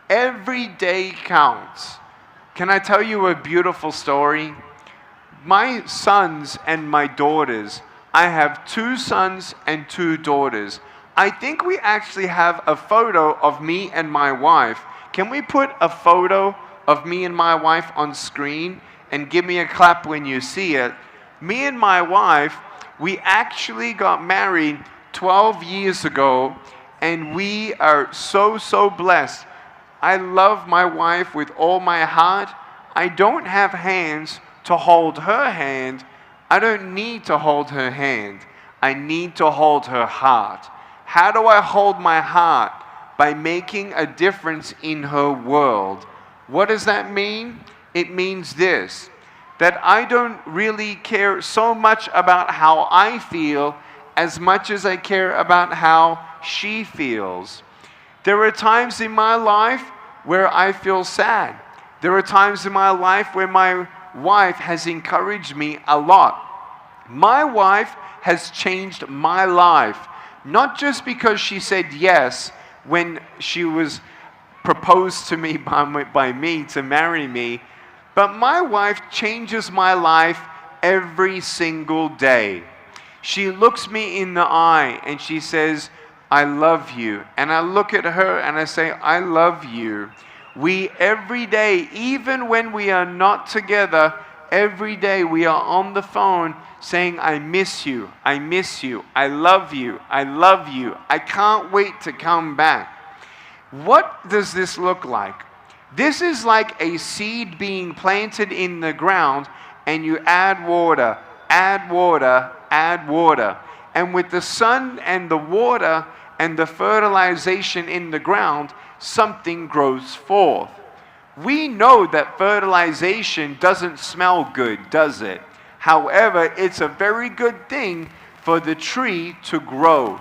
Every day counts. Can I tell you a beautiful story? My sons and my daughters, I have 2 sons and 2 daughters. I think we actually have a photo of me and my wife. Can we put a photo of me and my wife on screen and give me a clap when you see it? Me and my wife, we actually got married 12 years ago, and we are so blessed. I love my wife with all my heart. I don't have hands to hold her hand. I don't need to hold her hand. I need to hold her heart. How do I hold my heart? By making a difference in her world. What does that mean? It means this, that I don't really care so much about how I feel as much as I care about how she feels. There are times in my life where I feel sad. There are times in my life where my wife has encouraged me a lot. My wife has changed my life, not just because she said yes when she was proposed to me by me to marry me, but my wife changes my life every single day. She looks me in the eye and she says, I love you. And I look at her and I say, I love you. We every day, even when we are not together, every day we are on the phone saying, I miss you, I miss you, I love you, I love you, I can't wait to come back. What does this look like? This is like a seed being planted in the ground, and you add water, add water, add water. And with the sun and the water and the fertilization in the ground, something grows forth. We know that fertilization doesn't smell good, does it? However, it's a very good thing for the tree to grow.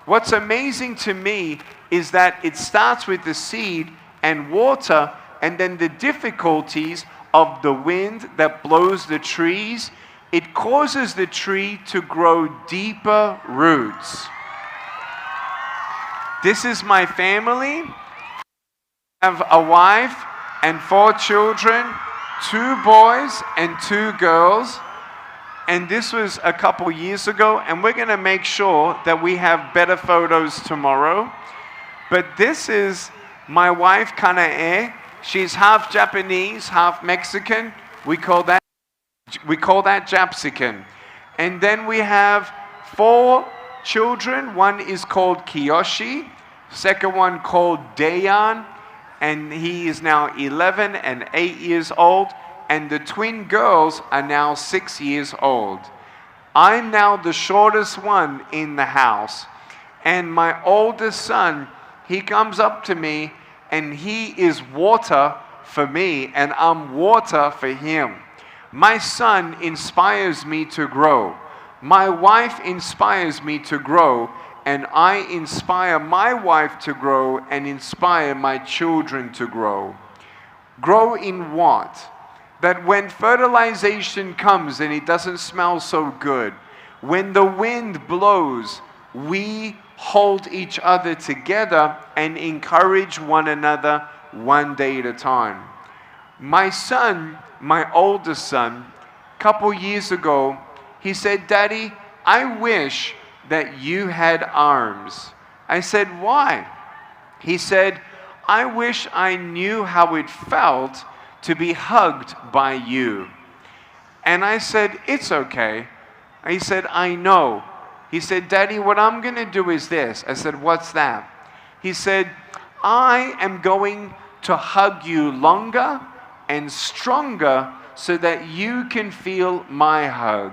What's amazing to me is that it starts with the seed and water, and then the difficulties of the wind that blows the trees, it causes the tree to grow deeper roots. This is my family. I have a wife and 4 children, 2 boys and 2 girls. And this was a couple years ago, and we're going to make sure that we have better photos tomorrow. But this is my wife, Kanae. She's half Japanese, half Mexican. We call that Japsican. And then we have 4 children. One is called Kiyoshi, second one called Dayan, and he is now 11 and 8 years old. And the twin girls are now 6 years old. I'm now the shortest one in the house. And my oldest son, he comes up to me and he is water for me and I'm water for him. My son inspires me to grow. My wife inspires me to grow, and I inspire my wife to grow and inspire my children to grow. Grow in what? That when fertilization comes and it doesn't smell so good, when the wind blows, we hold each other together and encourage one another one day at a time. My son, my oldest son, couple years ago, he said, "Daddy, I wish that you had arms." I said, "Why?" He said, "I wish I knew how it felt to be hugged by you." And I said, "It's okay." He said, "I know." He said, "Daddy, what I'm going to do is this." I said, "What's that?" He said, "I am going to hug you longer and stronger so that you can feel my hug."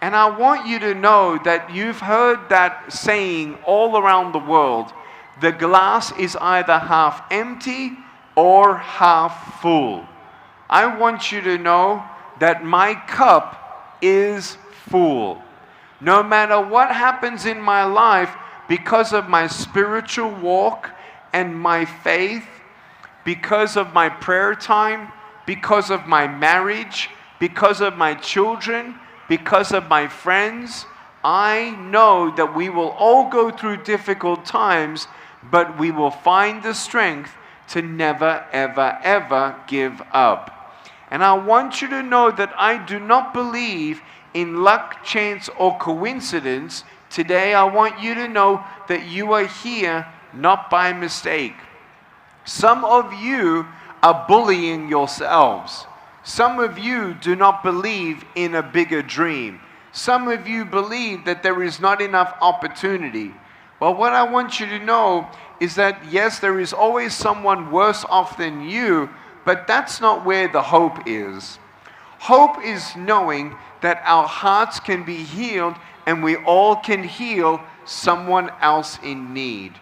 And I want you to know that you've heard that saying all around the world. The glass is either half empty or half full. I want you to know that my cup is full. No matter what happens in my life, because of my spiritual walk and my faith, because of my prayer time, because of my marriage, because of my children, because of my friends, I know that we will all go through difficult times, but we will find the strength to never, ever, ever give up. And I want you to know that I do not believe in luck, chance, or coincidence. Today, I want you to know that you are here not by mistake. Some of you are bullying yourselves. Some of you do not believe in a bigger dream. Some of you believe that there is not enough opportunity. Well, what I want you to know is that, yes, there is always someone worse off than you, but that's not where the hope is. Hope is knowing that our hearts can be healed and we all can heal someone else in need.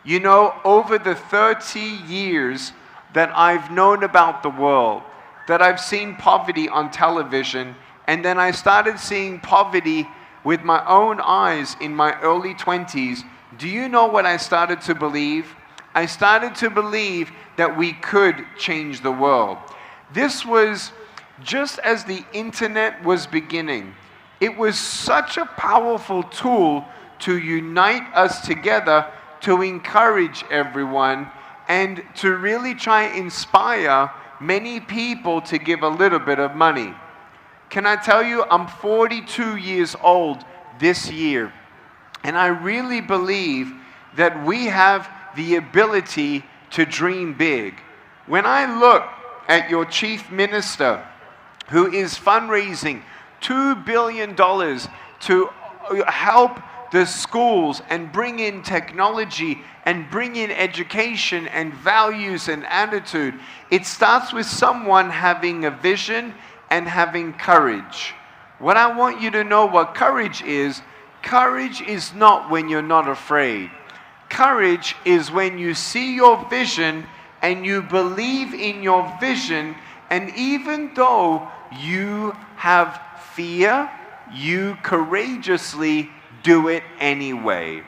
You know, over the 30 years that I've known about the world, that I've seen poverty on television, and then I started seeing poverty with my own eyes in my early 20s, do you know what I started to believe? I started to believe that we could change the world. This was just as the internet was beginning. It was such a powerful tool to unite us together, to encourage everyone, and to really try and inspire many people to give a little bit of money. Can I tell you, I'm 42 years old this year, and I really believe that we have the ability to dream big. When I look at your chief minister, who is fundraising $2 billion to help the schools and bring in technology and bring in education and values and attitude, it starts with someone having a vision and having courage. What I want you to know what courage is not when you're not afraid. Courage is when you see your vision and you believe in your vision, and even though you have fear, you courageously do it anyway.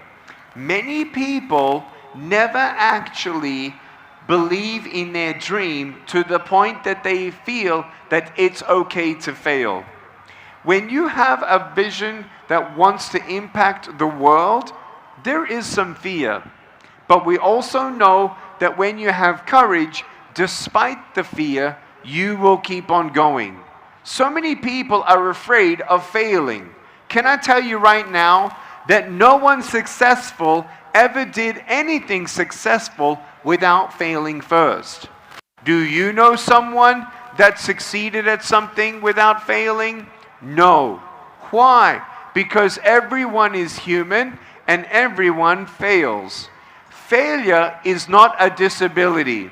Many people never actually believe in their dream to the point that they feel that it's okay to fail. When you have a vision that wants to impact the world, there is some fear. But we also know that when you have courage, despite the fear, you will keep on going. So many people are afraid of failing. Can I tell you right now that no one successful ever did anything successful without failing first? Do you know someone that succeeded at something without failing? No. Why? Because everyone is human and everyone fails. Failure is not a disability.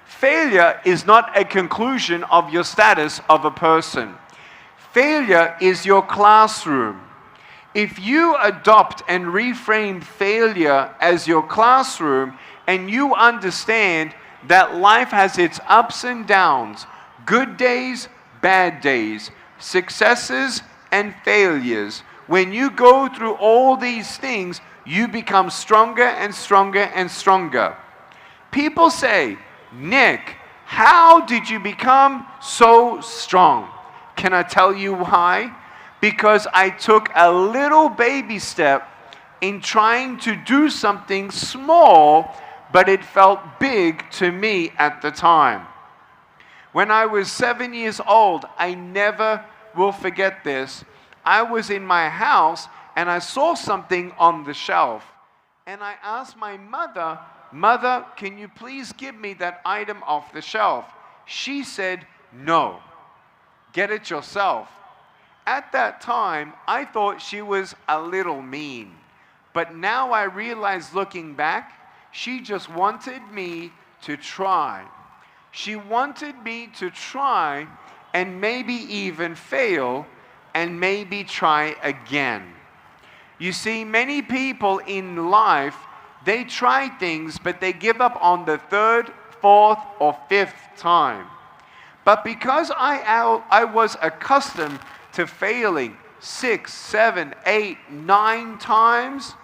Failure is not a conclusion of your status of a person. Failure is your classroom. If you adopt and reframe failure as your classroom, and you understand that life has its ups and downs, good days, bad days, successes and failures, when you go through all these things, you become stronger and stronger and stronger. People say, "Nick, how did you become so strong?" Can I tell you why? Because I took a little baby step in trying to do something small, but it felt big to me at the time. When I was 7 years old, I never will forget this. I was in my house and I saw something on the shelf. And I asked my mother, "Mother, can you please give me that item off the shelf?" She said, "No, get it yourself." At that time, I thought she was a little mean. But now I realize, looking back, she just wanted me to try. She wanted me to try and maybe even fail and maybe try again. You see, many people in life, they try things, but they give up on the third, fourth, or fifth time. But because I was accustomed to failing 6, 7, 8, 9 times,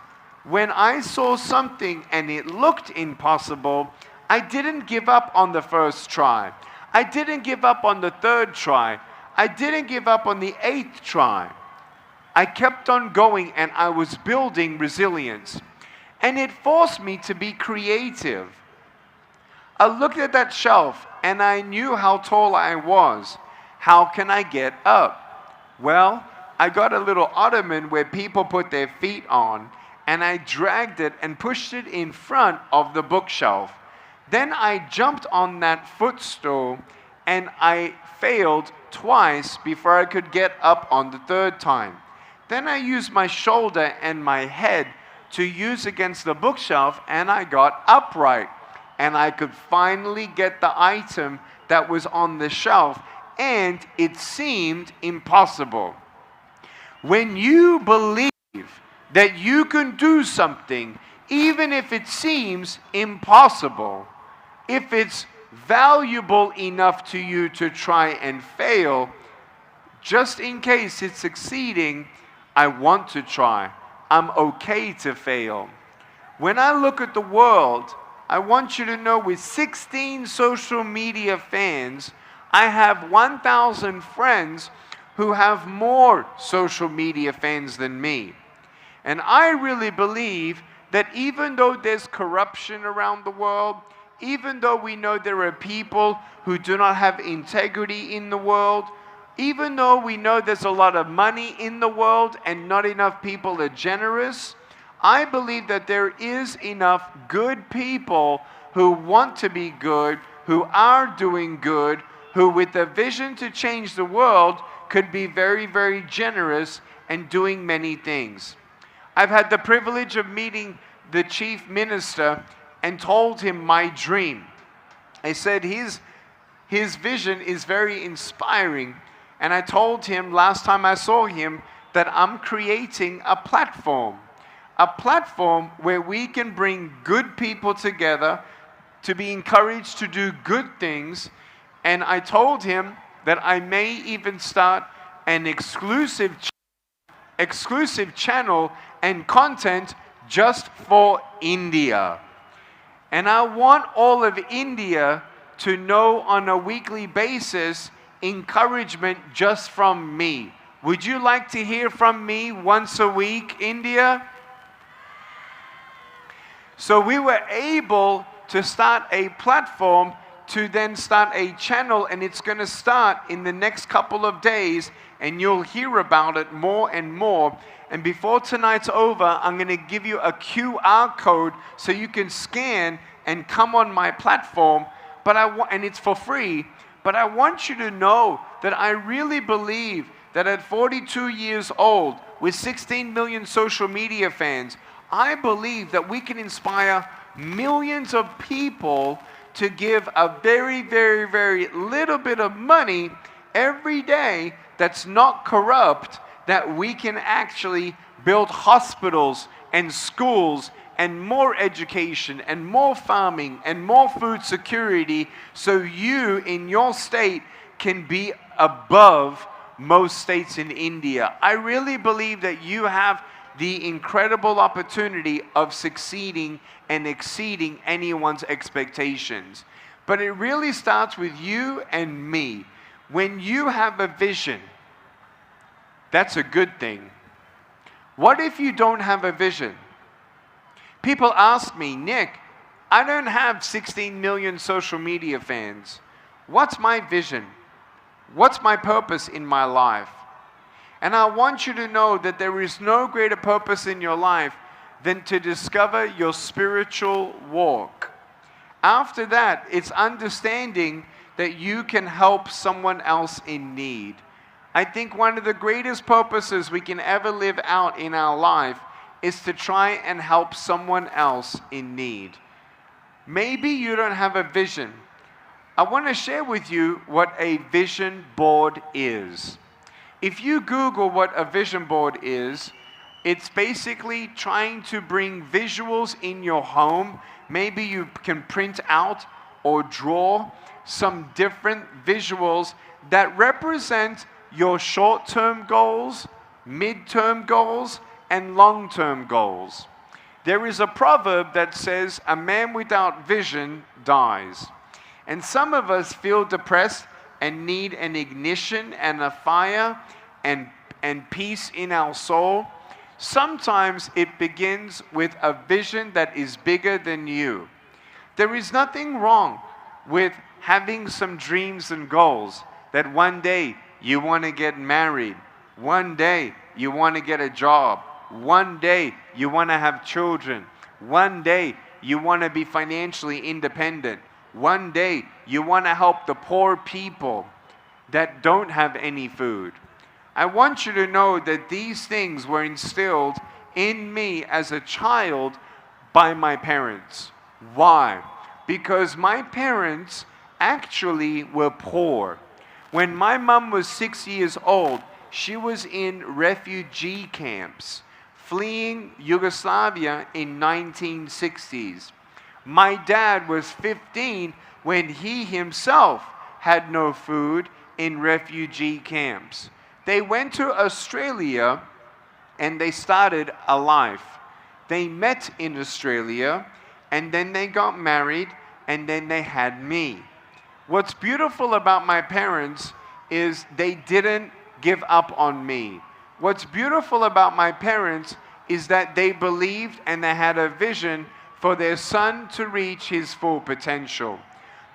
when I saw something and it looked impossible, I didn't give up on the first try. I didn't give up on the third try. I didn't give up on the 8th try. I kept on going and I was building resilience. And it forced me to be creative. I looked at that shelf and I knew how tall I was. How can I get up? Well, I got a little ottoman where people put their feet on, and I dragged it and pushed it in front of the bookshelf. Then I jumped on that footstool and I failed twice before I could get up on the third time. Then I used my shoulder and my head to use against the bookshelf and I got upright. And I could finally get the item that was on the shelf, and it seemed impossible. When you believe that you can do something, even if it seems impossible, if it's valuable enough to you to try and fail, just in case it's succeeding, I want to try. I'm okay to fail. When I look at the world, I want you to know with 16 social media fans, I have 1,000 friends who have more social media fans than me. And I really believe that even though there's corruption around the world, even though we know there are people who do not have integrity in the world, even though we know there's a lot of money in the world and not enough people are generous, I believe that there is enough good people who want to be good, who are doing good, who with a vision to change the world could be very, very generous and doing many things. I've had the privilege of meeting the chief minister and told him my dream. I said his vision is very inspiring. And I told him last time I saw him that I'm creating a platform where we can bring good people together to be encouraged to do good things. And I told him that I may even start an exclusive channel and content just for India. And I want all of India to know on a weekly basis encouragement just from me. Would you like to hear from me once a week, India? So we were able to start a platform to then start a channel, and it's going to start in the next couple of days, and you'll hear about it more and more. And before tonight's over, I'm going to give you a QR code so you can scan and come on my platform. And it's for free. But I want you to know that I really believe that at 42 years old, with 16 million social media fans, I believe that we can inspire millions of people to give a very, very, very little bit of money every day that's not corrupt, that we can actually build hospitals and schools and more education and more farming and more food security, so you in your state can be above most states in India. I really believe that you have the incredible opportunity of succeeding and exceeding anyone's expectations. But it really starts with you and me. When you have a vision, that's a good thing. What if you don't have a vision? People ask me, Nick, I don't have 16 million social media fans. What's my vision? What's my purpose in my life? And I want you to know that there is no greater purpose in your life than to discover your spiritual walk. After that, it's understanding that you can help someone else in need. I think one of the greatest purposes we can ever live out in our life is to try and help someone else in need. Maybe you don't have a vision. I want to share with you what a vision board is. If you Google what a vision board is, it's basically trying to bring visuals in your home. Maybe you can print out or draw some different visuals that represent your short-term goals, mid-term goals, and long-term goals. There is a proverb that says, "A man without vision dies." And some of us feel depressed and need an ignition and a fire and peace in our soul. Sometimes it begins with a vision that is bigger than you. There is nothing wrong with having some dreams and goals, that one day you want to get married, one day you want to get a job, one day you want to have children, one day you want to be financially independent, one day you want to help the poor people that don't have any food. I want you to know that these things were instilled in me as a child by my parents. Why? Because my parents actually were poor. When my mom was 6 years old, she was in refugee camps, fleeing Yugoslavia in 1960s. My dad was 15 when he himself had no food in refugee camps. They went to Australia and they started a life. They met in Australia and then they got married and then they had me. What's beautiful about my parents is they didn't give up on me. What's beautiful about my parents is that they believed and they had a vision for their son to reach his full potential.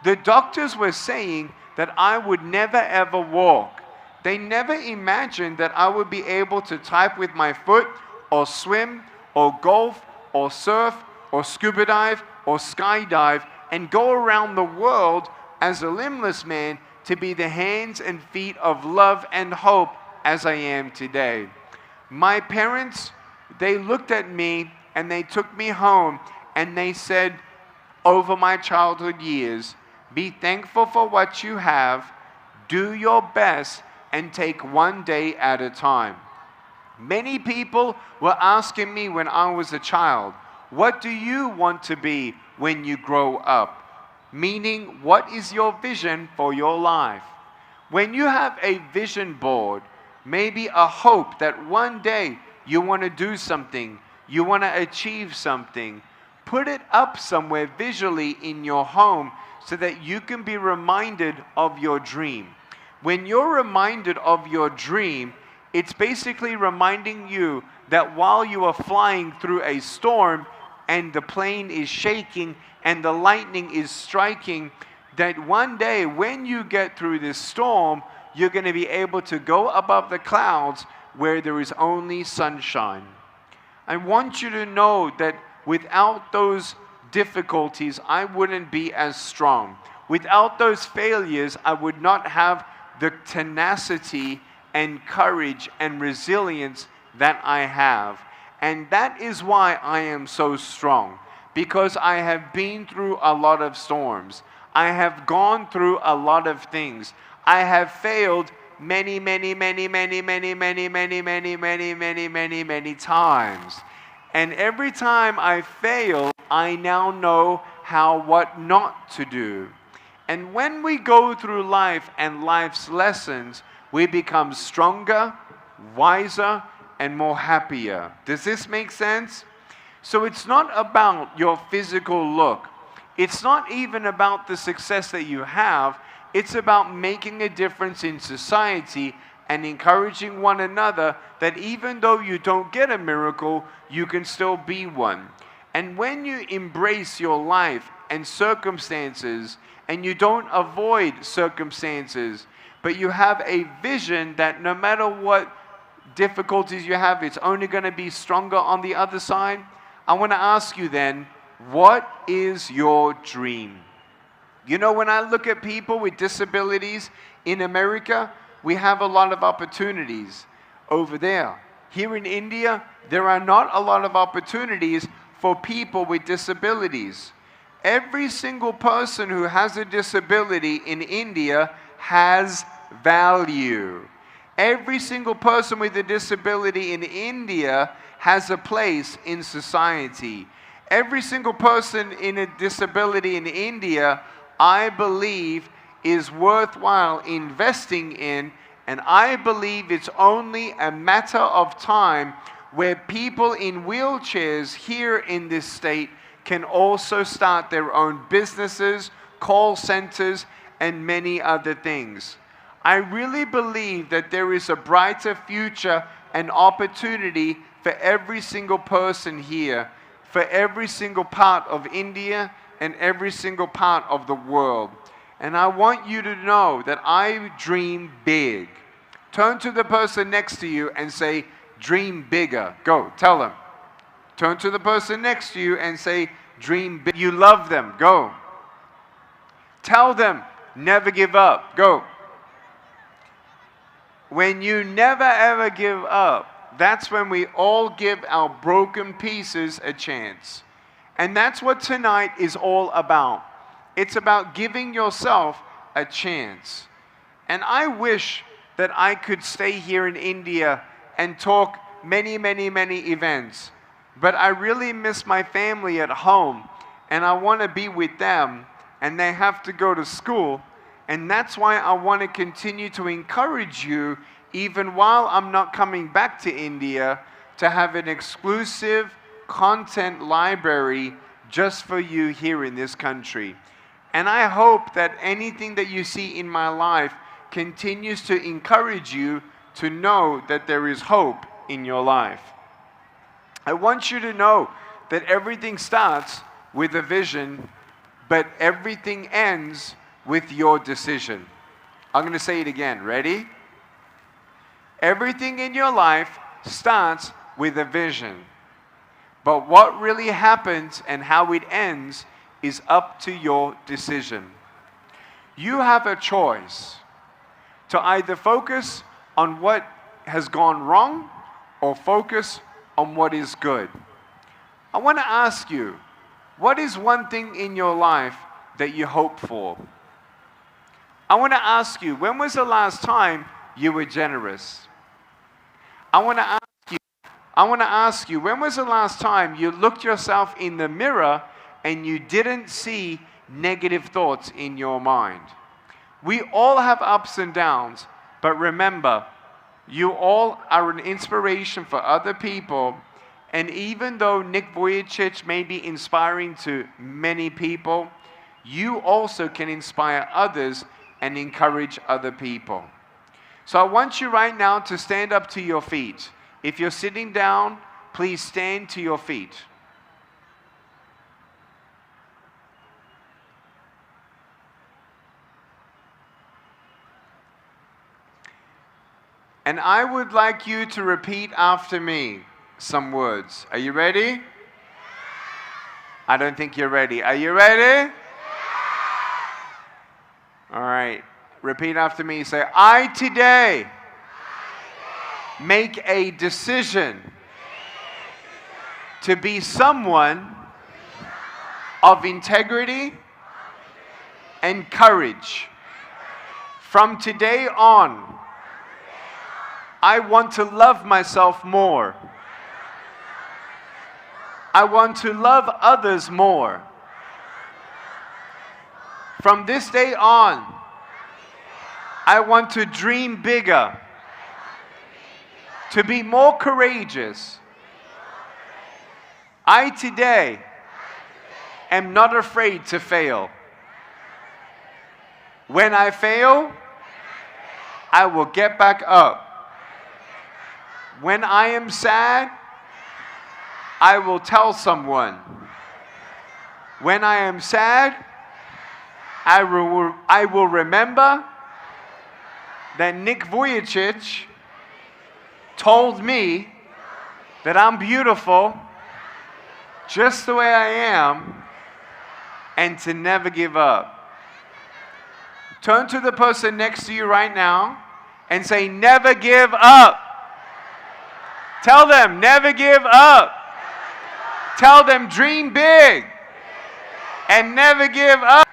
The doctors were saying that I would never ever walk. They never imagined that I would be able to type with my foot, or swim, or golf, or surf, or scuba dive, or skydive, and go around the world as a limbless man to be the hands and feet of love and hope as I am today. My parents, they looked at me and they took me home and they said, over my childhood years, be thankful for what you have, do your best, and take one day at a time. Many people were asking me when I was a child, what do you want to be when you grow up? Meaning, what is your vision for your life? When you have a vision board, maybe a hope that one day you want to do something, you want to achieve something, put it up somewhere visually in your home so that you can be reminded of your dream. When you're reminded of your dream, it's basically reminding you that while you are flying through a storm and the plane is shaking and the lightning is striking, that one day when you get through this storm, you're going to be able to go above the clouds where there is only sunshine. I want you to know that without those difficulties, I wouldn't be as strong. Without those failures, I would not have the tenacity and courage and resilience that I have. And that is why I am so strong, because I have been through a lot of storms. I have gone through a lot of things. I have failed many times. And every time I fail, I now know what not to do. And when we go through life and life's lessons, we become stronger, wiser, and more happier. Does this make sense? So it's not about your physical look. It's not even about the success that you have. It's about making a difference in society and encouraging one another that even though you don't get a miracle, you can still be one. And when you embrace your life and circumstances, and you don't avoid circumstances, but you have a vision that no matter what difficulties you have, it's only going to be stronger on the other side. I want to ask you then, what is your dream? You know, when I look at people with disabilities in America, we have a lot of opportunities over there. Here in India, there are not a lot of opportunities for people with disabilities. Every single person who has a disability in India has value. Every single person with a disability in India has a place in society. Every single person in a disability in India, I believe, is worthwhile investing in, and I believe it's only a matter of time where people in wheelchairs here in this state can also start their own businesses, call centers, and many other things. I really believe that there is a brighter future and opportunity for every single person here, for every single part of India and every single part of the world. And I want you to know that I dream big. Turn to the person next to you and say, dream bigger. Go, tell them. Turn to the person next to you and say, dream big. You love them. Go. Tell them, never give up. Go. When you never ever give up, that's when we all give our broken pieces a chance. And that's what tonight is all about. It's about giving yourself a chance. And I wish that I could stay here in India and talk many, many, many events. But I really miss my family at home, and I want to be with them, and they have to go to school. And that's why I want to continue to encourage you, even while I'm not coming back to India, to have an exclusive content library just for you here in this country. And I hope that anything that you see in my life continues to encourage you to know that there is hope in your life. I want you to know that everything starts with a vision, but everything ends with your decision. I'm going to say it again. Ready? Everything in your life starts with a vision. But what really happens and how it ends is up to your decision. You have a choice to either focus on what has gone wrong or focus on what is good. I want to ask you, what is one thing in your life that you hope for? I want to ask you, when was the last time you were generous? I want to ask you, when was the last time you looked yourself in the mirror and you didn't see negative thoughts in your mind? We all have ups and downs, but remember, you all are an inspiration for other people. And even though Nick Vujicic may be inspiring to many people, you also can inspire others and encourage other people. So I want you right now to stand up to your feet. If you're sitting down, please stand to your feet. And I would like you to repeat after me some words. Are you ready? I don't think you're ready. Are you ready? All right. Repeat after me. Say, I today make a decision to be someone of integrity and courage. From today on, I want to love myself more. I want to love others more. From this day on, I want to dream bigger, to be more courageous. I today am not afraid to fail. When I fail, I will get back up. When I am sad, I will tell someone. When I am sad, I will remember that Nick Vujicic told me that I'm beautiful just the way I am and to never give up. Turn to the person next to you right now and say, never give up. Tell them, never give up. Tell them, dream big and never give up.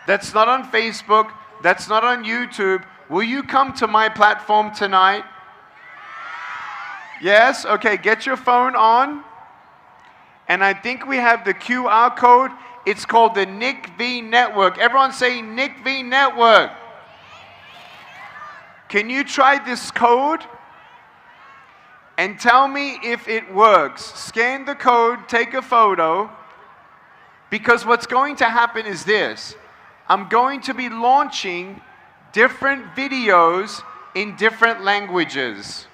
That's not on Facebook. That's not on YouTube. Will you come to my platform tonight? Yes? Okay, get your phone on. And I think we have the QR code. It's called the Nick V Network. Everyone say Nick V Network. Can you try this code? And tell me if it works. Scan the code, take a photo. Because what's going to happen is this. I'm going to be launching different videos in different languages.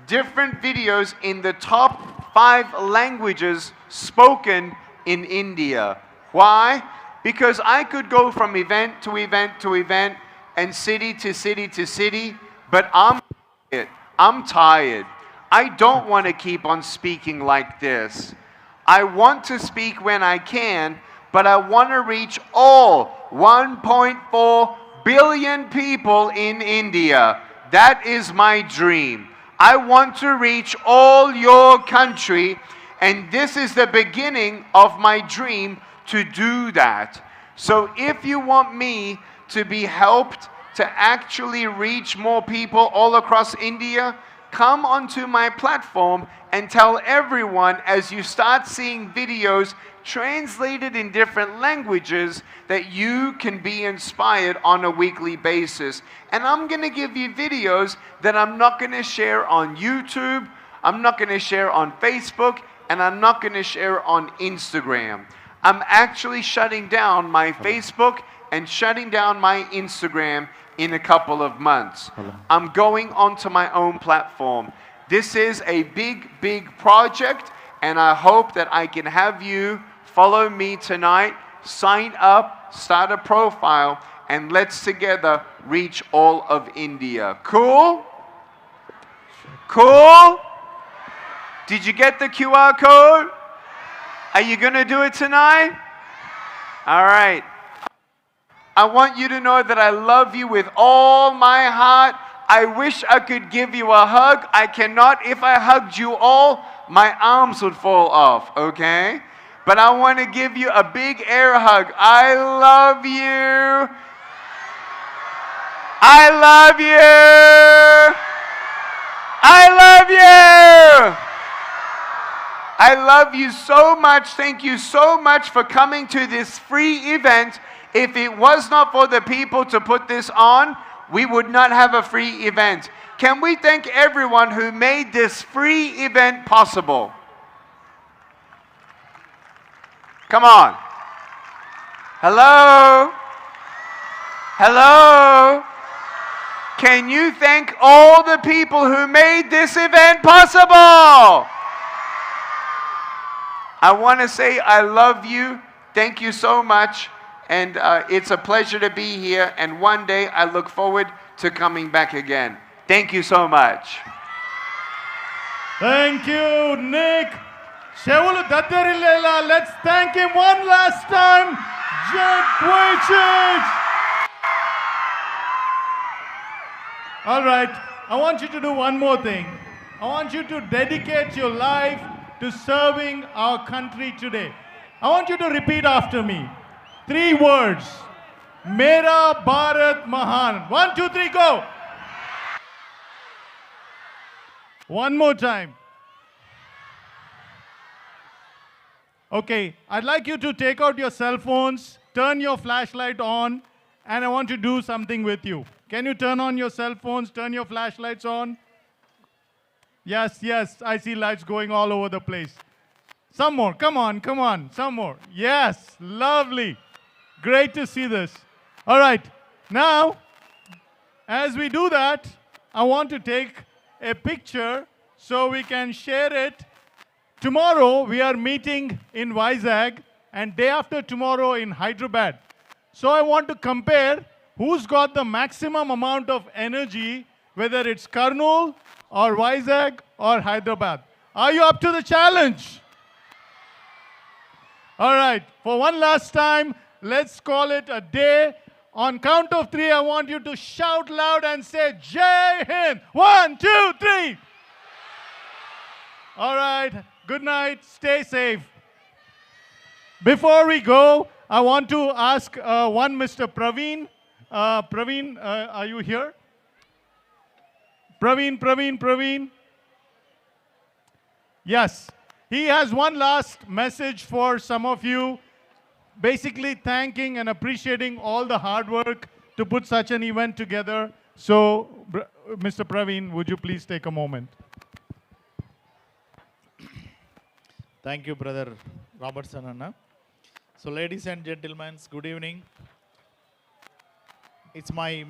Different videos in the top 5 languages spoken in India. Why? Because I could go from event to event to event and city to city to city, but I'm tired. I don't want to keep on speaking like this. I want to speak when I can, but I want to reach all 1.4 billion people in India. That is my dream. I want to reach all your country, and this is the beginning of my dream to do that. So if you want me to be helped to actually reach more people all across India, come onto my platform and tell everyone as you start seeing videos translated in different languages that you can be inspired on a weekly basis. And I'm going to give you videos that I'm not going to share on YouTube, I'm not going to share on Facebook, and I'm not going to share on Instagram. I'm actually shutting down my Facebook and shutting down my Instagram in a couple of months. I'm going onto my own platform. This is a big, big project, and I hope that I can have you follow me tonight, sign up, start a profile, and let's together reach all of India. Cool? Cool? Did you get the QR code? Are you going to do it tonight? All right. I want you to know that I love you with all my heart. I wish I could give you a hug. I cannot. If I hugged you all, my arms would fall off, okay? But I want to give you a big air hug. I love you. I love you. I love you. I love you so much. Thank you so much for coming to this free event. If it was not for the people to put this on, we would not have a free event. Can we thank everyone who made this free event possible? Come on. Hello? Hello? Can you thank all the people who made this event possible? I want to say I love you. Thank you so much. And it's a pleasure to be here. And one day I look forward to coming back again. Thank you so much. Thank you, Nick. Shevulu Daddarilela. Let's thank him one last time. Vujicic. All right. I want you to do one more thing. I want you to dedicate your life to serving our country today. I want you to repeat after me. 3 words. Mera Bharat Mahan. 1, 2, 3, go. One more time. Okay, I'd like you to take out your cell phones, turn your flashlight on, and I want to do something with you. Can you turn on your cell phones, turn your flashlights on? Yes, yes, I see lights going all over the place. Some more, come on, some more. Yes, lovely. Great to see this. All right, now, as we do that, I want to take a picture so we can share it. Tomorrow, we are meeting in Vizag, and day after tomorrow in Hyderabad. So I want to compare who's got the maximum amount of energy, whether it's Kurnool or Vizag or Hyderabad. Are you up to the challenge? All right, for one last time, let's call it a day. On count of 3, I want you to shout loud and say, Jai Hind. 1, 2, 3. All right, good night, stay safe. Before we go, I want to ask one Mr. Praveen. Praveen, are you here? Praveen. Yes. He has one last message for some of you, basically thanking and appreciating all the hard work to put such an event together. So, Mr. Praveen, would you please take a moment? Thank you, Brother Robertson Anna. So, ladies and gentlemen, good evening. It's my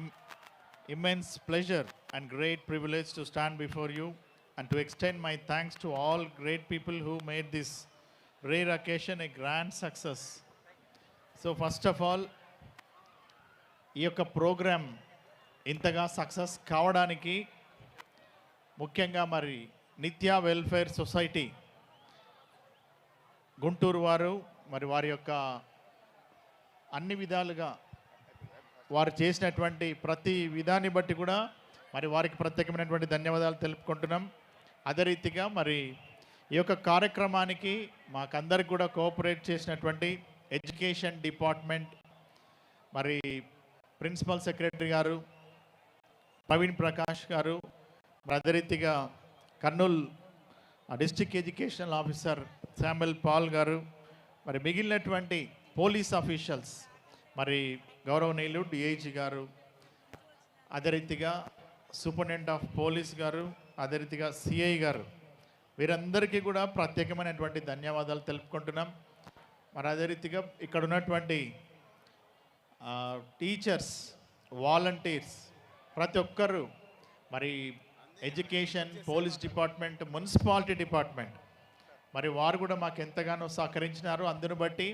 immense pleasure and great privilege to stand before you and to extend my thanks to all great people who made this rare occasion a grand success. So first of all, ఈ యొక్క programme ఇంతగా success కావడానికి ముఖ్యంగా మరి నిత్య welfare society Guntur వారు మరి వారి యొక్క అన్ని విధాలుగా వారు చేసినటువంటి ప్రతి విధాన్ని బట్టి కూడా మరి వారికి ప్రత్యేకమైనటువంటి ధన్యవాదాలు తెలుపుకుంటున్నాం. అదే రీతిగా మరి ఈ యొక్క కార్యక్రమానికి మాకందరికి కూడా కోఆపరేట్ చేసినటువంటి ఎడ్యుకేషన్ డిపార్ట్మెంట్ మరి ప్రిన్సిపల్ సెక్రటరీ గారు ప్రవీణ్ ప్రకాష్ గారు, మరి అదే రీతిగా Kurnool district educational officer Samuel Paul గారు, మరి మిగిలినటువంటి పోలీస్ ఆఫీషియల్స్, మరి గౌరవనీయులు డిఐజీ గారు, అదే రీతిగా సూపరింటెండెంట్ ఆఫ్ పోలీస్ గారు, అదే రీతిగా సిఐ గారు, వీరందరికీ కూడా ప్రత్యేకమైనటువంటి ధన్యవాదాలు తెలుపుకుంటున్నాం. మరి అదే రీతిగా ఇక్కడ ఉన్నటువంటి టీచర్స్, వాలంటీర్స్, ప్రతి ఒక్కరు, మరి education, police department, municipality department, మరి వారు కూడా మాకు ఎంతగానో సహకరించినారు. అందును బట్టి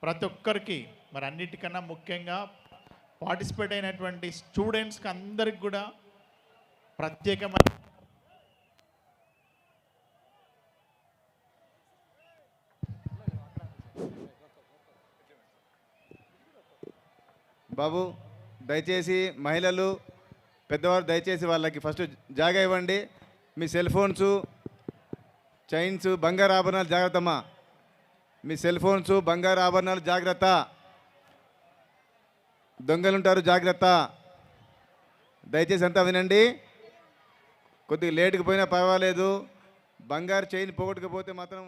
ప్రతి ఒక్కరికి, మరి అన్నిటికన్నా ముఖ్యంగా పార్టిసిపేట్ అయినటువంటి స్టూడెంట్స్కి అందరికి కూడా ప్రత్యేకమైన బాబు, దయచేసి మహిళలు, పెద్దవారు దయచేసి వాళ్ళకి ఫస్ట్ జాగా ఇవ్వండి. మీ సెల్ ఫోన్స్, చైన్స్, బంగారు ఆభరణాలు జాగ్రత్తమ్మా. మీ సెల్ ఫోన్స్, బంగారు ఆభరణాలు జాగ్రత్త. దొంగలుంటారు, జాగ్రత్త. దయచేసి అంతా వినండి. కొద్దిగా లేటుకు పోయినా పర్వాలేదు, బంగారు చైన్ పోగొట్టుకుపోతే మాత్రం